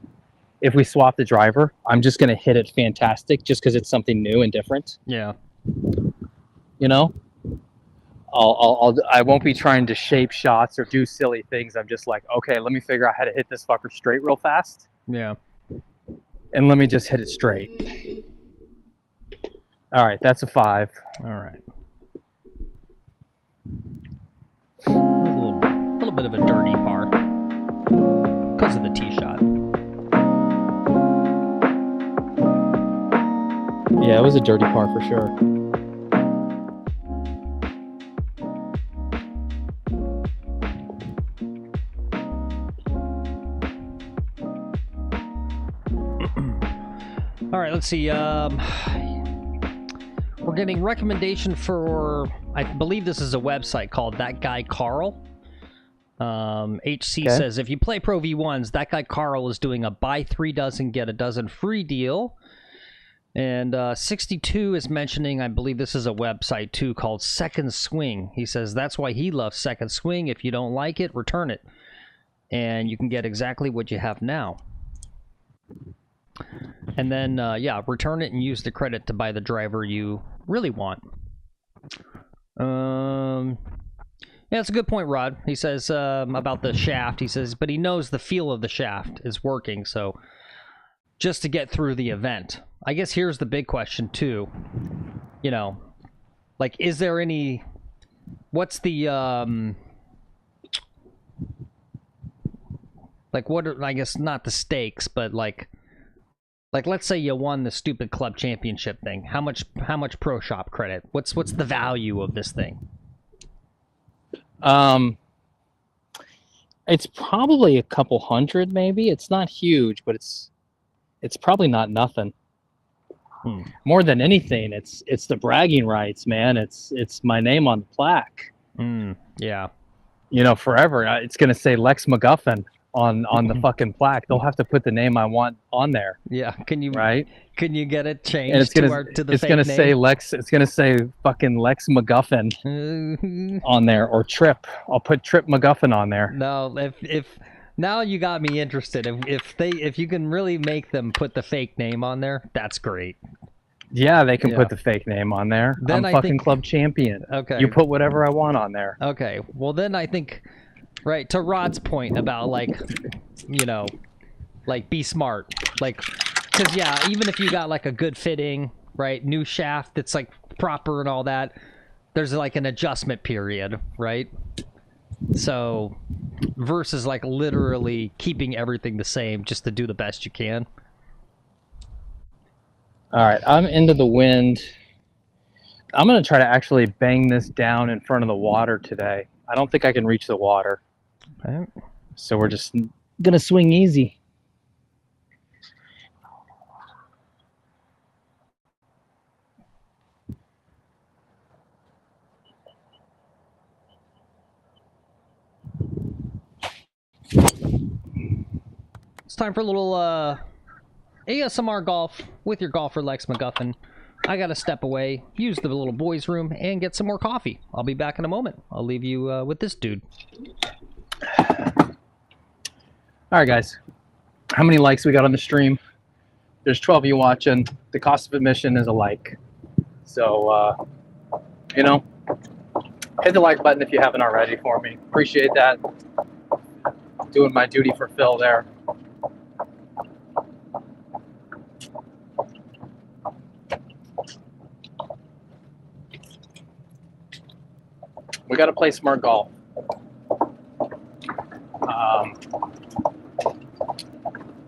S2: If we swap the driver, I'm just gonna hit it fantastic just because it's something new and different.
S1: Yeah.
S2: You know, I won't be trying to shape shots or do silly things. I'm just like, okay, let me figure out how to hit this fucker straight real fast.
S1: Yeah.
S2: And let me just hit it straight. All right, that's a 5.
S1: All right. A little bit of a dirty par because of the tee shot.
S2: Yeah, it was a dirty par for sure.
S1: All right, let's see. We're getting recommendation for, I believe this is a website called That Guy Carl. HC says, if you play Pro V1s, That Guy Carl is doing a buy 3 dozen, get a dozen free deal. And 62 is mentioning, I believe this is a website too, called Second Swing. He says that's why he loves Second Swing. If you don't like it, return it. And you can get exactly what you have now. And then, yeah, return it and use the credit to buy the driver you really want. Yeah, that's a good point, Rod. He says about the shaft. He says, but he knows the feel of the shaft is working, so just to get through the event. I guess here's the big question, too. You know, like, is there any... What's the... like, what are... I guess not the stakes, but, like, let's say you won the stupid club championship thing. How much pro shop credit? What's the value of this thing?
S2: It's probably a couple hundred, maybe. It's not huge, but it's probably not nothing. More than anything, it's the bragging rights, man. It's my name on the plaque.
S1: Yeah.
S2: You know, forever. It's gonna say Lex McGolfin on the fucking plaque. They'll have to put the name I want on there.
S1: Yeah. Can you get it changed
S2: and it's gonna,
S1: to the
S2: it's
S1: fake
S2: gonna
S1: name?
S2: say Lex. It's gonna say fucking Lex McGolfin on there, or Trip. I'll put Trip McGolfin on there.
S1: No, if now you got me interested. If you can really make them put the fake name on there, that's great.
S2: Yeah, they can put the fake name on there.
S1: Then
S2: I'm fucking club champion.
S1: Okay.
S2: You put whatever I want on there.
S1: Okay. Well, then I think, right, to Rod's point about, like, you know, like, be smart. Like, because, yeah, even if you got, like, a good fitting, right, new shaft that's, like, proper and all that, there's, like, an adjustment period, right? So, versus, like, literally keeping everything the same just to do the best you can.
S2: All right, I'm into the wind. I'm going to try to actually bang this down in front of the water today. I don't think I can reach the water.
S1: Okay.
S2: So we're just going to swing easy.
S1: It's time for a little ASMR golf with your golfer Lex McGolfin. I gotta step away, use the little boys' room, and get some more coffee. I'll be back in a moment. I'll leave you with this dude.
S2: All right, guys. How many likes we got on the stream? There's 12 of you watching. The cost of admission is a like. So, you know, hit the like button if you haven't already for me. Appreciate that. Doing my duty for Phil there. We got to play smart golf.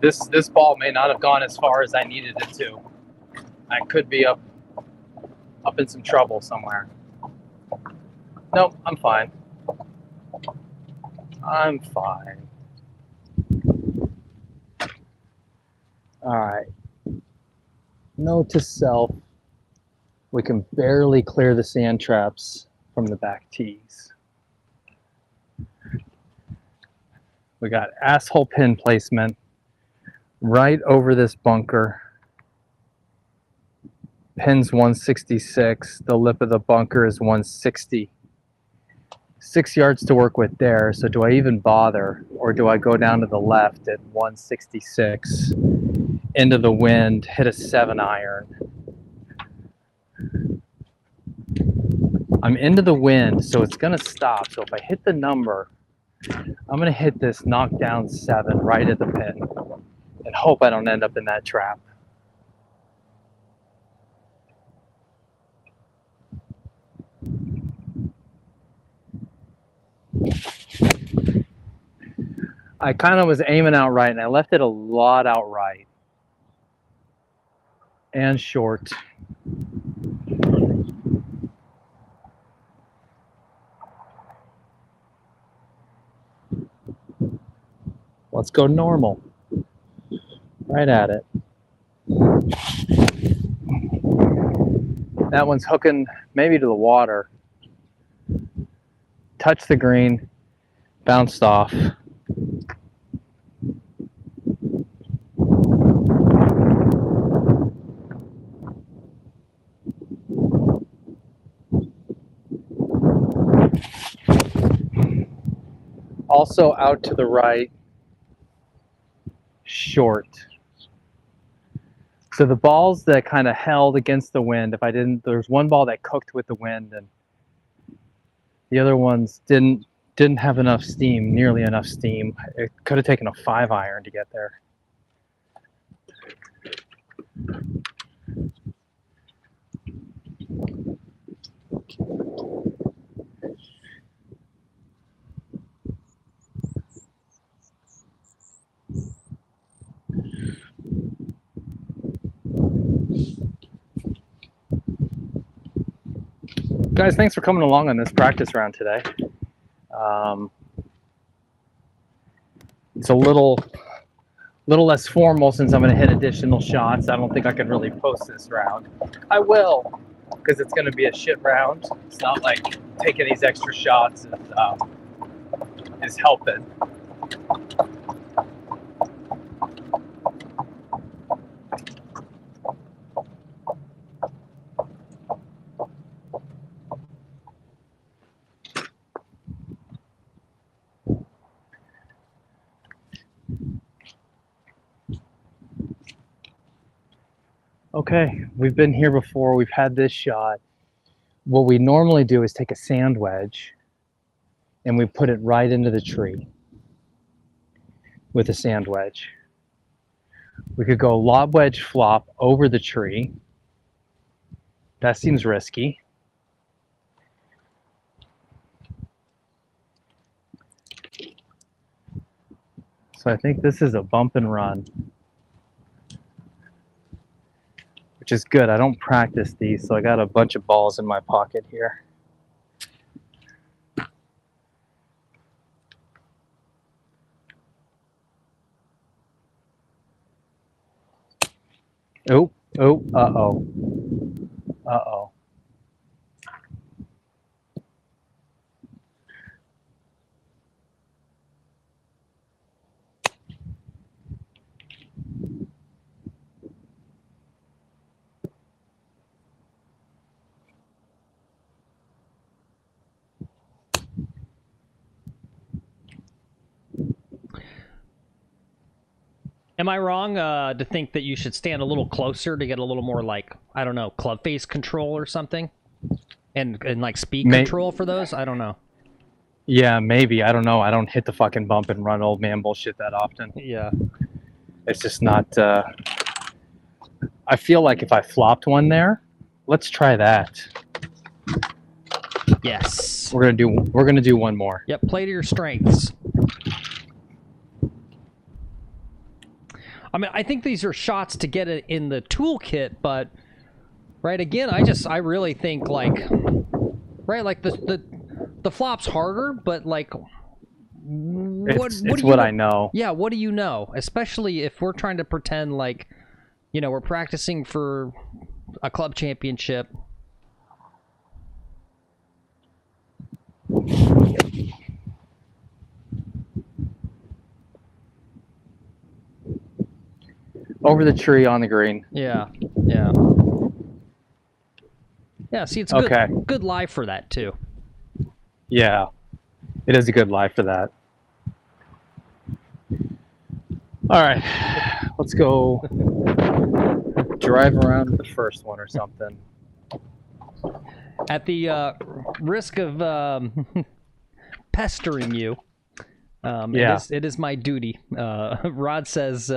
S2: This ball may not have gone as far as I needed it to. I could be up in some trouble somewhere. Nope, I'm fine. I'm fine. All right. Note to self, we can barely clear the sand traps from the back tees. We got asshole pin placement right over this bunker. Pin's 166. The lip of the bunker is 160. 6 yards to work with there. So do I even bother, or do I go down to the left at 166 into the wind, hit a 7-iron? I'm into the wind, so it's gonna stop. So if I hit the number, I'm gonna hit this knockdown 7 right at the pin and hope I don't end up in that trap. I kind of was aiming out right, and I left it a lot out right and short. Let's go normal. Right at it. That one's hooking maybe to the water. Touched the green, bounced off. Also out to the right, short. So the balls that kind of held against the wind, there's one ball that cooked with the wind, and the other ones didn't have enough steam, nearly enough steam. It could have taken a 5-iron to get there. Guys, thanks for coming along on this practice round today. It's a little less formal since I'm going to hit additional shots. I don't think I can really post this round. I will, because it's going to be a shit round. It's not like taking these extra shots is helping. Okay, we've been here before. We've had this shot. What we normally do is take a sand wedge and we put it right into the tree with a sand wedge. We could go lob wedge flop over the tree. That seems risky. So I think this is a bump and run, which is good. I don't practice these, so I got a bunch of balls in my pocket here. Oh, uh-oh. Uh-oh.
S1: Am I wrong to think that you should stand a little closer to get a little more, like, I don't know, club face control or something? And like speed control for those? I don't know.
S2: Yeah, maybe. I don't know. I don't hit the fucking bump and run old man bullshit that often.
S1: Yeah.
S2: It's just not... I feel like if I flopped one there, let's try that.
S1: Yes.
S2: We're gonna do one more.
S1: Yep, play to your strengths. I mean, I think these are shots to get it in the toolkit, but right, again, I really think, like, right, like the flop's harder, but like
S2: what I know.
S1: Yeah, what do you know? Especially if we're trying to pretend like, you know, we're practicing for a club championship.
S2: Over the tree on the green.
S1: Yeah, yeah. Yeah, see, it's good,
S2: okay.
S1: Good lie for that, too.
S2: Yeah, it is a good lie for that. All right, let's go drive around with the first one or something.
S1: At the risk of pestering you,
S2: yeah.
S1: it is my duty. Rod says...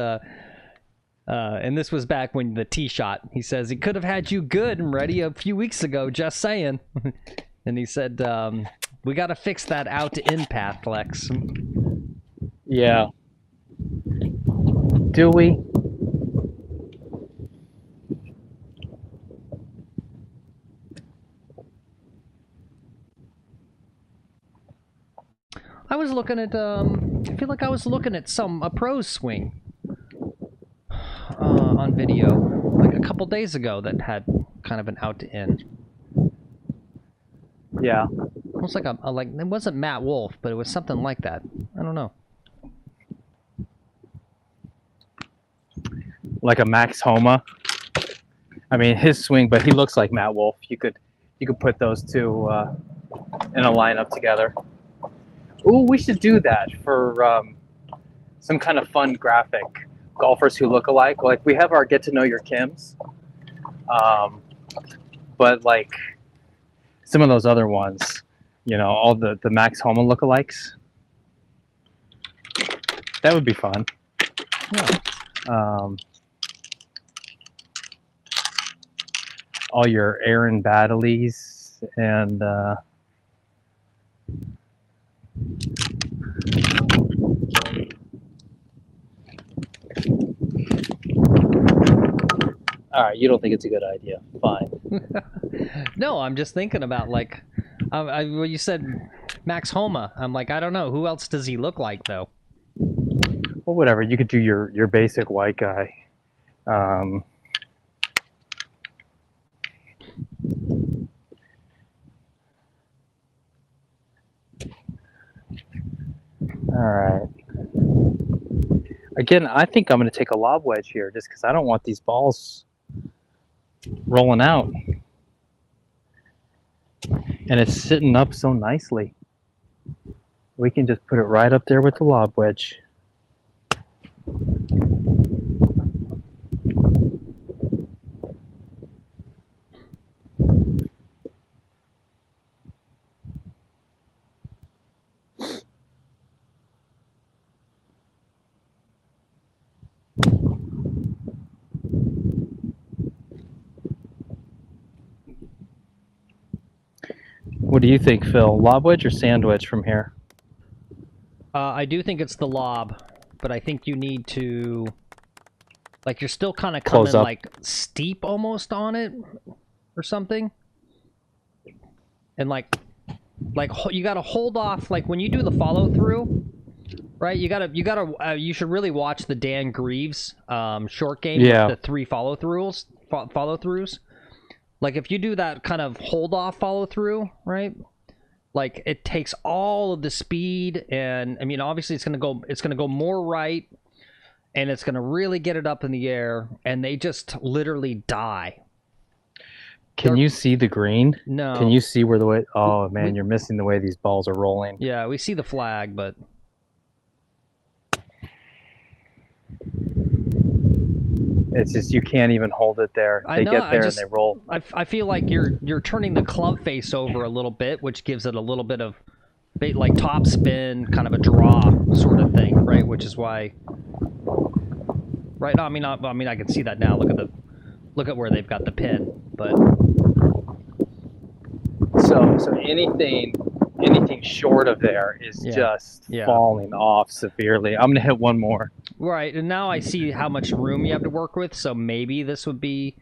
S1: and this was back when the tee shot. He says he could have had you good and ready a few weeks ago, just saying. And he said, we got to fix that out to in path, Lex.
S2: Yeah. Do we?
S1: I was looking at, I feel like I was looking at a pro's swing. On video like a couple days ago that had kind of an out to in.
S2: Yeah.
S1: Almost like a like it wasn't Matt Wolf, but it was something like that. I don't know.
S2: Like a Max Homa. I mean, his swing, but he looks like Matt Wolf. You could put those two in a lineup together. Ooh, we should do that for some kind of fun graphic. Golfers who look alike. Like, we have our get to know your Kims, but like some of those other ones, you know, all the Max Homa lookalikes. That would be fun. Yeah. All your Aaron Baddeley's and all right, you don't think it's a good idea. Fine.
S1: No, I'm just thinking about, like, when you said Max Homa, I'm like, I don't know. Who else does he look like, though?
S2: Well, whatever. You could do your basic white guy. All right. Again, I think I'm going to take a lob wedge here just because I don't want these balls rolling out. And it's sitting up so nicely. We can just put it right up there with the lob wedge. What do you think, Phil? Lob wedge or sand wedge from here?
S1: I do think it's the lob, but I think you need to, like, you're still kind of coming like steep almost on it or something. And like you got to hold off, like when you do the follow through, right? You should really watch the Dan Greaves short game with the 3 follow throughs. Like if you do that kind of hold off follow through, right? Like it takes all of the speed, and I mean obviously it's gonna go more right, and it's gonna really get it up in the air, and they just literally die.
S2: Can you see the green?
S1: No.
S2: Can you see where the way? Oh man, you're missing the way these balls are rolling.
S1: Yeah, we see the flag, but
S2: it's just you can't even hold it there. They get there and they roll.
S1: I feel like you're turning the club face over a little bit, which gives it a little bit of like top spin, kind of a draw sort of thing, right? Which is why, right? No, I mean I can see that now. Look at where they've got the pin, but
S2: so anything short of there is just falling off severely. I'm gonna hit one more.
S1: Right, and now I see how much room you have to work with, so maybe this would be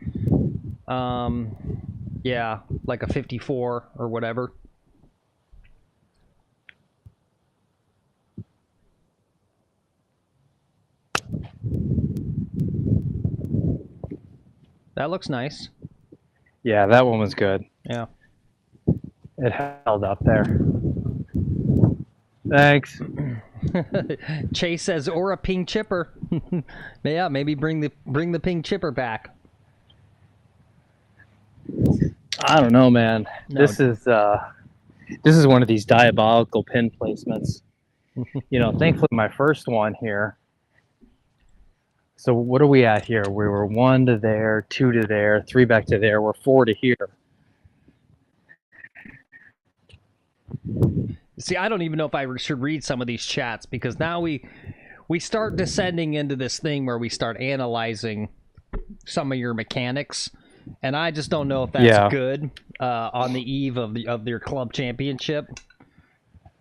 S1: yeah, like a 54 or whatever. That looks nice.
S2: Yeah, that one was good.
S1: Yeah.
S2: It held up there. Thanks.
S1: Chase says, or a ping chipper. Yeah, maybe bring the ping chipper back.
S2: I don't know, man.
S1: No.
S2: This is one of these diabolical pin placements. You know, thankfully my first one here. So what are we at here? We were 1 to there, 2 to there, 3 back to there. We're 4 to here.
S1: See, I don't even know if I should read some of these chats, because now we start descending into this thing where we start analyzing some of your mechanics, and I just don't know if that's good on the eve of your club championship.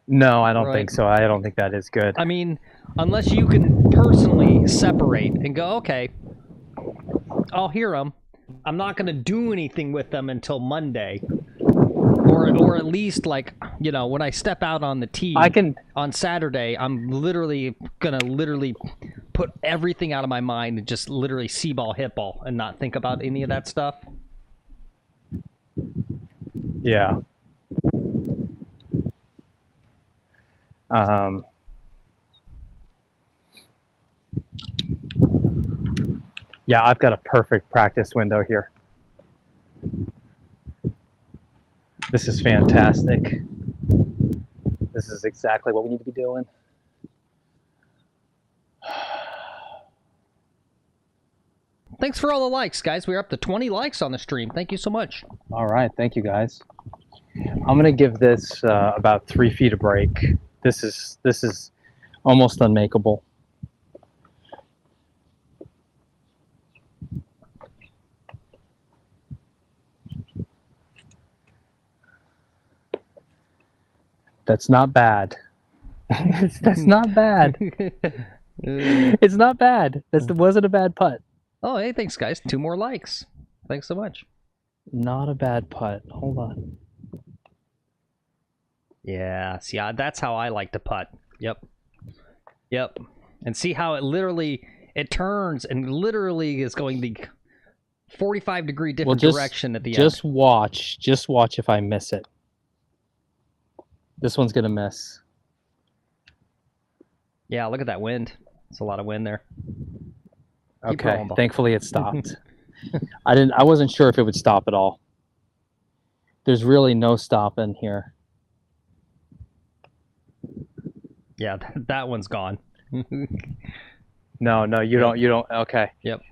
S2: No, I don't think so. I don't think that is good.
S1: I mean, unless you can personally separate and go, okay, I'll hear them. I'm not going to do anything with them until Monday. Or at least, like, you know, when I step out on the tee on Saturday, I'm literally going to put everything out of my mind and just literally see ball, hit ball, and not think about any of that stuff.
S2: Yeah. Yeah, I've got a perfect practice window here. This is fantastic. This is exactly what we need to be doing.
S1: Thanks for all the likes, guys. We're up to 20 likes on the stream. Thank you so much.
S2: All right, thank you, guys. I'm gonna give this about 3 feet of break. This is almost unmakeable. That's not bad. That's not bad. It's not bad. That wasn't a bad putt.
S1: Oh, hey, thanks, guys. 2 more likes. Thanks so much.
S2: Not a bad putt. Hold on.
S1: Yeah, see, that's how I like to putt. Yep. And see how it turns and literally is going the 45-degree different direction at the end.
S2: Just watch if I miss it. This one's gonna miss.
S1: Yeah, look at that wind. It's a lot of wind there.
S2: Okay, thankfully it stopped. I wasn't sure if it would stop at all. There's really no stopping here.
S1: Yeah, that one's gone.
S2: No, you don't. Okay.
S1: Yep.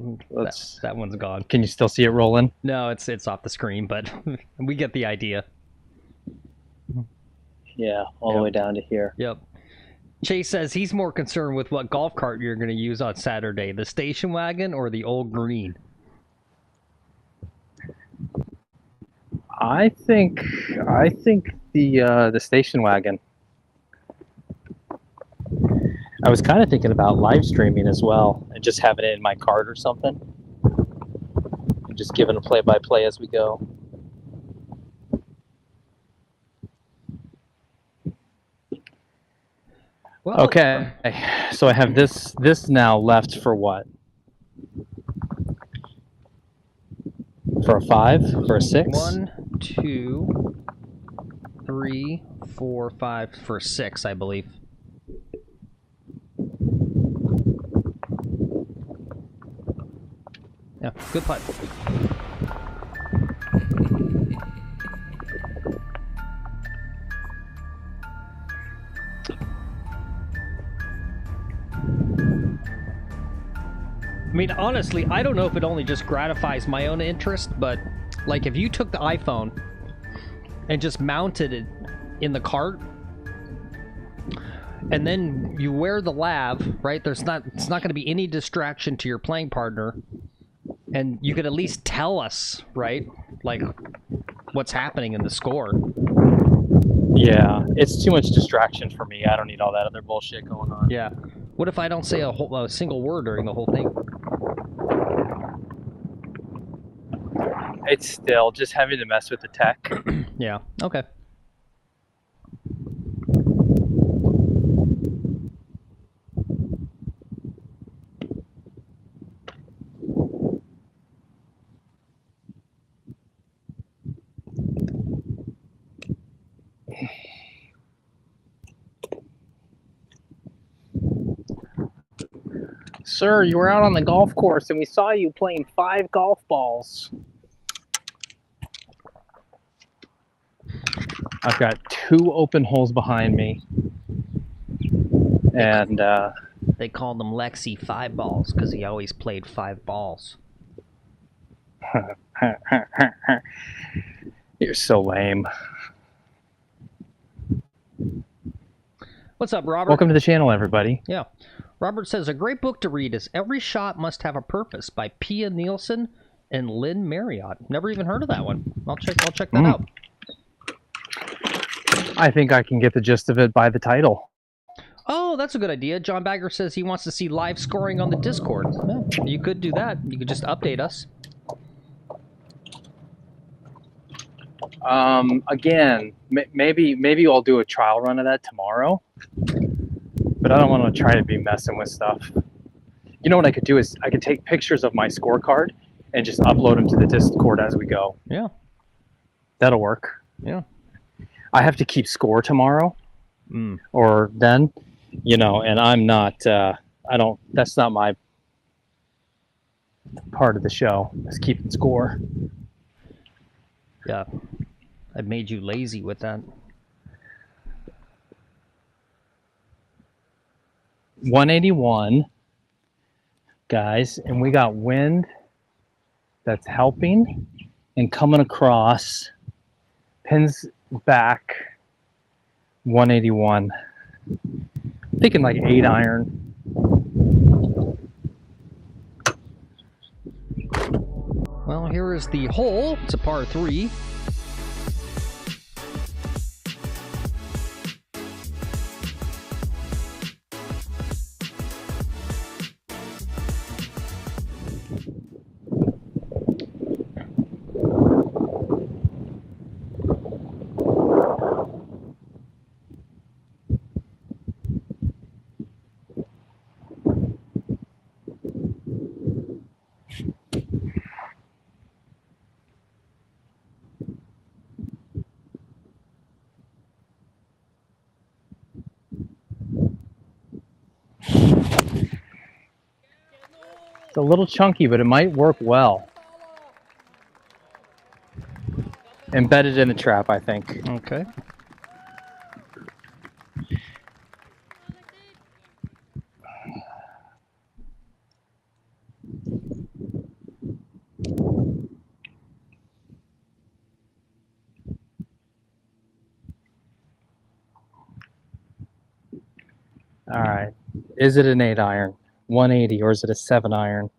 S1: That one's gone.
S2: Can you still see it rolling?
S1: No, it's off the screen, but we get the idea.
S2: Yeah, all the way down to here.
S1: Yep. Chase says he's more concerned with what golf cart you're going to use on Saturday, the station wagon or the old green.
S2: I think the station wagon. I was kind of thinking about live streaming as well and just having it in my cart or something. And just giving a play-by-play as we go. Well, okay, so I have this now left for what? For a 5? For a 6?
S1: 1, 2, 3, 4, 5 for 6, I believe. Yeah, good putt. I mean, honestly, I don't know if it only just gratifies my own interest, but like if you took the iPhone and just mounted it in the cart and then you wear the lav, right? It's not going to be any distraction to your playing partner, and you could at least tell us, right? Like what's happening in the score.
S2: Yeah, it's too much distraction for me. I don't need all that other bullshit going on.
S1: Yeah. What if I don't say a single word during the whole thing?
S2: It's still just having to mess with the tech.
S1: Yeah, okay.
S2: Sir, you were out on the golf course and we saw you playing 5 golf balls. I've got 2 open holes behind me. And
S1: they called him Lexi 5 balls because he always played 5 balls.
S2: You're so lame.
S1: What's up, Robert?
S2: Welcome to the channel, everybody.
S1: Yeah. Robert says, a great book to read is Every Shot Must Have a Purpose by Pia Nielsen and Lynn Marriott. Never even heard of that one. I'll check that out.
S2: I think I can get the gist of it by the title.
S1: Oh, that's a good idea. John Bagger says he wants to see live scoring on the Discord. Yeah, you could do that. You could just update us.
S2: Again, maybe I'll do a trial run of that tomorrow. But I don't want to try to be messing with stuff. You know what I could do is I could take pictures of my scorecard and just upload them to the Discord as we go.
S1: Yeah.
S2: That'll work.
S1: Yeah.
S2: I have to keep score tomorrow. Or then, you know, and I'm not, that's not my part of the show, is keeping score.
S1: Yeah. I made you lazy with that.
S2: 181, guys, and we got wind that's helping and coming across, pins back 181. I'm thinking like 8 iron.
S1: Well, here is the hole. It's a par 3.
S2: It's a little chunky, but it might work well. Embedded in the trap, I think.
S1: Okay.
S2: All right. Is it an 8-iron, 180, or is it a 7-iron?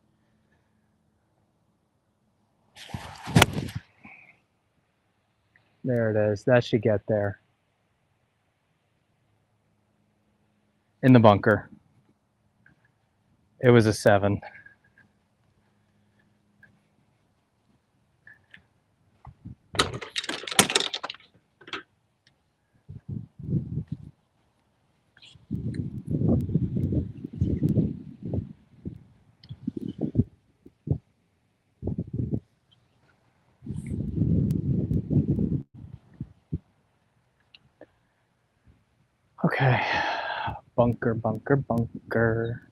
S2: There it is. That should get there. In the bunker. It was a 7. Okay. Bunker, bunker, bunker.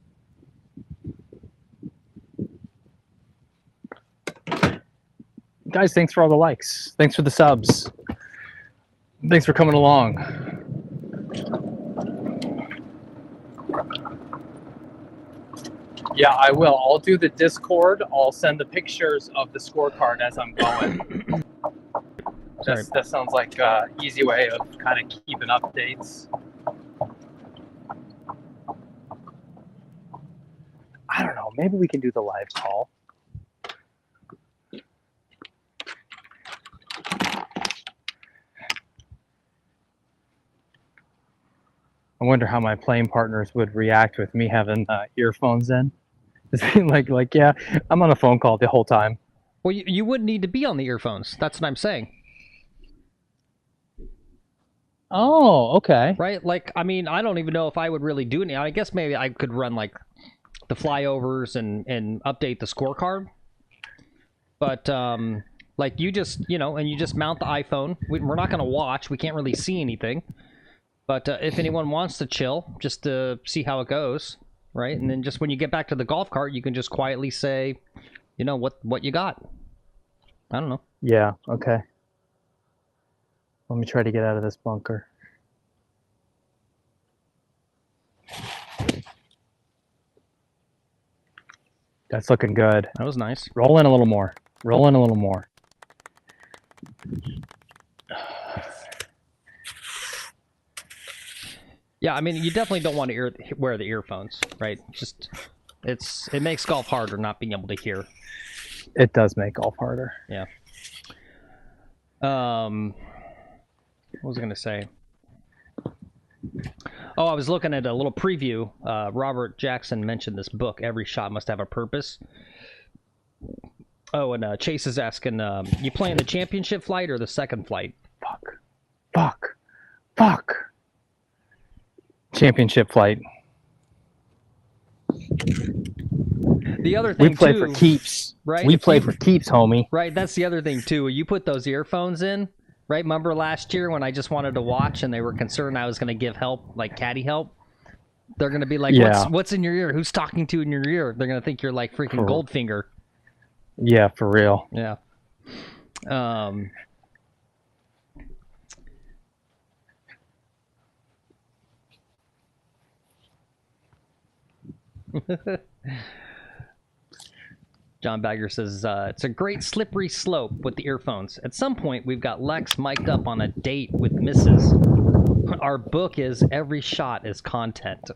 S2: Guys, thanks for all the likes. Thanks for the subs. Thanks for coming along. Yeah, I will. I'll do the Discord. I'll send the pictures of the scorecard as I'm going. That sounds like an easy way of kind of keeping updates. I don't know. Maybe we can do the live call. I wonder how my playing partners would react with me having earphones in. like, yeah, I'm on a phone call the whole time.
S1: Well, you wouldn't need to be on the earphones. That's what I'm saying.
S2: Oh, okay.
S1: Right? Like, I mean, I don't even know if I would really do anything. I guess maybe I could run, like, the flyovers and update the scorecard. But, like, you just, you know, and you just mount the iPhone. We're not going to watch. We can't really see anything. But if anyone wants to chill, just to see how it goes, right? And then just when you get back to the golf cart, you can just quietly say, you know, what you got. I don't know.
S2: Yeah, okay. Let me try to get out of this bunker. That's looking good.
S1: That was nice.
S2: Roll in a little more. Roll in a little more.
S1: Yeah, I mean, you definitely don't want to wear the earphones, right? Just it makes golf harder not being able to hear.
S2: It does make golf harder.
S1: Yeah. What was I gonna say? Oh, I was looking at a little preview. Robert Jackson mentioned this book, Every Shot Must Have a Purpose. Oh, and Chase is asking, you playing the championship flight or the second flight?
S2: Fuck. Championship flight.
S1: The other thing,
S2: we play for keeps.
S1: Right?
S2: We play for keeps, homie.
S1: Right, that's the other thing, too. You put those earphones in, right? Remember last year when I just wanted to watch and they were concerned I was going to give help, like caddy help? They're going to be like,
S2: yeah.
S1: What's in your ear? Who's talking to in your ear? They're going to think you're like freaking Goldfinger.
S2: Yeah, for real.
S1: Yeah. John Bagger says, it's a great slippery slope with the earphones. At some point, we've got Lex mic'd up on a date with Mrs. Our book is Every Shot is Content.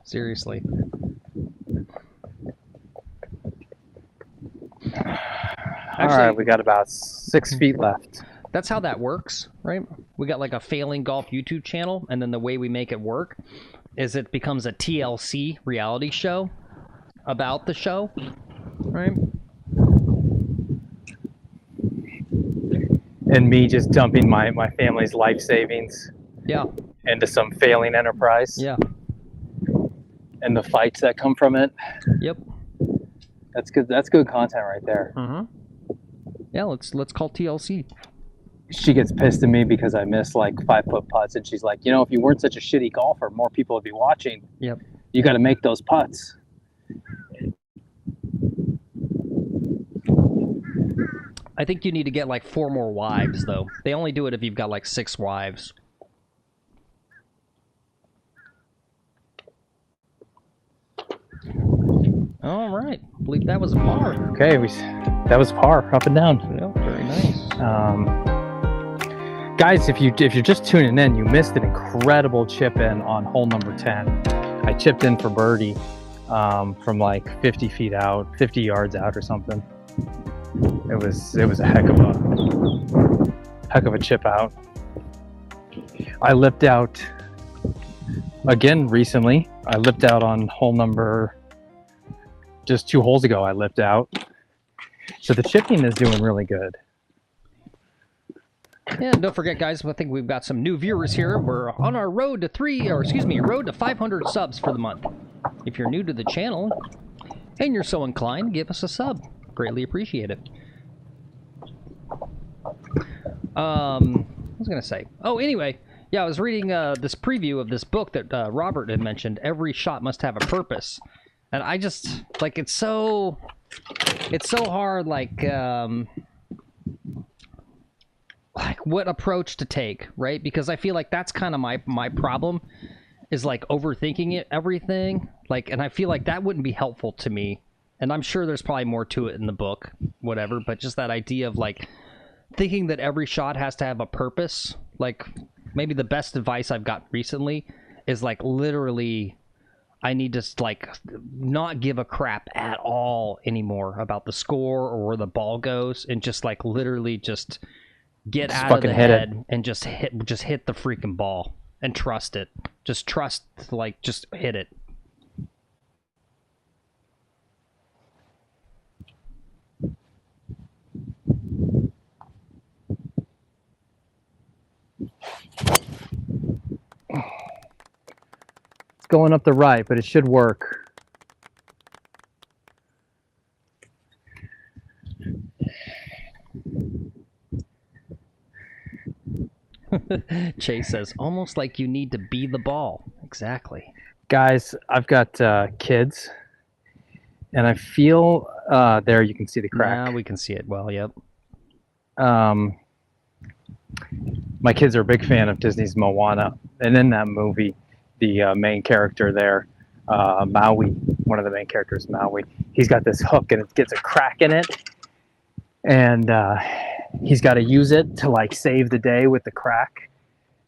S1: Seriously.
S2: All right, we got about 6 feet left.
S1: That's how that works, right? We got like a failing golf YouTube channel, and then the way we make it work is it becomes a TLC reality show about the show, right?
S2: And me just dumping my family's life savings into some failing enterprise.
S1: Yeah.
S2: And the fights that come from it.
S1: Yep.
S2: That's good. That's good content right there.
S1: Mm-hmm. Yeah, let's call TLC.
S2: She gets pissed at me because I miss like 5-foot putts, and she's like, you know, if you weren't such a shitty golfer, more people would be watching.
S1: Yep.
S2: You got to make those putts.
S1: I think you need to get like 4 more wives, though. They only do it if you've got like 6 wives. All right, I believe that was a par.
S2: Okay, that was par, up and down.
S1: Yeah, very nice.
S2: Guys, if you're just tuning in, you missed an incredible chip in on hole number 10. I chipped in for birdie from like 50 feet out, 50 yards out or something. It was a heck of a chip out. I lipped out again recently. I lipped out on hole number, just 2 holes ago I lipped out. So the chipping is doing really good.
S1: Yeah, don't forget, guys, I think we've got some new viewers here. We're on our road to 500 subs for the month. If you're new to the channel and you're so inclined, give us a sub. Greatly appreciate it. What was I gonna say? Oh, anyway, yeah, I was reading this preview of this book that Robert had mentioned. Every shot must have a purpose, and I just like it's so hard, like what approach to take, right? Because I feel like that's kind of my problem, is like overthinking everything, like, and I feel like that wouldn't be helpful to me. And I'm sure there's probably more to it in the book, whatever, but just that idea of like thinking that every shot has to have a purpose. Like maybe the best advice I've got recently is like literally I need to like not give a crap at all anymore about the score or where the ball goes, and just like literally just get out of the head and just hit the freaking ball and trust it. Just trust, like, just hit it.
S2: It's going up the right, but it should work.
S1: Chase says, almost like you need to be the ball. Exactly.
S2: Guys, I've got kids, and I feel there you can see the crack.
S1: Yeah, we can see it well, yep.
S2: My kids are a big fan of Disney's Moana, and in that movie, the main character there, Maui, one of the main characters, Maui, he's got this hook, and it gets a crack in it, and he's got to use it to like save the day with the crack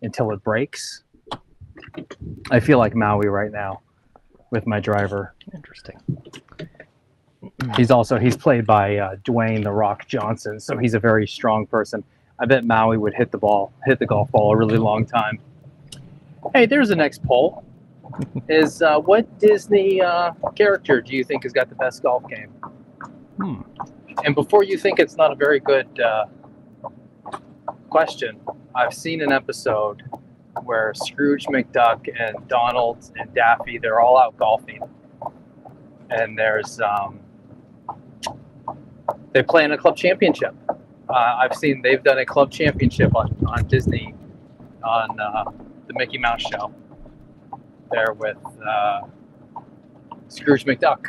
S2: until it breaks. I feel like Maui right now with my driver.
S1: Interesting.
S2: He's played by Dwayne "The Rock" Johnson, so he's a very strong person. I bet Maui would hit the golf ball a really long time. Hey, there's the next poll. Is what Disney character do you think has got the best golf game? And before you think it's not a very good question, I've seen an episode where Scrooge McDuck and Donald and Daffy, they're all out golfing. And there's, they play in a club championship. I've seen they've done a club championship on Disney, on the Mickey Mouse show there with Scrooge McDuck.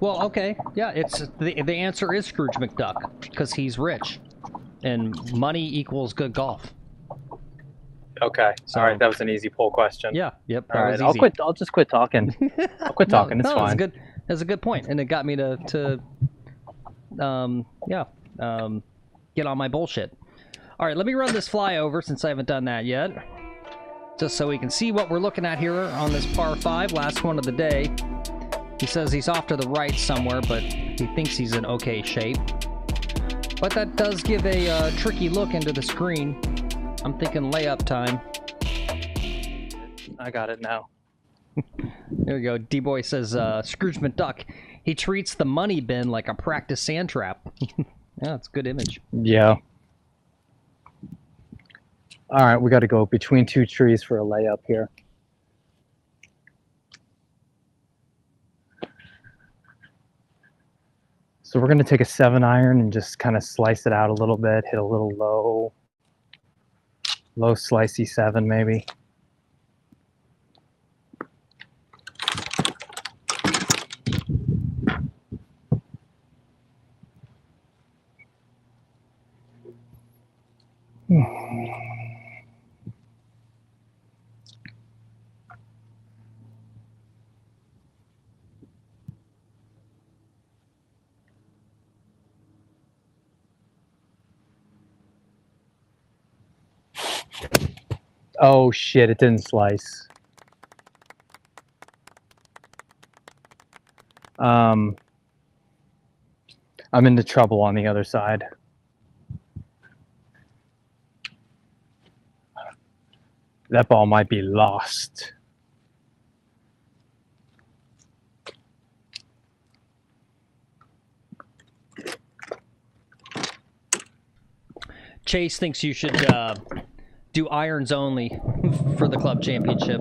S1: Well, okay, yeah, it's the answer is Scrooge McDuck, because he's rich, and money equals good golf.
S2: Okay, all right, that was an easy poll question.
S1: Yeah, yep.
S2: All right, I'll just quit talking. I'll quit talking. It's fine.
S1: That's a good point, and it got me to get on my bullshit. All right, let me run this flyover since I haven't done that yet, just so we can see what we're looking at here on this par 5, last one of the day. He says he's off to the right somewhere, but he thinks he's in okay shape. But that does give a tricky look into the screen. I'm thinking layup time.
S2: I got it now.
S1: There we go. D-Boy says, Scrooge McDuck, he treats the money bin like a practice sand trap. Yeah, it's a good image.
S2: Yeah. All right, we got to go between 2 trees for a layup here. So we're going to take a 7-iron and just kind of slice it out a little bit, hit a little low slicey 7 maybe. Oh shit, it didn't slice. I'm into trouble on the other side. That ball might be lost.
S1: Chase thinks you should do irons only for the club championship.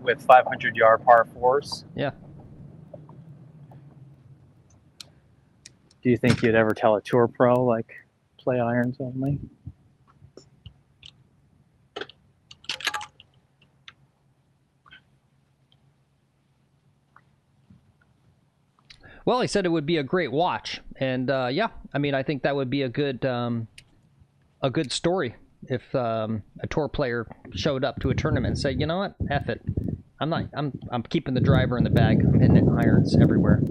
S2: With 500-yard par fours.
S1: Yeah.
S2: Do you think you'd ever tell a tour pro like play irons only?
S1: Well, he said it would be a great watch, and yeah, I mean, I think that would be a good story if a tour player showed up to a tournament and said, you know what, F it, I'm keeping the driver in the bag, I'm hitting it irons everywhere.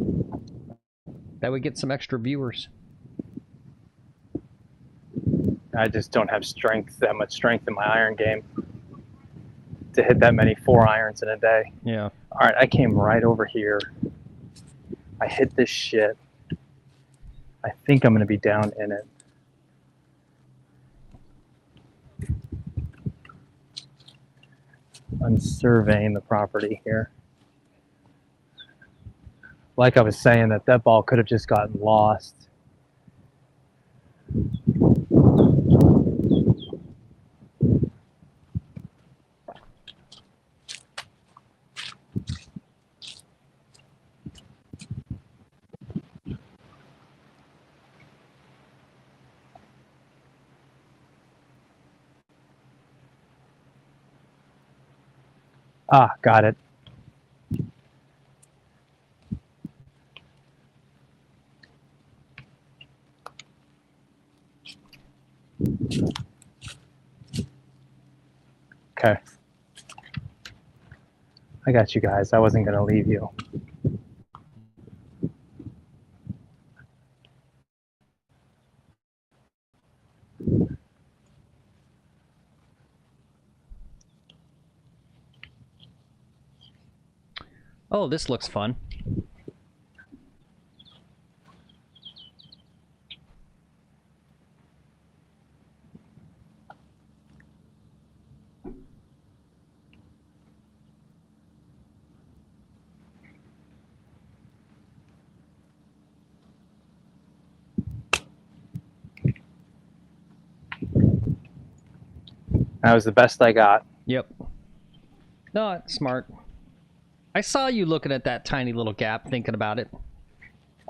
S1: That would get some extra viewers.
S2: I just don't have that much strength in my iron game to hit that many 4 irons in a day.
S1: Yeah.
S2: All right, I came right over here. I hit this shit. I think I'm going to be down in it. I'm surveying the property here. Like I was saying, that ball could have just gotten lost. Ah, got it. Okay. I got you guys. I wasn't going to leave you.
S1: Oh, this looks fun.
S2: That was the best I got.
S1: Yep. No, it's smart. I saw you looking at that tiny little gap, thinking about it.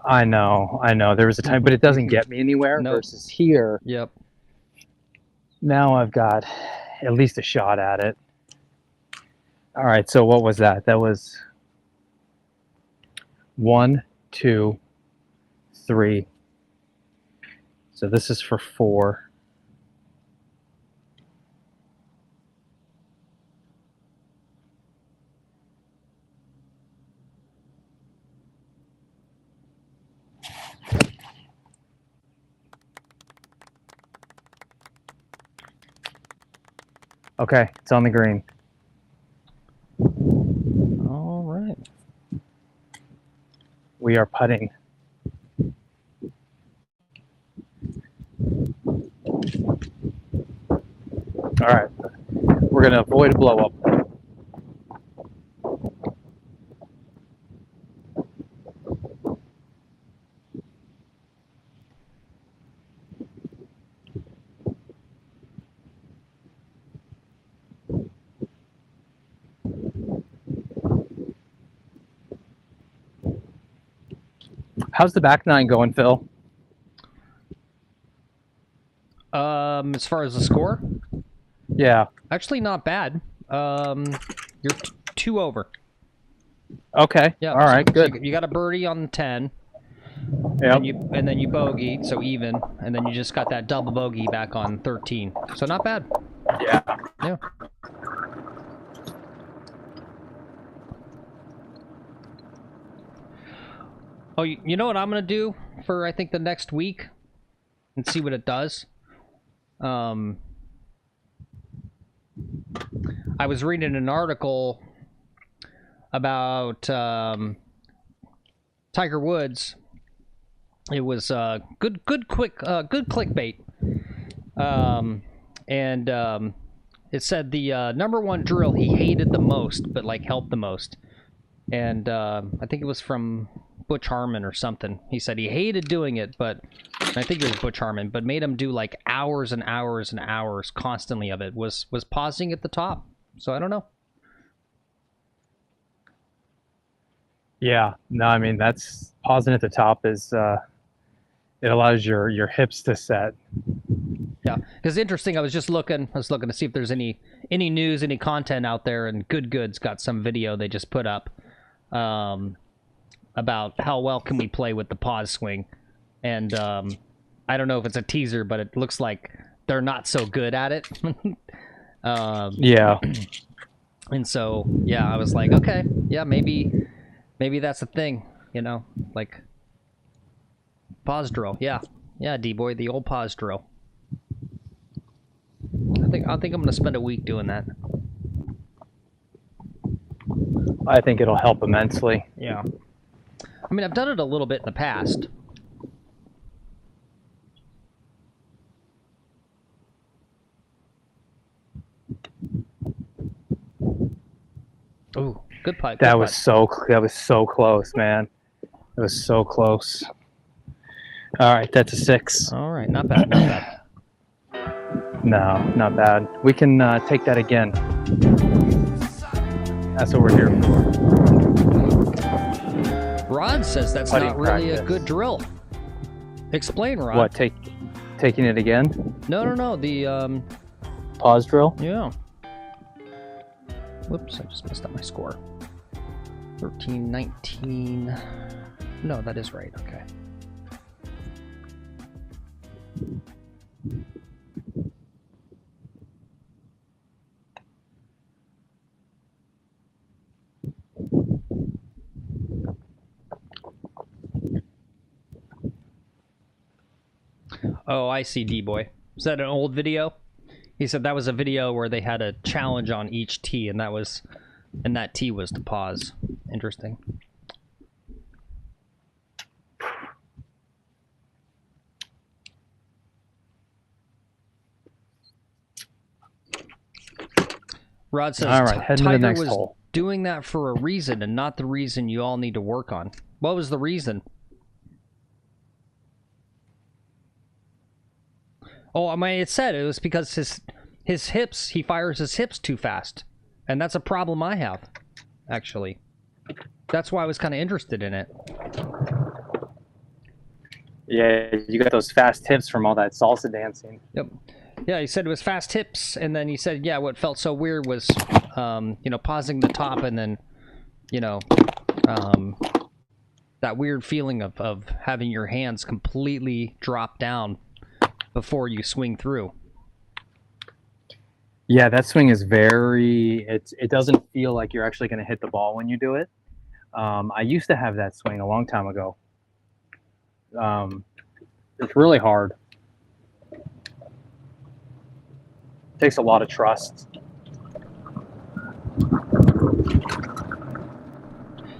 S2: I know. There was a time, but it doesn't get me anywhere.
S1: Nope.
S2: Versus here.
S1: Yep.
S2: Now I've got at least a shot at it. All right, so what was that? That was 1, 2, 3. So this is for 4. Okay, it's on the green.
S1: All right.
S2: We are putting. All right, we're going to avoid a blow up. How's the back nine going, Phil?
S1: As far as the score?
S2: Yeah.
S1: Actually, not bad. You're 2 over.
S2: Okay.
S1: Yeah.
S2: All right. Good.
S1: So you got a birdie on the 10.
S2: Yep.
S1: And then you bogey, so even, and then you just got that double bogey back on 13. So not bad.
S2: Yeah.
S1: Yeah. Oh, you know what I'm gonna do for I think the next week, and see what it does. I was reading an article about Tiger Woods. It was good clickbait, and it said the #1 drill he hated the most, but like helped the most, and I think it was from Butch Harmon or something. He said he hated doing it, but I think it was Butch Harmon, but made him do like hours and hours and hours constantly of it. Was pausing at the top. So I don't know.
S2: Yeah, no, I mean that's pausing at the top is it allows your hips to set.
S1: Yeah, because interesting. I was looking to see if there's any news, any content out there, and Good's got some video they just put up about how well can we play with the pause swing, and I don't know if it's a teaser, but it looks like they're not so good at it.
S2: Yeah.
S1: And so yeah, I was like, okay, yeah, maybe that's a thing, you know, like pause drill. Yeah, D-boy, the old pause drill. I think I'm gonna spend a week doing that.
S2: I think it'll help immensely.
S1: Yeah. I mean, I've done it a little bit in the past. Oh, good putt.
S2: That was so close, man. It was so close. All right, that's a 6.
S1: All right, not bad, not bad.
S2: No, not bad. We can take that again. That's what we're here for.
S1: Rod says that's
S2: Putting
S1: not really
S2: practice.
S1: a good drill. Explain, Rod.
S2: What, taking it again?
S1: No, the
S2: Pause drill?
S1: yeah. Whoops, I just messed up my score. 13, 19. No, that is right. Okay. Oh, I see, D-boy. Is that an old video? He said that was a video where they had a challenge on each tee, and that tee was to pause. Interesting. Rod says,
S2: all right, head to the
S1: Tiger
S2: next
S1: was
S2: hole.
S1: doing that for a reason, and not the reason you all need to work on. What was the reason? Oh, I mean, it said it was because his hips, he fires his hips too fast. And that's a problem I have, actually. That's why I was kind of interested in it.
S2: Yeah, you got those fast hips from all that salsa dancing.
S1: Yep. Yeah, he said it was fast hips, and then he said, yeah, what felt so weird was, you know, pausing the top and then, you know, that weird feeling of having your hands completely drop down before you swing through.
S2: Yeah, that swing is it doesn't feel like you're actually going to hit the ball when you do it. I used to have that swing a long time ago. It's really hard. Takes a lot of trust.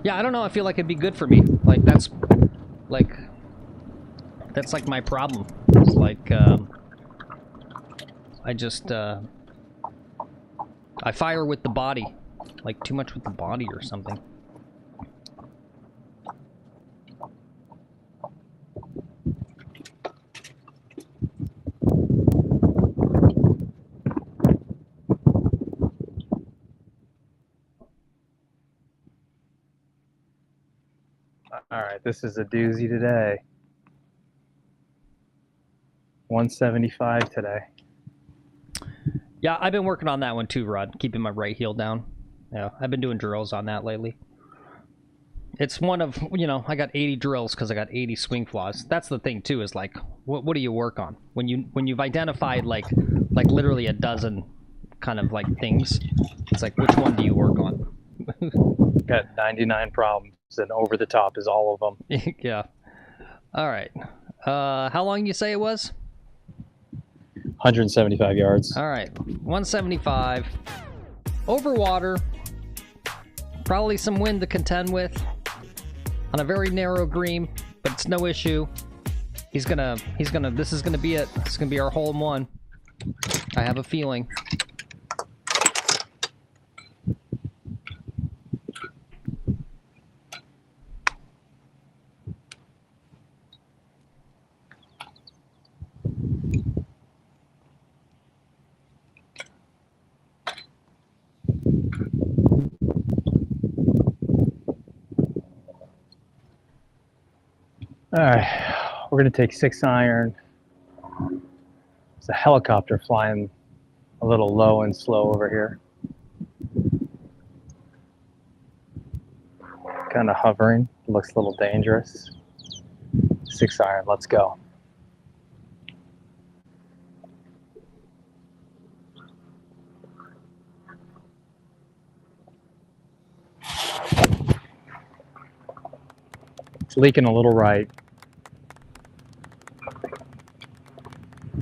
S1: Yeah, I don't know. I feel like it'd be good for me. Like that's like my problem. It's like I just I fire with the body, like too much with the body or something.
S2: All right, this is a doozy today. 175 today.
S1: Yeah, I've been working on that one too, Rod. Keeping my right heel down. Yeah, I've been doing drills on that lately. It's one of, you know, I got 80 drills because I got 80 swing flaws. That's the thing too, is like, what do you work on? When you've identified like literally a dozen kind of like things, it's like, which one do you work on?
S2: Got 99 problems, and over the top is all of them.
S1: Yeah. All right. How long you say it was?
S2: 175 yards.
S1: All right. 175. Over water. Probably some wind to contend with. On a very narrow green, but it's no issue. This is gonna be it. This is gonna be our hole in one. I have a feeling.
S2: All right, we're gonna take 6-iron. There's a helicopter flying a little low and slow over here. Kind of hovering, looks a little dangerous. 6-iron, let's go. It's leaking a little right.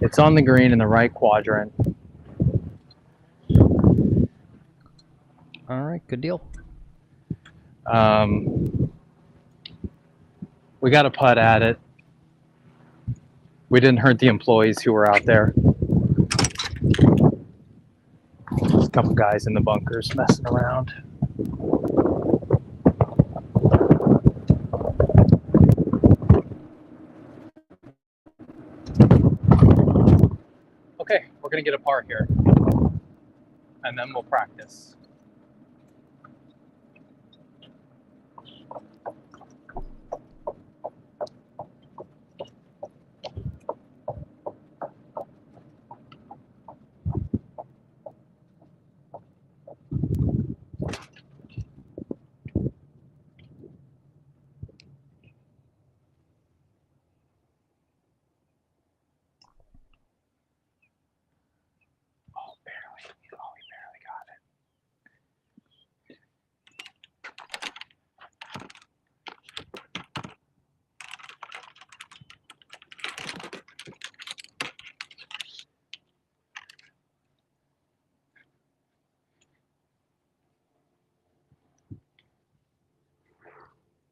S2: It's on the green in the right quadrant.
S1: All right, good deal.
S2: We got a putt at it. We didn't hurt the employees who were out there. There's a couple guys in the bunkers messing around. Okay, we're gonna get a par here, and then we'll practice.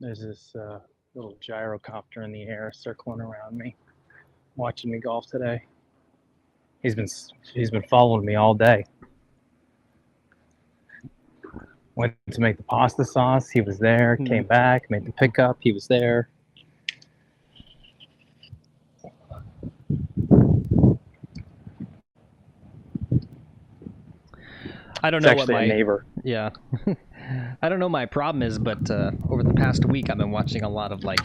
S2: There's this little gyrocopter in the air circling around me, watching me golf today. He's been following me all day. Went to make the pasta sauce, he was there. Came back, made the pickup, he was there.
S1: I don't know
S2: It's
S1: what
S2: actually
S1: my
S2: a neighbor.
S1: Yeah. I don't know what my problem is, but over the past week I've been watching a lot of like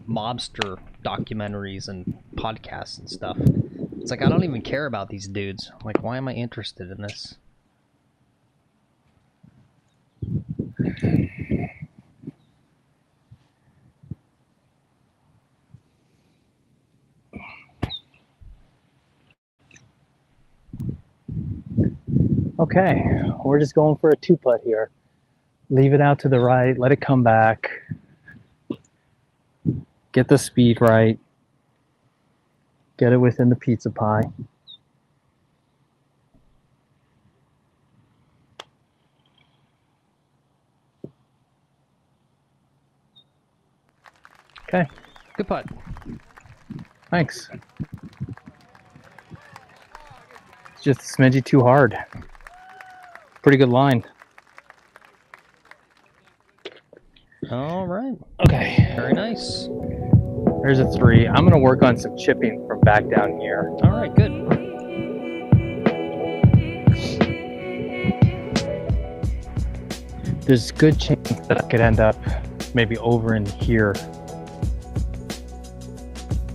S1: mobster documentaries and podcasts and stuff. It's like I don't even care about these dudes. Like, why am I interested in this?
S2: Okay, we're just going for a 2-putt here. Leave it out to the right, let it come back. Get the speed right. Get it within the pizza pie. Okay.
S1: Good putt.
S2: Thanks. It's just a smidgy too hard. Pretty good line.
S1: All right.
S2: Okay.
S1: Very nice.
S2: There's a 3. I'm going to work on some chipping from back down here.
S1: All right, good.
S2: There's a good chance that I could end up maybe over in here.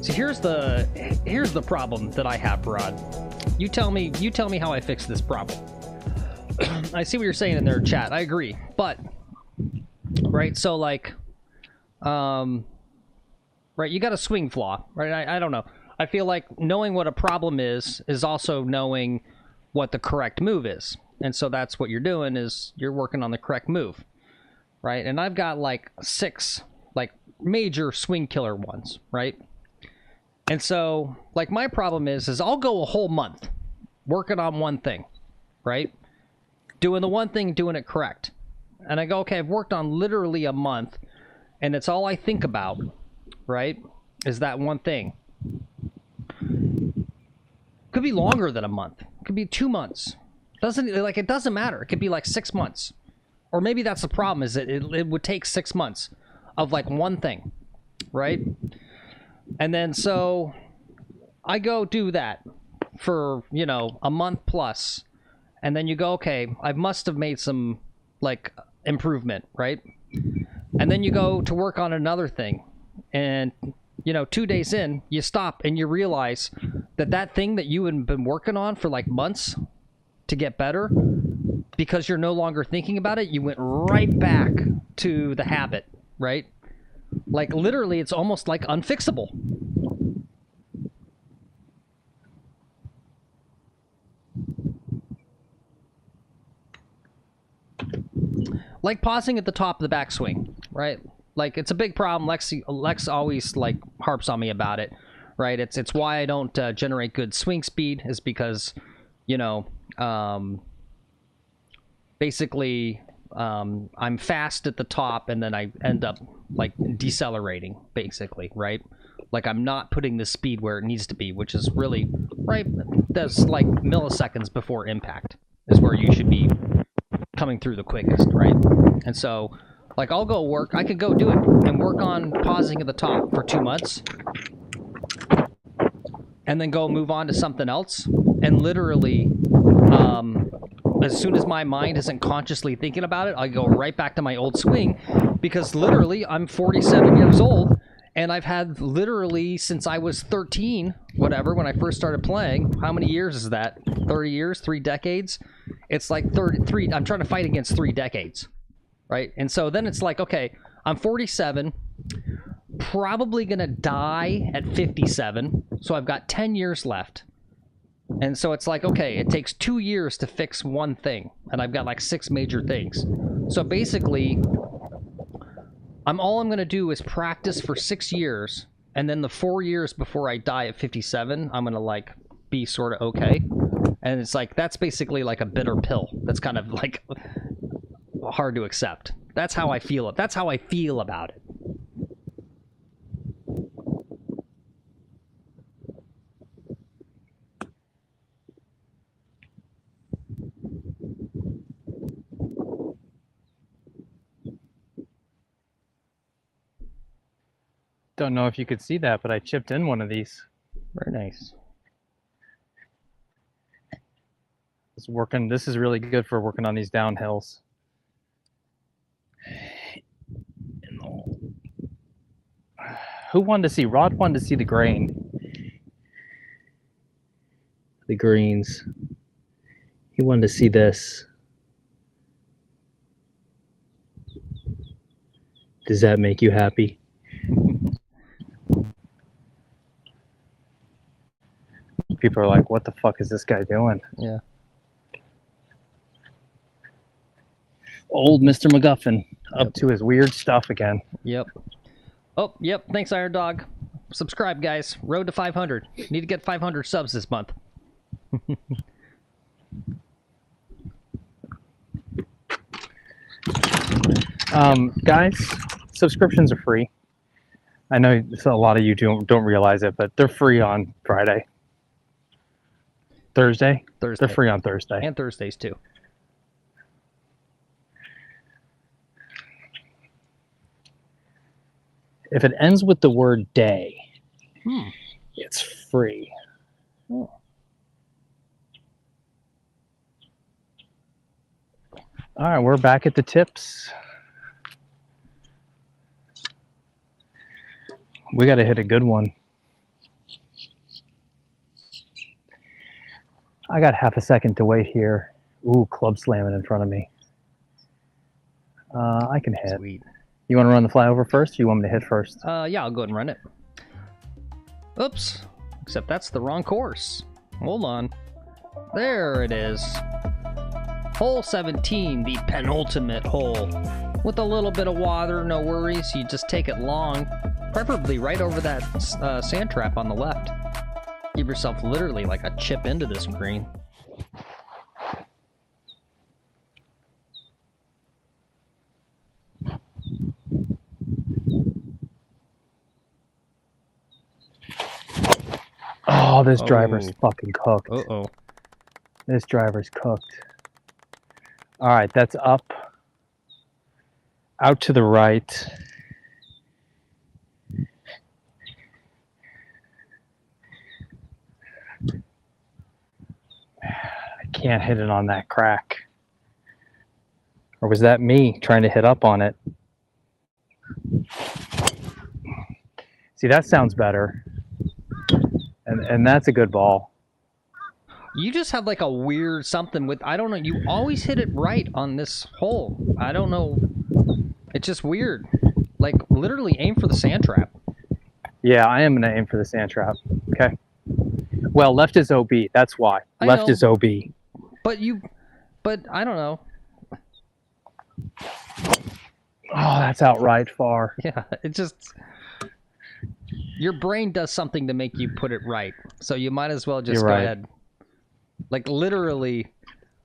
S1: So here's the problem that I have, Rod. You tell me how I fix this problem. I see what you're saying in their chat. I agree. But right, so like right, you got a swing flaw, right? I don't know. I feel like knowing what a problem is also knowing what the correct move is. And so that's what you're doing, is you're working on the correct move, right? And I've got like 6 like major swing killer ones, right? And so like my problem is I'll go a whole month working on one thing, right? Doing the one thing, doing it correct. And I go, okay, I've worked on literally a month, and it's all I think about, right, is that one thing. Could be longer than a month. It could be 2 months. It doesn't matter. It could be like 6 months. Or maybe that's the problem, is that it would take 6 months of like one thing, right? And then so I go do that for, you know, a month plus. And then you go, okay, I must have made some like improvement, right? And then you go to work on another thing, and you know, 2 days in, you stop and you realize that that thing that you had been working on for like months to get better, because you're no longer thinking about it, you went right back to the habit, right? Like literally, it's almost like unfixable. Like pausing at the top of the backswing, right? Like it's a big problem. Lex always like harps on me about it, right? It's why I don't generate good swing speed, is because, you know, basically I'm fast at the top and then I end up like decelerating, basically, right? Like I'm not putting the speed where it needs to be, which is really right. That's like milliseconds before impact is where you should be coming through the quickest, right? And so like I'll go work, I could go do it and work on pausing at the top for 2 months and then go move on to something else, and literally as soon as my mind isn't consciously thinking about it, I go right back to my old swing, because literally I'm 47 years old and I've had literally since I was 13, whatever, when I first started playing. How many years is that? 30 years, 3 decades? It's like 33. I'm trying to fight against 3 decades, right? And so then it's like, okay, I'm 47, probably gonna die at 57, so I've got 10 years left. And so it's like, okay, it takes 2 years to fix one thing, and I've got like 6 major things. So basically, all I'm gonna do is practice for 6 years, and then the 4 years before I die at 57, I'm gonna like be sort of okay. And it's like, that's basically like a bitter pill. That's kind of like hard to accept. That's how I feel it. That's how I feel about it.
S2: Don't know if you could see that, but I chipped in one of these.
S1: Very nice.
S2: It's working. This is really good for working on these downhills. Who wanted to see? Rod wanted to see the grain. The greens. He wanted to see this. Does that make you happy? People are like, what the fuck is this guy doing?
S1: Yeah.
S2: Old Mr. McGolfin up to his weird stuff again.
S1: Yep. Oh, yep. Thanks, Iron Dog. Subscribe, guys. Road to 500. Need to get 500 subs this month.
S2: Guys, subscriptions are free. I know a lot of you don't realize it, but they're free on Friday. Thursday?
S1: Thursday.
S2: They're free on Thursday.
S1: And Thursdays, too.
S2: If it ends with the word day, it's free.
S1: Oh.
S2: All right, we're back at the tips. We got to hit a good one. I got half a second to wait here. Ooh, club slamming in front of me. I can hit.
S1: Sweet.
S2: You want to run the flyover first, or you want me to hit first?
S1: Yeah, I'll go ahead and run it. Oops. Except that's the wrong course. Hold on. There it is. Hole 17, the penultimate hole. With a little bit of water, no worries. You just take it long, preferably right over that sand trap on the left. Give yourself literally like a chip into this green.
S2: Oh, this driver's fucking cooked.
S1: Uh-oh.
S2: This driver's cooked. All right, that's up. Out to the right. I can't hit it on that crack. Or was that me trying to hit up on it? See, that sounds better. And that's a good ball.
S1: You just have like a weird something with, I don't know, you always hit it right on this hole. I don't know. It's just weird. Like, literally aim for the sand trap.
S2: Yeah, I am going to aim for the sand trap. Okay. Well, left is OB. That's why. Left is OB.
S1: But I don't know.
S2: Oh, that's outright far.
S1: Yeah, it just... Your brain does something to make you put it right. So you might as well just go ahead. Like, literally,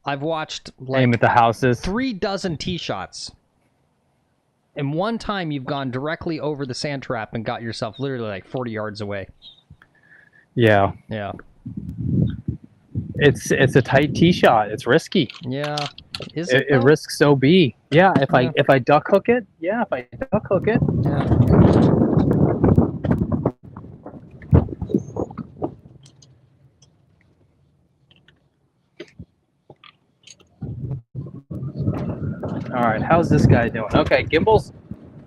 S1: I've watched like
S2: aim at the houses.
S1: 3 dozen tee shots. And one time you've gone directly over the sand trap and got yourself literally like 40 yards away.
S2: Yeah.
S1: Yeah.
S2: It's a tight tee shot. It's risky.
S1: Yeah. Is
S2: it risks OB. Yeah, if I duck hook it. Yeah, if I duck hook it.
S1: Yeah.
S2: All right, how's this guy doing? Okay, Gimbal's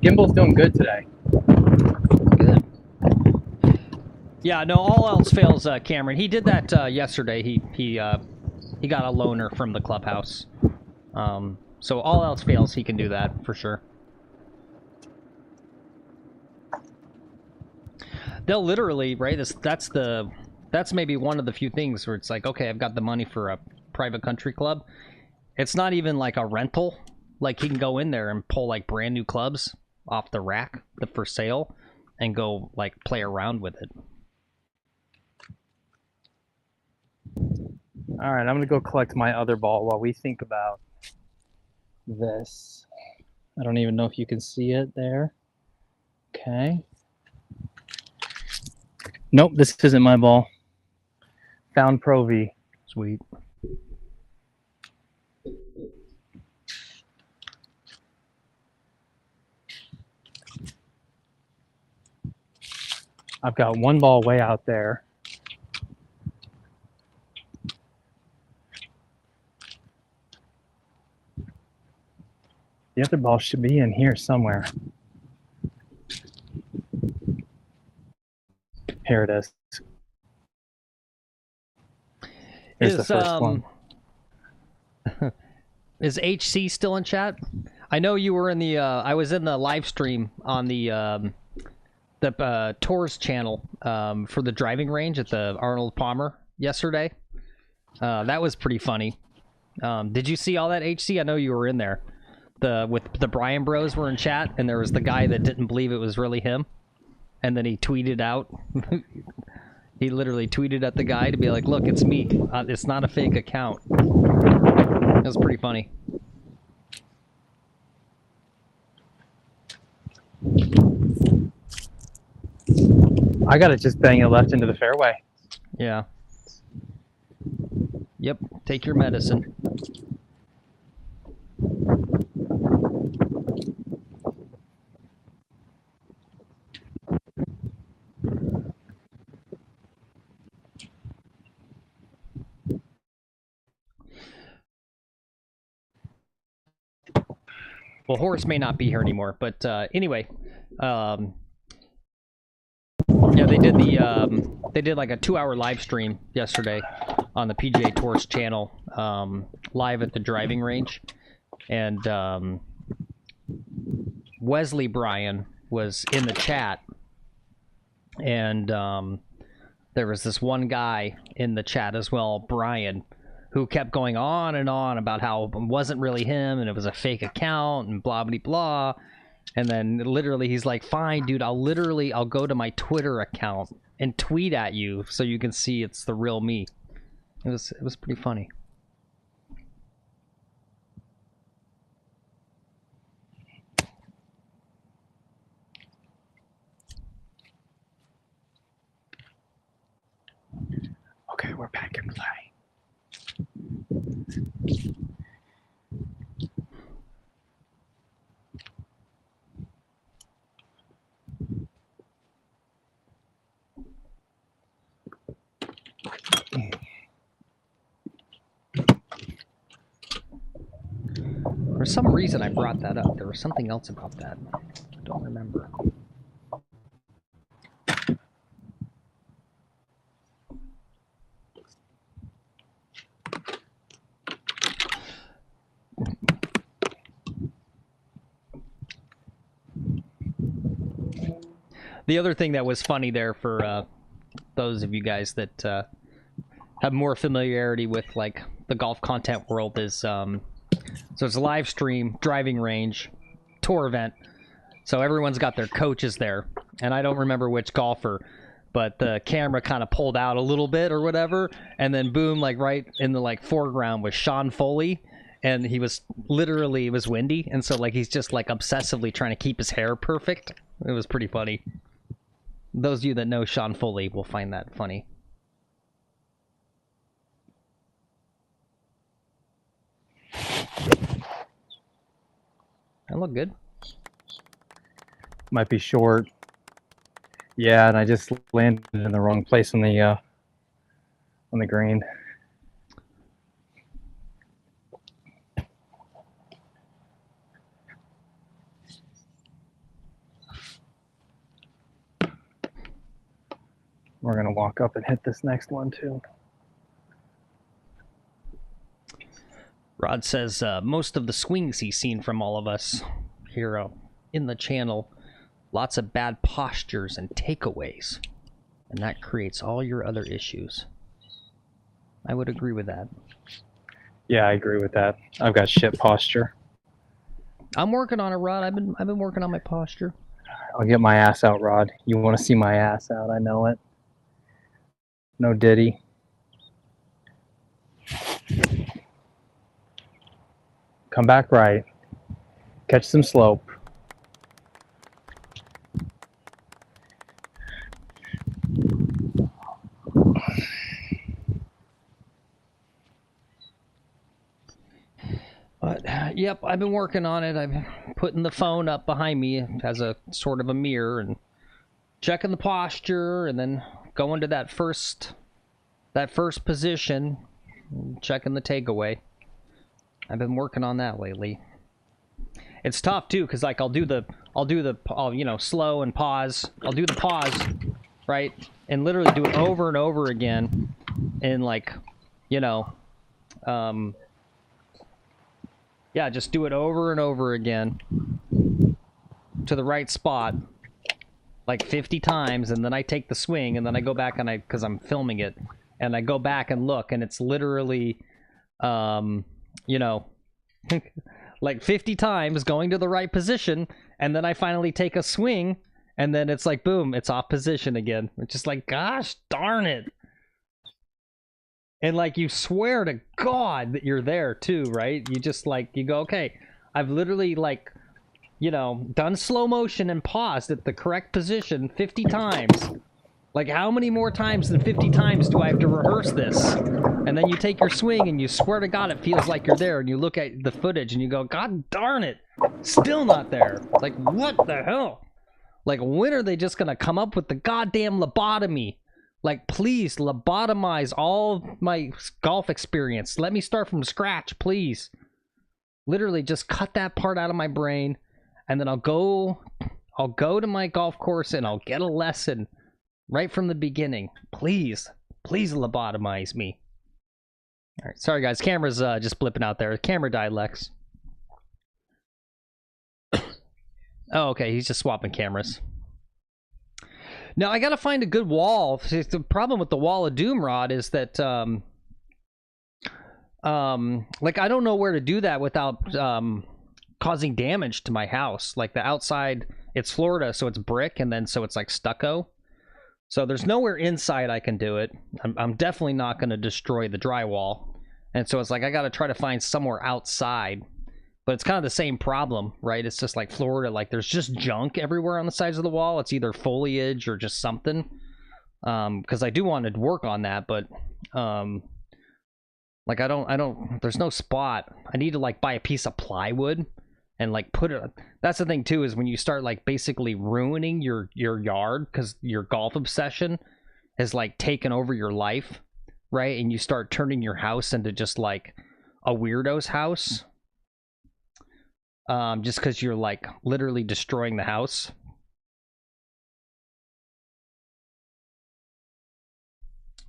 S2: doing good today.
S1: Good. Yeah, no, all else fails, Cameron. He did that yesterday. He got a loaner from the clubhouse. So all else fails, he can do that for sure. They'll literally, right? That's maybe one of the few things where it's like, okay, I've got the money for a private country club. It's not even like a rental. Like, he can go in there and pull like brand new clubs off the rack for sale and go like play around with it.
S2: All right, I'm gonna go collect my other ball while we think about this. I don't even know if you can see it there. Okay. Nope, this isn't my ball. Found Pro V.
S1: Sweet.
S2: I've got one ball way out there. The other ball should be in here somewhere. Here it is. Here's the first one.
S1: Is HC still in chat? I know you were in the, I was in the live stream on the Tours channel for the driving range at the Arnold Palmer yesterday. That was pretty funny. Did you see all that, HC? I know you were in there. With the Brian Bros were in chat, and there was the guy that didn't believe it was really him, and then he tweeted out. He literally tweeted at the guy to be like, "Look, it's me. It's not a fake account." It was pretty funny.
S2: I gotta just bang it left into the fairway.
S1: Yeah. Yep. Take your medicine. Well, Horace may not be here anymore, but anyway, yeah, they did like a 2-hour live stream yesterday on the PGA Tours channel, live at the driving range, and Wesley Bryan was in the chat, and there was this one guy in the chat as well, Brian, who kept going on and on about how it wasn't really him and it was a fake account and blah blah blah. And then literally he's like, fine dude, I'll go to my Twitter account and tweet at you so you can see it's the real me. It was pretty funny.
S2: Okay, we're back in play.
S1: For some reason I brought that up. There was something else about that. I don't remember. The other thing that was funny there for those of you guys that have more familiarity with like the golf content world is so it's a live stream driving range tour event, so everyone's got their coaches there, and I don't remember which golfer, but the camera kind of pulled out a little bit or whatever, and then boom, like right in the like foreground was Sean Foley, and he was literally, it was windy, and so like he's just like obsessively trying to keep his hair perfect. It was pretty funny. Those of you that know Sean Foley will find that funny. I look good.
S2: Might be short. Yeah, and I just landed in the wrong place on the green. We're gonna walk up and hit this next one too.
S1: Rod says most of the swings he's seen from all of us here in the channel, lots of bad postures and takeaways, and that creates all your other issues. I would agree with that.
S2: Yeah, I agree with that. I've got shit posture.
S1: I'm working on it, Rod. I've been working on my posture.
S2: I'll get my ass out, Rod. You want to see my ass out? I know it. No Diddy. Come back right. Catch some slope.
S1: But yep, I've been working on it. I've been putting the phone up behind me as a sort of a mirror and checking the posture, and then going to that first position, checking the takeaway. I've been working on that lately. It's tough too, because like I'll you know, slow and pause. I'll do the pause, right, and literally do it over and over again, and like, you know, yeah, just do it over and over again to the right spot, like 50 times, and then I take the swing, and then I go back and because I'm filming it, and I go back and look, and it's literally, you know, like 50 times going to the right position, and then I finally take a swing, and then it's like, boom, it's off position again. It's just like, gosh darn it. And like, you swear to God that you're there too, right? You just like, you go, okay, I've literally like, you know, done slow motion and paused at the correct position 50 times. Like, how many more times than 50 times do I have to rehearse this? And then you take your swing and you swear to God it feels like you're there, and you look at the footage and you go, God darn it, still not there. Like, what the hell? Like, when are they just gonna come up with the goddamn lobotomy? Like, please, lobotomize all my golf experience. Let me start from scratch, please. Literally, just cut that part out of my brain, and then I'll go to my golf course and I'll get a lesson right from the beginning. Please, please lobotomize me. All right, sorry guys, camera's just blipping out there. Camera died, Lex. Oh, okay, he's just swapping cameras. Now, I gotta find a good wall. The problem with the wall of doom, Rod, is that like I don't know where to do that without causing damage to my house. Like the outside, it's Florida, so it's brick, and then so it's like stucco. So there's nowhere inside I can do it. I'm definitely not going to destroy the drywall. And so it's like I got to try to find somewhere outside. But it's kind of the same problem, right? It's just like Florida, like there's just junk everywhere on the sides of the wall. It's either foliage or just something. Because I do want to work on that, but like I don't, there's no spot. I need to like buy a piece of plywood and like put it. That's the thing too, is when you start like basically ruining your yard because your golf obsession has like taken over your life, right? And you start turning your house into just like a weirdo's house. Just because you're like literally destroying the house.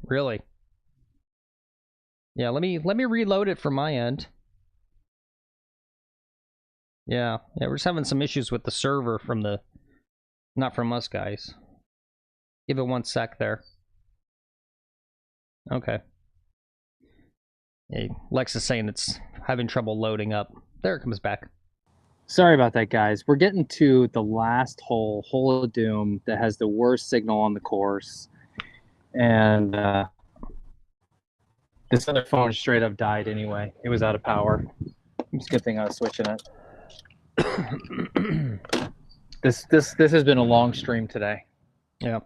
S1: Really? Yeah, let me reload it from my end. Yeah, we're just having some issues with the server from the, not from us guys. Give it 1 sec there. Okay. Hey, Lex is saying it's having trouble loading up. There it comes back.
S2: Sorry about that, guys. We're getting to the last hole, Hole of Doom, that has the worst signal on the course. And this other phone straight up died anyway. It was out of power. It's a good thing I was switching it. This has been a long stream today.
S1: Yeah.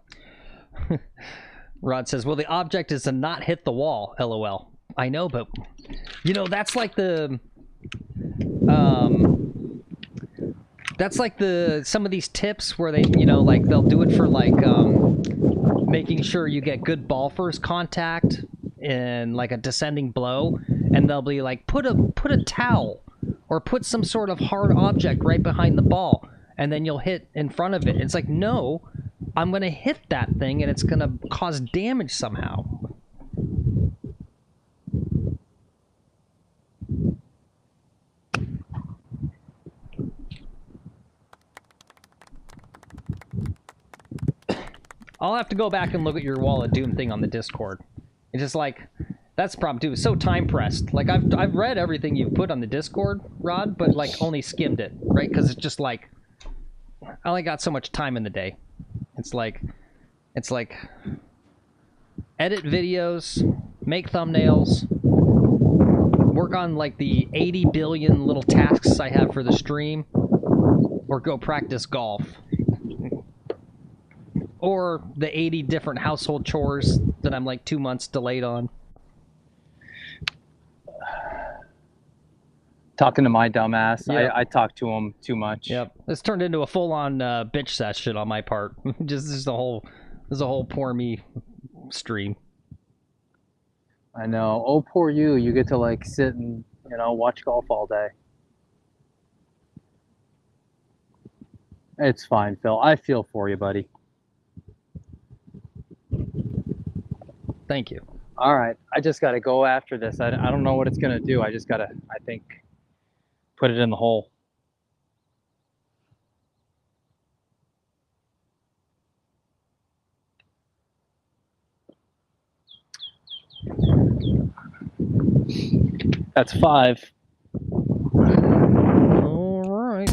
S1: Rod says, well, the object is to not hit the wall, LOL. I know, but, you know, that's like the... that's like some of these tips where they, you know, like they'll do it for like making sure you get good ball first contact and like a descending blow, and they'll be like put a towel or put some sort of hard object right behind the ball, and then you'll hit in front of it. It's like, no, I'm gonna hit that thing and it's gonna cause damage somehow. I'll have to go back and look at your Wall of Doom thing on the Discord. It's just like, that's the problem too. It's so time pressed. Like I've read everything you've put on the Discord, Rod, but like only skimmed it, right? Because it's just like, I only got so much time in the day. It's like edit videos, make thumbnails, work on like the 80 billion little tasks I have for the stream, or go practice golf. Or the 80 different household chores that I'm like 2 months delayed on.
S2: Talking to my dumbass.
S1: Yep.
S2: I talk to him too much.
S1: Yep. This turned into a full-on bitch session on my part. just a whole poor me stream.
S2: I know. Oh, poor you. You get to like sit and, you know, watch golf all day. It's fine, Phil. I feel for you, buddy.
S1: Thank you.
S2: All right. I just got to go after this. I don't know what it's going to do. I just got to, I think, put it in the hole. That's 5.
S1: All right.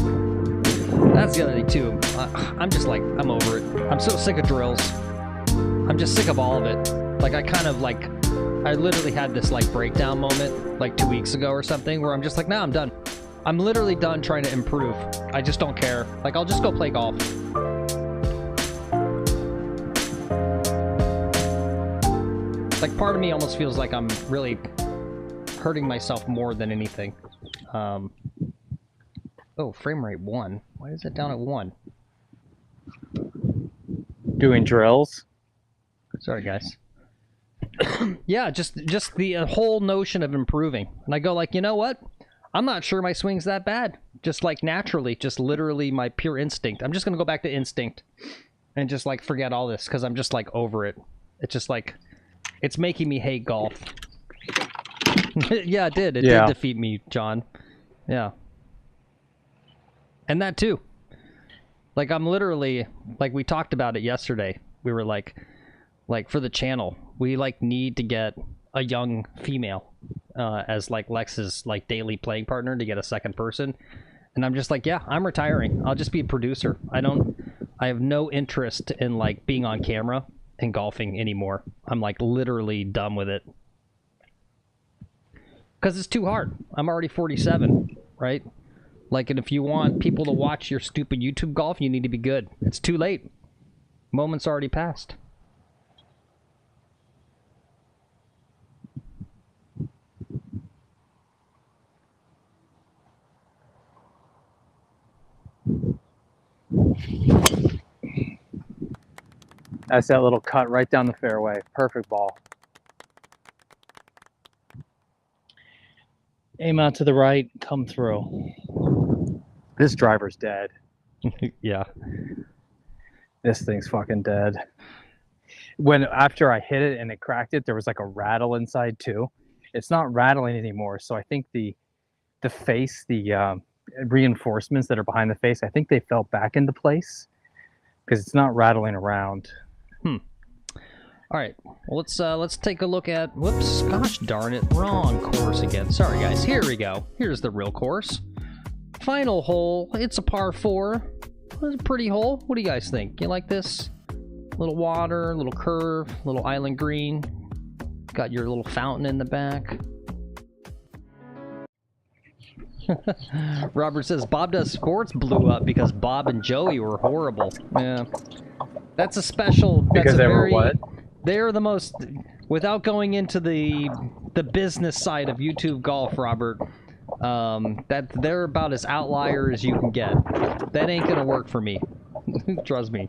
S1: That's the other thing, too. I'm just like, I'm over it. I'm so sick of drills. I'm just sick of all of it. Like, I kind of, like, I literally had this, like, breakdown moment, like, 2 weeks ago or something, where I'm just like, nah, I'm done. I'm literally done trying to improve. I just don't care. Like, I'll just go play golf. Like, part of me almost feels like I'm really hurting myself more than anything. Oh, frame rate 1. Why is it down at 1?
S2: Doing drills?
S1: Sorry, guys. Yeah, just the whole notion of improving. And I go like, you know what? I'm not sure my swing's that bad. Just like naturally, just literally my pure instinct. I'm just going to go back to instinct and just like forget all this because I'm just like over it. It's just like, it's making me hate golf. Yeah, it did. It did defeat me, John. Yeah. And that too. Like I'm literally, like we talked about it yesterday. We were like for the channel, we like need to get a young female as like Lex's like daily playing partner to get a second person. And I'm just like, yeah, I'm retiring. I'll just be a producer. I have no interest in like being on camera and golfing anymore. I'm like literally done with it. Because it's too hard. I'm already 47, right? Like, and if you want people to watch your stupid YouTube golf, you need to be good. It's too late. Moment's already passed.
S2: That's that little cut right down the fairway. Perfect ball. Aim out to the right, come through. This driver's dead.
S1: Yeah.
S2: This thing's fucking dead. After I hit it and it cracked it, there was like a rattle inside too. It's not rattling anymore. So I think the face, the reinforcements that are behind the face, I think they fell back into place because it's not rattling around.
S1: All right, well, let's take a look at, whoops, gosh darn it, wrong course again. Sorry guys, here we go. Here's the real course. Final hole, it's a par 4. It's a pretty hole. What do you guys think? You like this? Little water, little curve, little island green. Got your little fountain in the back. Robert says, Bob Does Sports blew up because Bob and Joey were horrible. Yeah. That's a special...
S2: Because they were what?
S1: They're the most... Without going into the business side of YouTube golf, Robert, that they're about as outlier as you can get. That ain't gonna work for me. Trust me.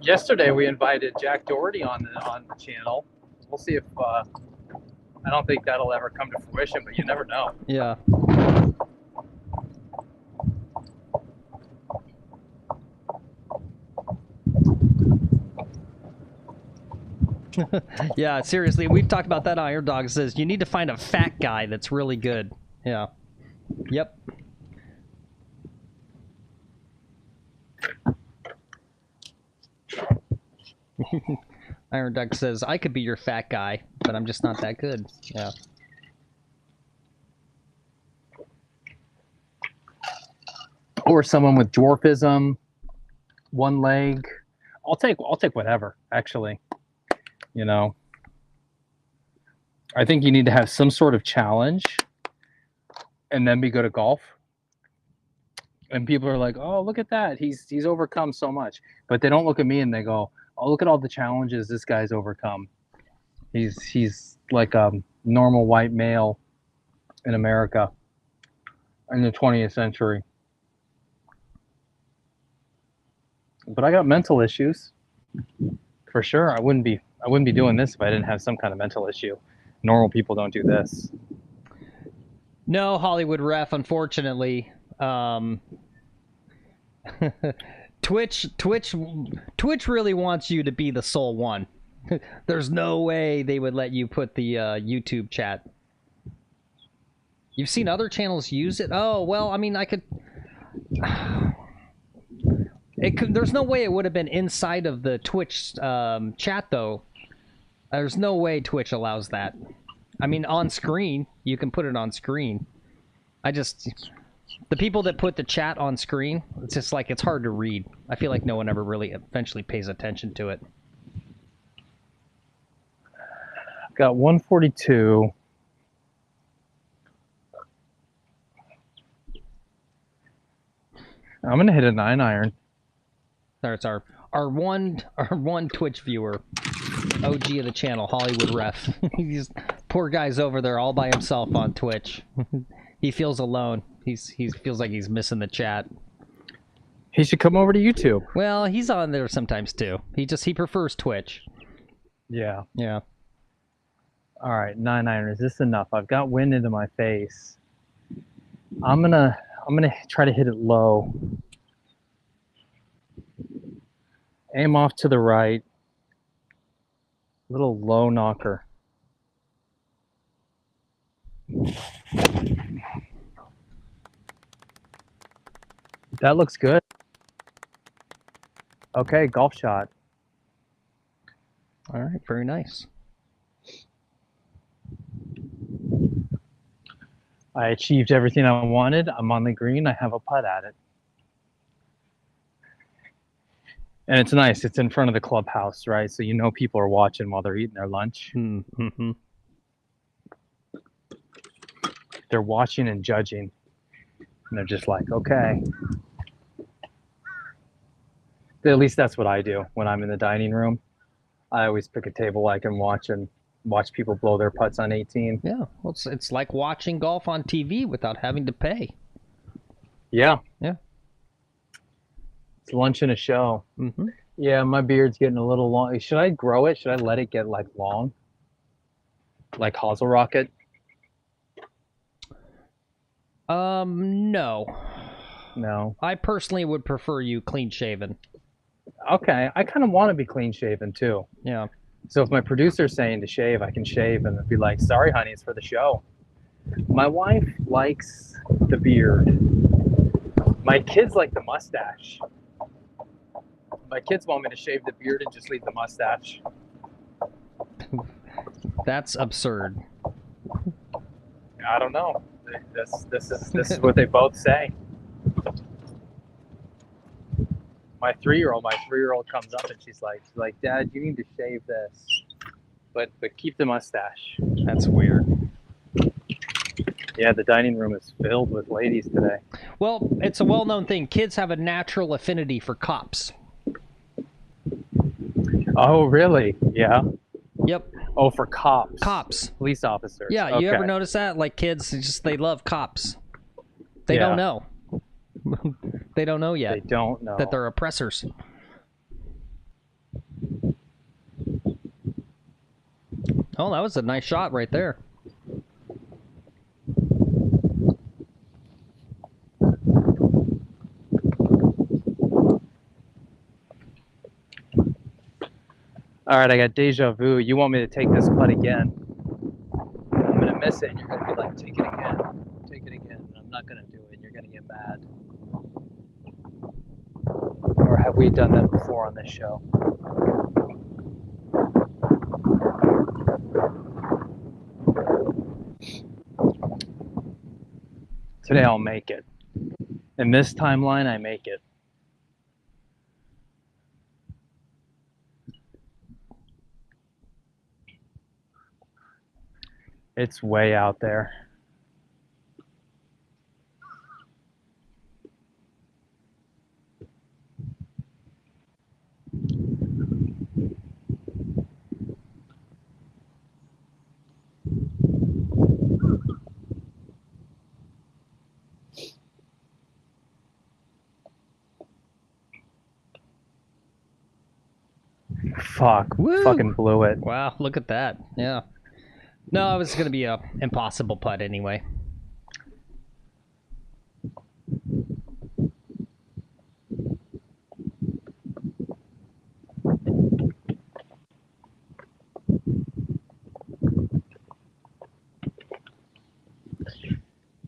S2: Yesterday we invited Jack Doherty on the channel. We'll see if I don't think that'll ever come to fruition, but you never know.
S1: Yeah. Yeah, seriously, we've talked about that. Iron Dog says you need to find a fat guy that's really good. Yeah. Yep. Iron Duck says, I could be your fat guy, but I'm just not that good. Yeah.
S2: Or someone with dwarfism, one leg. I'll take whatever, actually. You know. I think you need to have some sort of challenge, and then we go to golf. And people are like, "Oh, look at that. He's overcome so much." But they don't look at me and they go, "Oh, look at all the challenges this guy's overcome. He's like a normal white male in America in the 20th century." But I got mental issues. For sure. I wouldn't be doing this if I didn't have some kind of mental issue. Normal people don't do this.
S1: No, Hollywood Ref, unfortunately. Twitch really wants you to be the sole one. There's no way they would let you put the YouTube chat. You've seen other channels use it? Oh, well, I mean, I could... There's no way it would have been inside of the Twitch chat, though. There's no way Twitch allows that. I mean, on screen, you can put it on screen. The people that put the chat on screen, it's just like, it's hard to read. I feel like no one ever really eventually pays attention to it.
S2: Got 142. I'm going to hit a 9-iron.
S1: There's our one Twitch viewer, OG of the channel, Hollywood Ref. Poor guy's over there all by himself on Twitch. He feels alone. He feels like he's missing the chat.
S2: He should come over to YouTube.
S1: Well, he's on there sometimes too. He prefers Twitch.
S2: Yeah.
S1: Yeah.
S2: All right, 9-iron. Is this enough? I've got wind into my face. I'm gonna try to hit it low. Aim off to the right. Little low knocker. That looks good. Okay, golf shot.
S1: All right, very nice.
S2: I achieved everything I wanted. I'm on the green. I have a putt at it. And it's nice. It's in front of the clubhouse, right? So you know people are watching while they're eating their lunch.
S1: Mm-hmm.
S2: They're watching and judging. And they're just like, okay. At least that's what I do when I'm in the dining room. I always pick a table I can watch and watch people blow their putts on 18.
S1: Yeah, well, it's like watching golf on TV without having to pay.
S2: Yeah.
S1: Yeah.
S2: It's lunch and a show.
S1: Mm-hmm.
S2: Yeah, my beard's getting a little long. Should I grow it? Should I let it get like long? Like Hazel Rocket?
S1: No.
S2: No.
S1: I personally would prefer you clean shaven.
S2: Okay, I kind of want to be clean shaven too.
S1: Yeah.
S2: So if my producer's saying to shave, I can shave and be like, sorry, honey, it's for the show. My wife likes the beard. My kids like the mustache. My kids want me to shave the beard and just leave the mustache.
S1: That's absurd.
S2: I don't know. This is what they both say. My three-year-old comes up and she's like, Dad, you need to shave this, but keep the mustache.
S1: That's weird.
S2: Yeah, the dining room is filled with ladies today.
S1: Well, it's a well-known thing. Kids have a natural affinity for cops.
S2: Oh, really? Yeah.
S1: Yep.
S2: Oh, for cops.
S1: Cops.
S2: Police officers.
S1: Yeah,
S2: okay.
S1: you ever notice that? Like kids, they love cops. They don't know. They don't know yet.
S2: They don't know
S1: that they're oppressors. Oh, that was a nice shot right there.
S2: All right, I got deja vu. You want me to take this putt again? I'm going to miss it, and you're going to be like, take it again. Take it again. And I'm not going to do it, and you're going to get mad. Or have we done that before on this show? Today I'll make it. In this timeline, I make it. It's way out there. Fuck.
S1: Woo.
S2: Fucking blew it.
S1: Wow, look at that. Yeah. No, it was going to be a impossible putt anyway.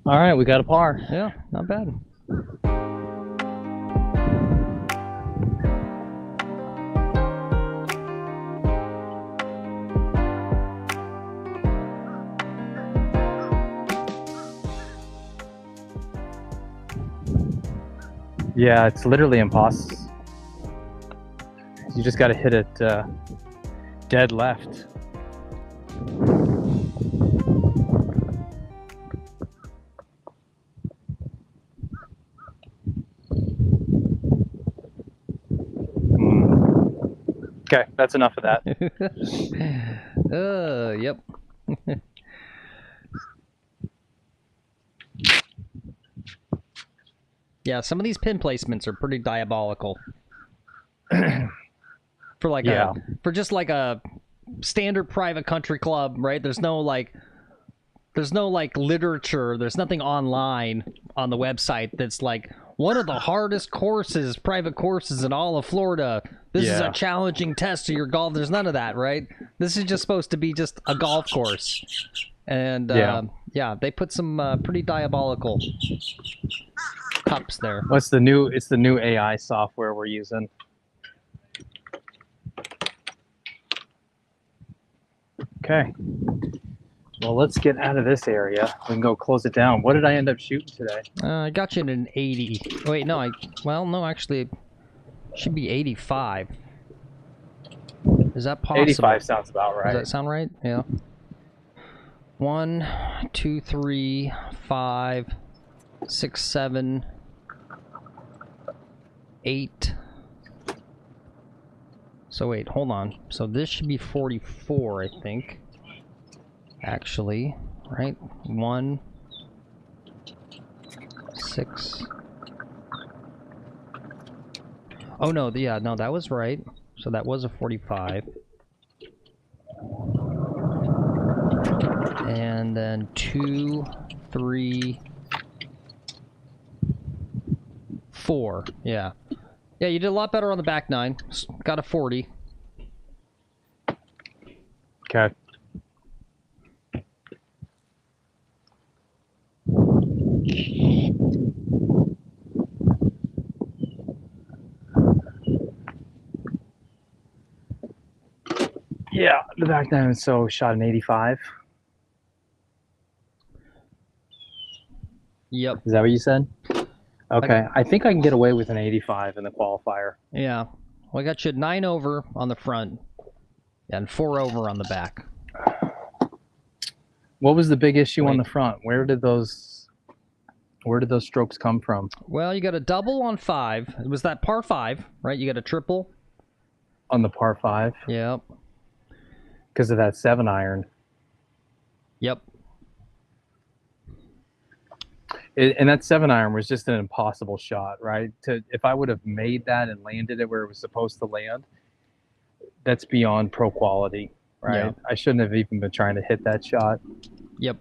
S2: All right, we got a par.
S1: Yeah, not bad.
S2: Yeah, it's literally impossible. You just got to hit it dead left. Okay, that's enough of that.
S1: Yep. Yeah, some of these pin placements are pretty diabolical. For like for just like a standard private country club, right? There's no like literature, there's nothing online on the website that's like one of the hardest courses, private courses in all of Florida. This is a challenging test of your golf. There's none of that, right? This is just supposed to be just a golf course. And yeah, they put some pretty diabolical cups there.
S2: What's the new? It's the new AI software we're using. Okay. Well, let's get out of this area. We can go close it down. What did I end up shooting today?
S1: I got you at an 80. Wait, no, no, actually, it should be 85. Is that possible?
S2: 85 sounds about right.
S1: Does that sound right? Yeah. 1, 2, 3, 5, 6, 7, 8. So wait, hold on. So this should be 44, I think. Actually, right? 1, 6. Oh no, yeah, no, that was right. So that was a 45. And then 2, 3, 4. Yeah. Yeah, you did a lot better on the back 9. Got a 40.
S2: Okay. Yeah, the back 9 so shot an 85.
S1: Yep.
S2: Is that what you said? Okay, I think I can get away with an 85 in the qualifier.
S1: Yeah. Well, I got you at 9 over on the front and 4 over on the back.
S2: What was the big issue on the front? Where did those strokes come from?
S1: Well, you got a double on 5. It was that par 5, right? You got a triple
S2: on the par 5.
S1: Yep.
S2: Because of that 7-iron.
S1: Yep.
S2: And that 7-iron was just an impossible shot, right? If I would have made that and landed it where it was supposed to land, that's beyond pro quality, right?
S1: Yeah.
S2: I shouldn't have even been trying to hit that shot.
S1: Yep.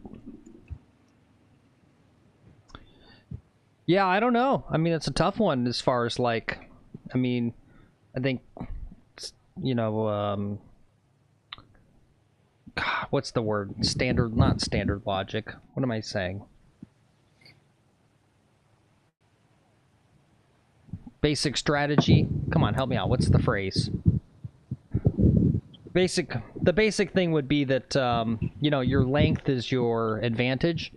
S1: Yeah, I don't know. I mean, it's a tough one as far as like, I mean, I think, you know, God, what's the word? Not standard logic. What am I saying? Basic strategy. Come on, help me out. What's the phrase? The basic thing would be that, you know, your length is your advantage.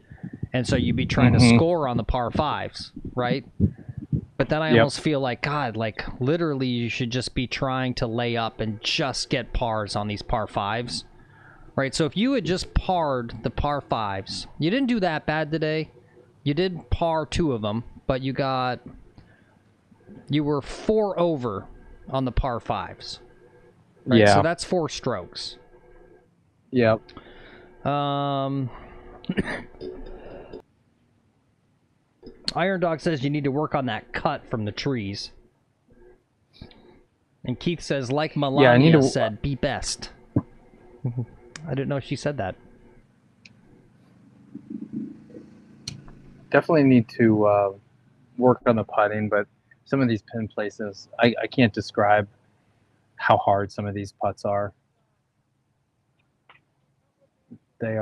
S1: And so you'd be trying to score on the par 5s, right? But then I almost feel like, God, like literally you should just be trying to lay up and just get pars on these par 5s. Right, so if you had just parred the par 5s, you didn't do that bad today. You did par 2 of them, but you were 4 over on the par 5s. Right?
S2: Yeah.
S1: So that's 4 strokes.
S2: Yep.
S1: Iron Dog says you need to work on that cut from the trees. And Keith says, like Melania said, be best. I didn't know she said that.
S2: Definitely need to work on the putting, but some of these pin places, I can't describe how hard some of these putts are. They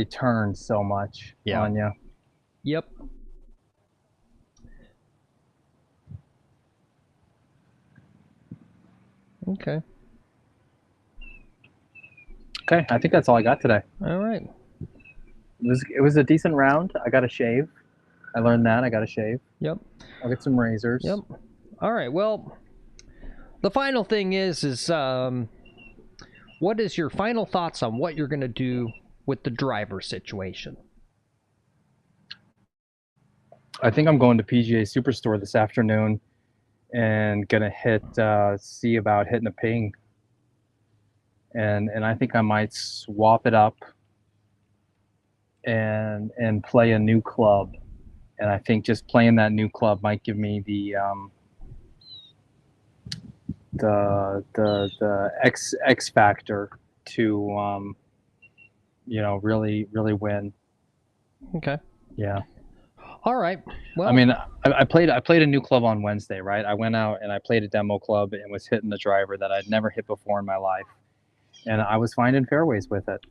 S2: turn so much on you.
S1: Yep. Okay.
S2: Okay, I think that's all I got today.
S1: All right.
S2: It was a decent round. I got a shave. I learned that. I got a shave.
S1: Yep.
S2: I'll get some razors.
S1: Yep. All right. Well, the final thing is what is your final thoughts on what you're going to do with the driver situation?
S2: I think I'm going to PGA Superstore this afternoon and gonna see about hitting a ping. And I think I might swap it up and play a new club. And I think just playing that new club might give me the X factor to you know, really win.
S1: Okay.
S2: Yeah.
S1: All right. Well,
S2: I mean, I played a new club on Wednesday, right? I went out and I played a demo club and was hitting the driver that I'd never hit before in my life, and I was finding fairways with it.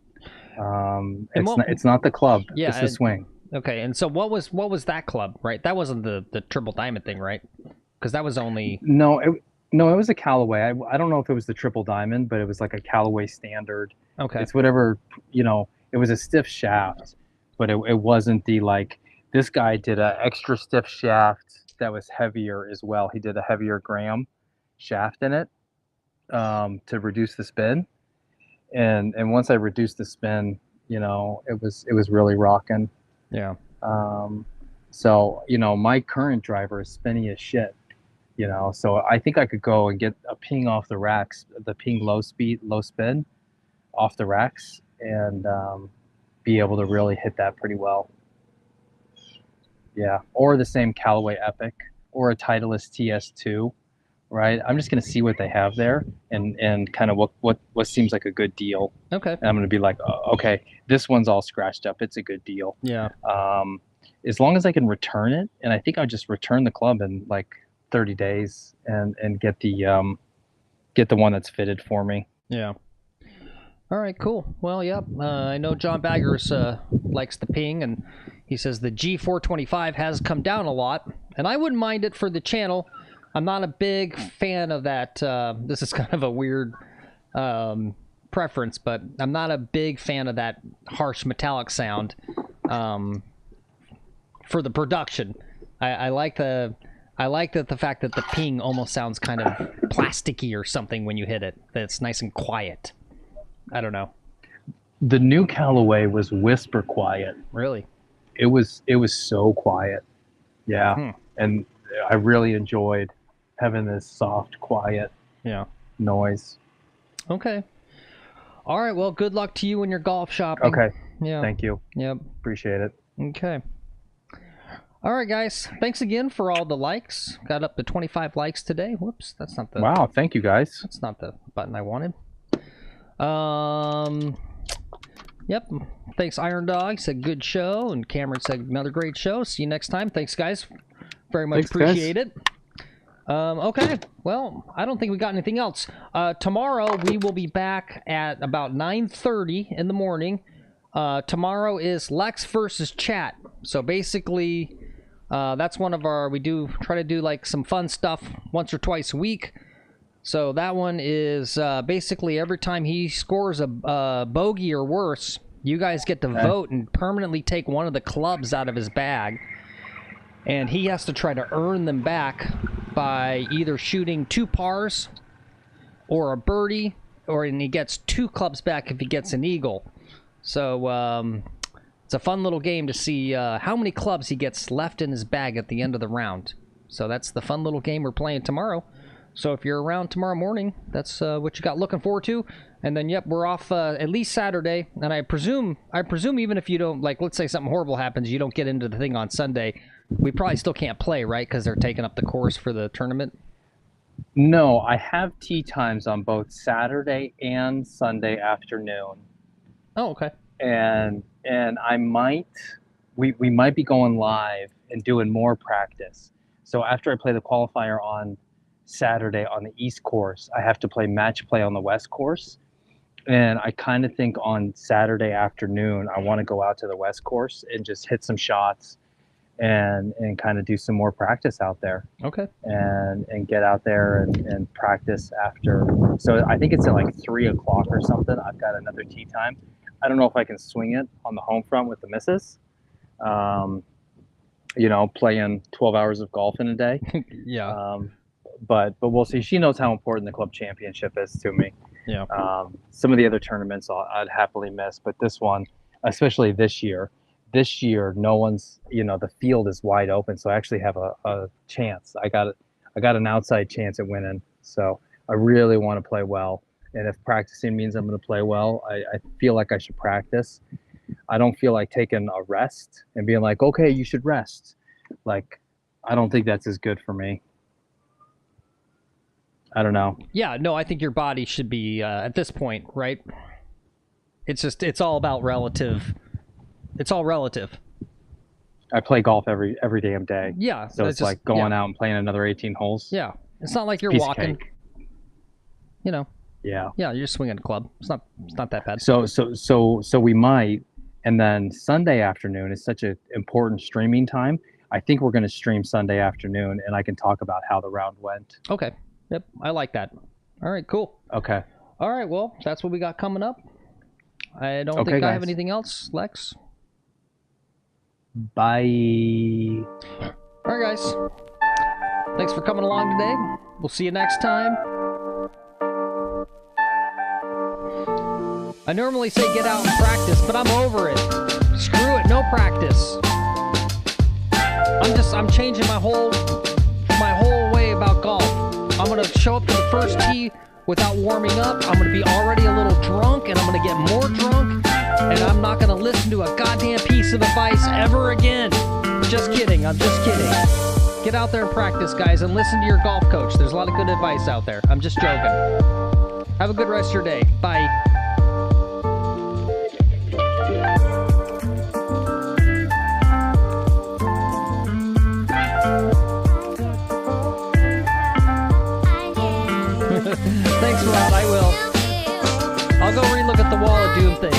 S2: It's not the club, it's the swing.
S1: Okay, and so what was that club, right? That wasn't the triple diamond thing, right? Because that was only
S2: No, it was a Callaway. I don't know if it was the triple diamond, but it was like a Callaway standard.
S1: okay.
S2: It's whatever, it was a stiff shaft, but it wasn't the like, this guy did a extra stiff shaft that was heavier as well. He did a heavier gram shaft in it to reduce the spin. And once I reduced the spin, it was really rocking.
S1: Yeah.
S2: So, my current driver is spinny as shit, so I think I could go and get a ping off the racks, the ping low spin off the racks, and be able to really hit that pretty well. Yeah. Or the same Callaway Epic or a Titleist TS2, right? I'm just going to see what they have there and kind of what seems like a good deal.
S1: Okay.
S2: And I'm going to be like, oh, okay, this one's all scratched up. It's a good deal.
S1: Yeah.
S2: As long as I can return it, and I think I'll just return the club in like 30 days and get the one that's fitted for me.
S1: Yeah. All right, cool. Well, yep. I know John Baggers likes the ping, and he says the G425 has come down a lot, and I wouldn't mind it for the channel. I'm not a big fan of that. This is kind of a weird preference, but I'm not a big fan of that harsh metallic sound for the production. I like the fact that the ping almost sounds kind of plasticky or something when you hit it. That it's nice and quiet. I don't know.
S2: The new Callaway was whisper quiet.
S1: Really?
S2: It was so quiet. Yeah. And I really enjoyed having this soft, quiet noise.
S1: Okay. All right. Well, good luck to you in your golf shopping.
S2: Okay.
S1: Yeah.
S2: Thank you.
S1: Yep.
S2: Appreciate it.
S1: Okay. All right, guys. Thanks again for all the likes. Got up to 25 likes today. Whoops. That's not the...
S2: Wow. Thank you, guys.
S1: That's not the button I wanted. Yep. Thanks, Iron Dog. Said good show. And Cameron said another great show. See you next time. Thanks, guys. Very much appreciate it. Okay. Well, I don't think we got anything else. Tomorrow we will be back at about 9:30 in the morning. Tomorrow is Lex versus Chat. So basically, that's one of our, we do try to do like some fun stuff once or twice a week. So that one is basically every time he scores a bogey or worse, you guys get to vote and permanently take one of the clubs out of his bag. And he has to try to earn them back by either shooting 2 pars or a birdie, and he gets 2 clubs back if he gets an eagle. So it's a fun little game to see how many clubs he gets left in his bag at the end of the round. So that's the fun little game we're playing tomorrow. So if you're around tomorrow morning, that's what you got looking forward to. And then, yep, we're off at least Saturday. And I presume even if you don't, like, let's say something horrible happens, you don't get into the thing on Sunday, we probably still can't play, right? Because they're taking up the course for the tournament.
S2: No, I have tee times on both Saturday and Sunday afternoon.
S1: Oh, okay.
S2: And I might, we might be going live and doing more practice. So after I play the qualifier on Saturday on the East course, I have to play match play on the West course. And I kind of think on Saturday afternoon, I want to go out to the West course and just hit some shots and kind of do some more practice out there.
S1: Okay.
S2: And get out there and practice after. So I think it's at like 3 o'clock or something. I've got another tee time. I don't know if I can swing it on the home front with the missus. Playing 12 hours of golf in a day.
S1: Yeah.
S2: But we'll see. She knows how important the club championship is to me.
S1: Yeah.
S2: Some of the other tournaments I'd happily miss, but this one, especially this year, no one's, the field is wide open. So I actually have a chance. I got an outside chance at winning. So I really want to play well. And if practicing means I'm going to play well, I feel like I should practice. I don't feel like taking a rest and being like, okay, you should rest. Like, I don't think that's as good for me. I don't know.
S1: Yeah, no, I think your body should be, at this point, right? It's all about relative. It's all relative.
S2: I play golf every damn day.
S1: Yeah.
S2: So it's like going out and playing another 18 holes.
S1: Yeah. It's not like you're
S2: Piece
S1: walking.
S2: of cake.
S1: Yeah.
S2: Yeah,
S1: you're just swinging a club. It's not that bad.
S2: So we might, And then Sunday afternoon is such an important streaming time. I think we're going to stream Sunday afternoon, and I can talk about how the round went.
S1: Okay. Yep. I like that. All right. Cool.
S2: Okay.
S1: All right. Well, that's what we got coming up. I don't
S2: Okay,
S1: think I have
S2: guys.
S1: anything else, Lex.
S2: Bye.
S1: All right, guys. Thanks for coming along today. We'll see you next time. I normally say get out and practice, but I'm over it. Screw it, no practice. I'm changing my whole way about golf. I'm gonna show up to the first tee without warming up. I'm gonna be already a little drunk, and I'm gonna get more drunk, and I'm not gonna listen to a goddamn piece of advice ever again. Just kidding, I'm just kidding. Get out there and practice, guys, and listen to your golf coach. There's a lot of good advice out there. I'm just joking. Have a good rest of your day. Bye. Thanks, Rod. I will. I'll go relook at the Wall of Doom thing.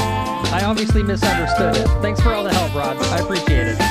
S1: I obviously misunderstood it. Thanks for all the help, Rod. I appreciate it.